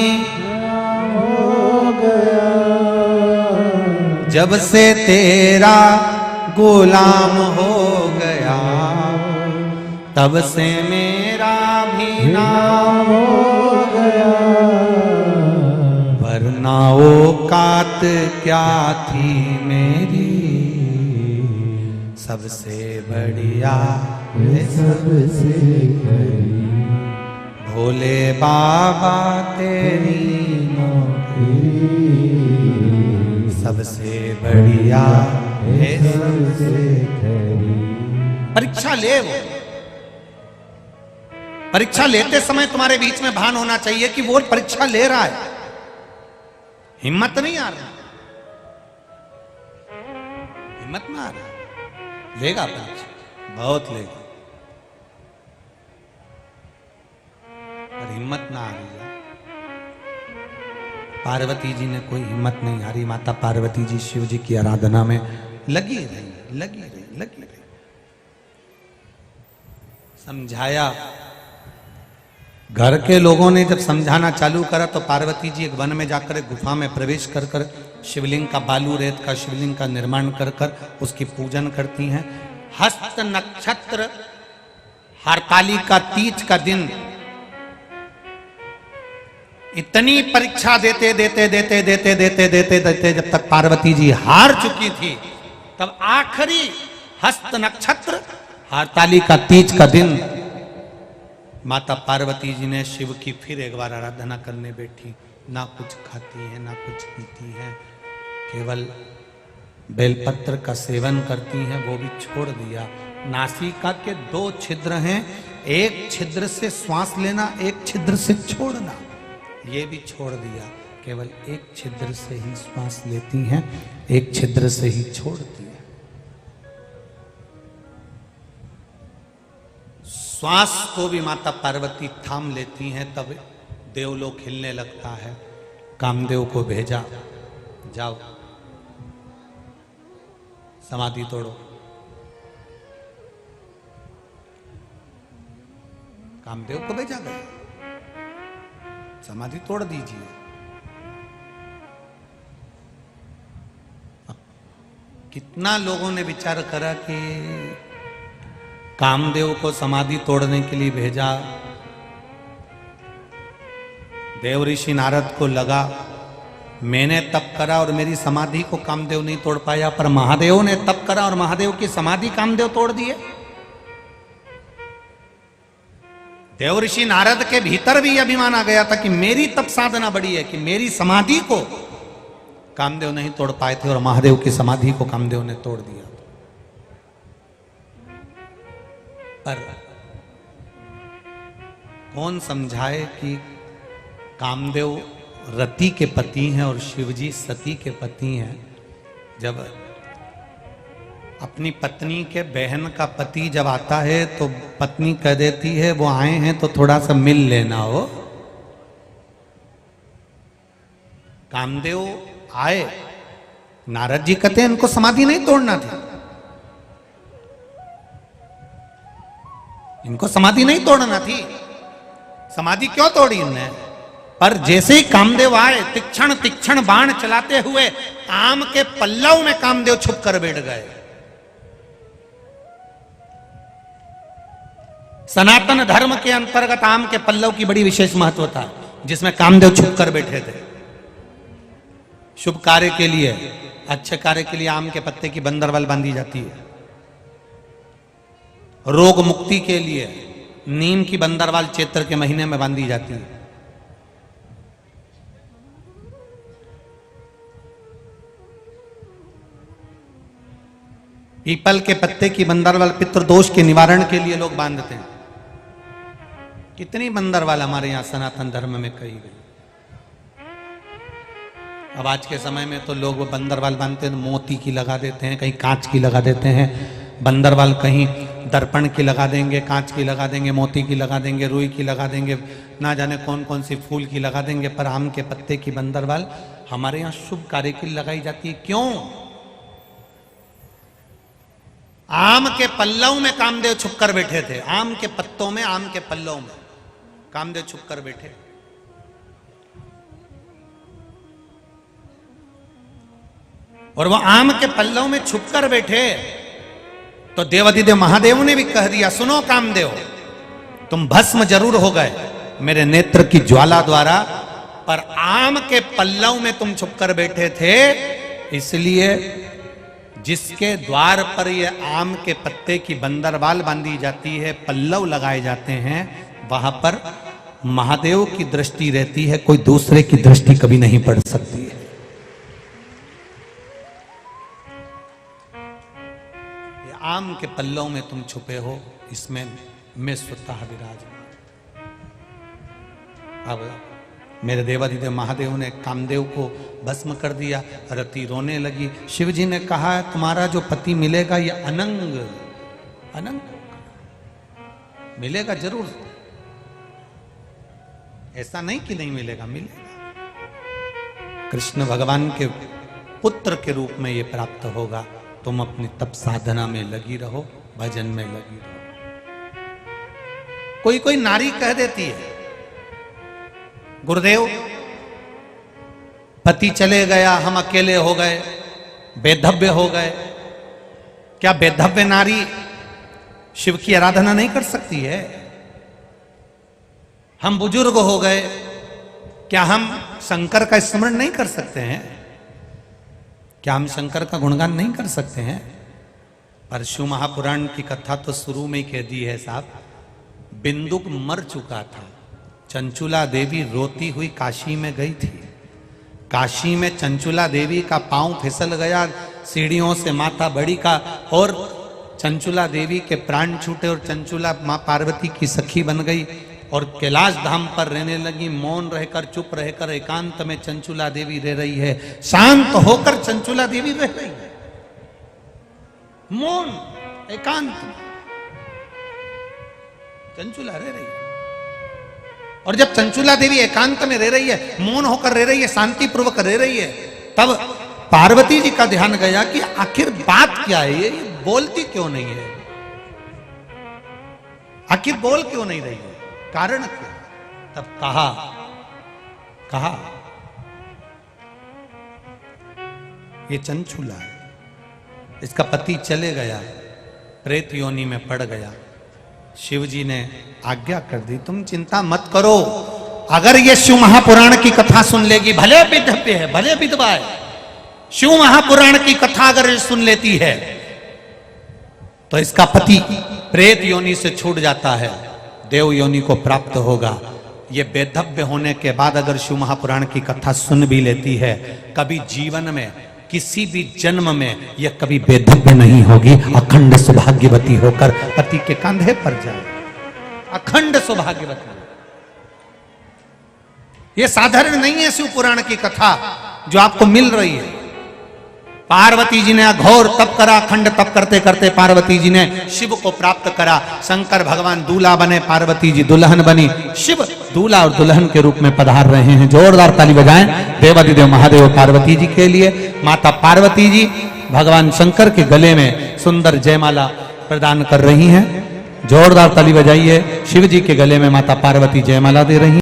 हो गया। जब से तेरा गुलाम हो गया, तब से मेरा भी नाम हो गया। वरना औकात क्या थी मेरी, सबसे बढ़िया सबसे करीब भोले बाबा तेरी नौकरी, सबसे बढ़िया है सबसे करीब। परीक्षा ले वो। परीक्षा लेते समय तुम्हारे बीच में भान होना चाहिए कि वो परीक्षा ले रहा है, हिम्मत नहीं आ रहा, हिम्मत ना आ रहा, लेगा परीक्षा, बहुत लेगा, पर हिम्मत ना आ रही है। पार्वती जी ने कोई हिम्मत नहीं हारी। माता पार्वती जी शिव जी की आराधना में लगी रही। समझाया, घर के लोगों ने जब समझाना चालू करा तो पार्वती जी एक वन में जाकर एक गुफा में प्रवेश कर कर शिवलिंग का, बालू रेत का शिवलिंग का निर्माण कर कर उसकी पूजन करती हैं। हस्त नक्षत्र हरतालिका तीज का दिन इतनी परीक्षा देते जब तक पार्वती जी हार चुकी थी, तब आखिरी हस्त नक्षत्र हरतालिका तीज का दिन माता पार्वती जी ने शिव की फिर एक बार आराधना करने बैठी। ना कुछ खाती है, ना कुछ पीती है, केवल बेलपत्र का सेवन करती हैं, वो भी छोड़ दिया। नासिका के 2 छिद्र हैं, एक छिद्र से श्वास लेना, एक छिद्र से छोड़ना, ये भी छोड़ दिया। केवल एक छिद्र से ही श्वास लेती हैं, एक छिद्र से ही छोड़ती हैं। श्वास को भी माता पार्वती थाम लेती हैं, तब देवलोक हिलने लगता है। कामदेव को भेजा, जाओ समाधि तोड़ो। कामदेव को भेजा गया, समाधि तोड़ दीजिए। कितना लोगों ने विचार करा कि कामदेव को समाधि तोड़ने के लिए भेजा। देव ऋषि नारद को लगा मैंने तप करा और मेरी समाधि को कामदेव नहीं तोड़ पाया, पर महादेव ने तप करा और महादेव की समाधि कामदेव तोड़ दिए। देव ऋषि नारद के भीतर भी अभिमान आ गया था कि मेरी तप साधना बड़ी है, कि मेरी समाधि को कामदेव नहीं तोड़ पाए थे, और महादेव की समाधि को कामदेव ने तोड़ दिया। पर कौन समझाए कि कामदेव रति के पति हैं और शिवजी सती के पति हैं। जब अपनी पत्नी के बहन का पति जब आता है तो पत्नी कह देती है वो आए हैं तो थोड़ा सा मिल लेना हो। कामदेव आए, नारद जी कहते हैं इनको समाधि नहीं तोड़ना थी, इनको समाधि नहीं तोड़ना थी। समाधि क्यों तोड़ी इनने? पर जैसे ही कामदेव आए, तीक्ष्ण तीक्ष्ण बाण चलाते हुए आम के पल्लव में कामदेव छुप कर बैठ गए। सनातन धर्म के अंतर्गत आम के पल्लव की बड़ी विशेष महत्व था, जिसमें कामदेव छुप कर बैठे थे। शुभ कार्य के लिए, अच्छे कार्य के लिए आम के पत्ते की बंदरवाल बांधी जाती है। रोग मुक्ति के लिए नीम की बंदरवाल चैत्र के महीने में बांधी जाती है। पीपल के पत्ते की बंदरवाल पितृदोष के निवारण के लिए लोग बांधते हैं। कितनी बंदरवाल हमारे यहां सनातन धर्म में कही गई। अब आज के समय में तो लोग वो बंदरवाल बांधते हैं, मोती की लगा देते हैं, कहीं कांच की लगा देते हैं बंदरवाल, कहीं दर्पण की लगा देंगे, कांच की लगा देंगे, मोती की लगा देंगे, रुई की लगा देंगे, ना जाने कौन कौन सी फूल की लगा देंगे। पर आम के पत्ते की बंदरवाल हमारे यहाँ शुभ कार्य के लिए लगाई जाती है। क्यों? आम के पल्लव में कामदेव छुप कर बैठे थे। आम के पत्तों में, आम के पल्लव में कामदेव छुप कर बैठे। और वो आम के पल्लव में छुप कर बैठे तो देवाधिदेव महादेव ने भी कह दिया, सुनो कामदेव, तुम भस्म जरूर हो गए मेरे नेत्र की ज्वाला द्वारा, पर आम के पल्लव में तुम छुप कर बैठे थे, इसलिए जिसके द्वार पर ये आम के पत्ते की बंदरवाल बांधी जाती है, पल्लव लगाए जाते हैं, वहां पर महादेव की दृष्टि रहती है, कोई दूसरे की दृष्टि कभी नहीं पड़ सकती है। ये आम के पल्लव में तुम छुपे हो, इसमें मैं स्वतः विराजमान। अब मेरे देवाधिदेव महादेव ने कामदेव को भस्म कर दिया। रति रोने लगी। शिव जी ने कहा तुम्हारा जो पति मिलेगा ये अनंग अनंग मिलेगा जरूर, ऐसा नहीं कि नहीं मिलेगा, मिलेगा। कृष्ण भगवान के पुत्र के रूप में ये प्राप्त होगा। तुम अपनी तप साधना में लगी रहो, भजन में लगी रहो। कोई कोई नारी कह देती है गुरुदेव पति चले गया, हम अकेले हो गए, बेधव्य हो गए। क्या बेधव्य नारी शिव की आराधना नहीं कर सकती है? हम बुजुर्ग हो गए, क्या हम शंकर का स्मरण नहीं कर सकते हैं? क्या हम शंकर का गुणगान नहीं कर सकते हैं? पर शिव महापुराण की कथा तो शुरू में ही कह दी है साहब। बिंदुक मर चुका था, चंचुला देवी रोती हुई काशी में गई थी। काशी में चंचुला देवी का पांव फिसल गया सीढ़ियों से, माथा बड़ी का, और चंचुला देवी के प्राण छूटे और चंचुला मां पार्वती की सखी बन गई और कैलाश धाम पर रहने लगी। मौन रहकर, चुप रहकर, एकांत में चंचुला देवी रह रही है। शांत होकर चंचुला देवी रह रही है, मौन एकांत में चंचुला रह रही है। और जब चंचुला देवी एकांत में रह रही है, मौन होकर रह रही है, शांति पूर्वक रह रही है, तब पार्वती जी का ध्यान गया कि आखिर बात क्या है, ये बोलती क्यों नहीं है, आखिर बोल क्यों नहीं रही है, कारण क्या। तब कहा ये चंचुला है, इसका पति चले गया, प्रेत योनि में पड़ गया। शिव जी ने आज्ञा कर दी, तुम चिंता मत करो, अगर ये शिव महापुराण की कथा सुन लेगी, भले विधव्य है भले विधवा है, शिव महापुराण की कथा अगर ये सुन लेती है तो इसका पति प्रेत योनि से छूट जाता है, देव योनि को प्राप्त होगा। ये बेधव्य होने के बाद अगर शिव महापुराण की कथा सुन भी लेती है, कभी जीवन में किसी भी जन्म में यह कभी बेधव्य नहीं होगी, अखंड सौभाग्यवती होकर पति के कंधे पर जाए, अखंड सौभाग्यवती। यह साधारण नहीं है शिव पुराण की कथा जो आपको मिल रही है। पार्वती जी ने अघोर तप करा, अखंड तप करते करते पार्वती जी ने शिव को प्राप्त करा। शंकर भगवान दूल्हा बने, पार्वती जी दुल्हन बनी, शिव दूल्हा और दुल्हन के रूप में पधार रहे हैं। जोरदार ताली बजाएं देवादिदेव महादेव पार्वती जी के लिए। माता पार्वती जी भगवान शंकर के गले में सुंदर जयमाला प्रदान कर रही हैं। जोरदार ताली बजाइए, शिव जी के गले में माता पार्वती जयमाला दे रही हैं।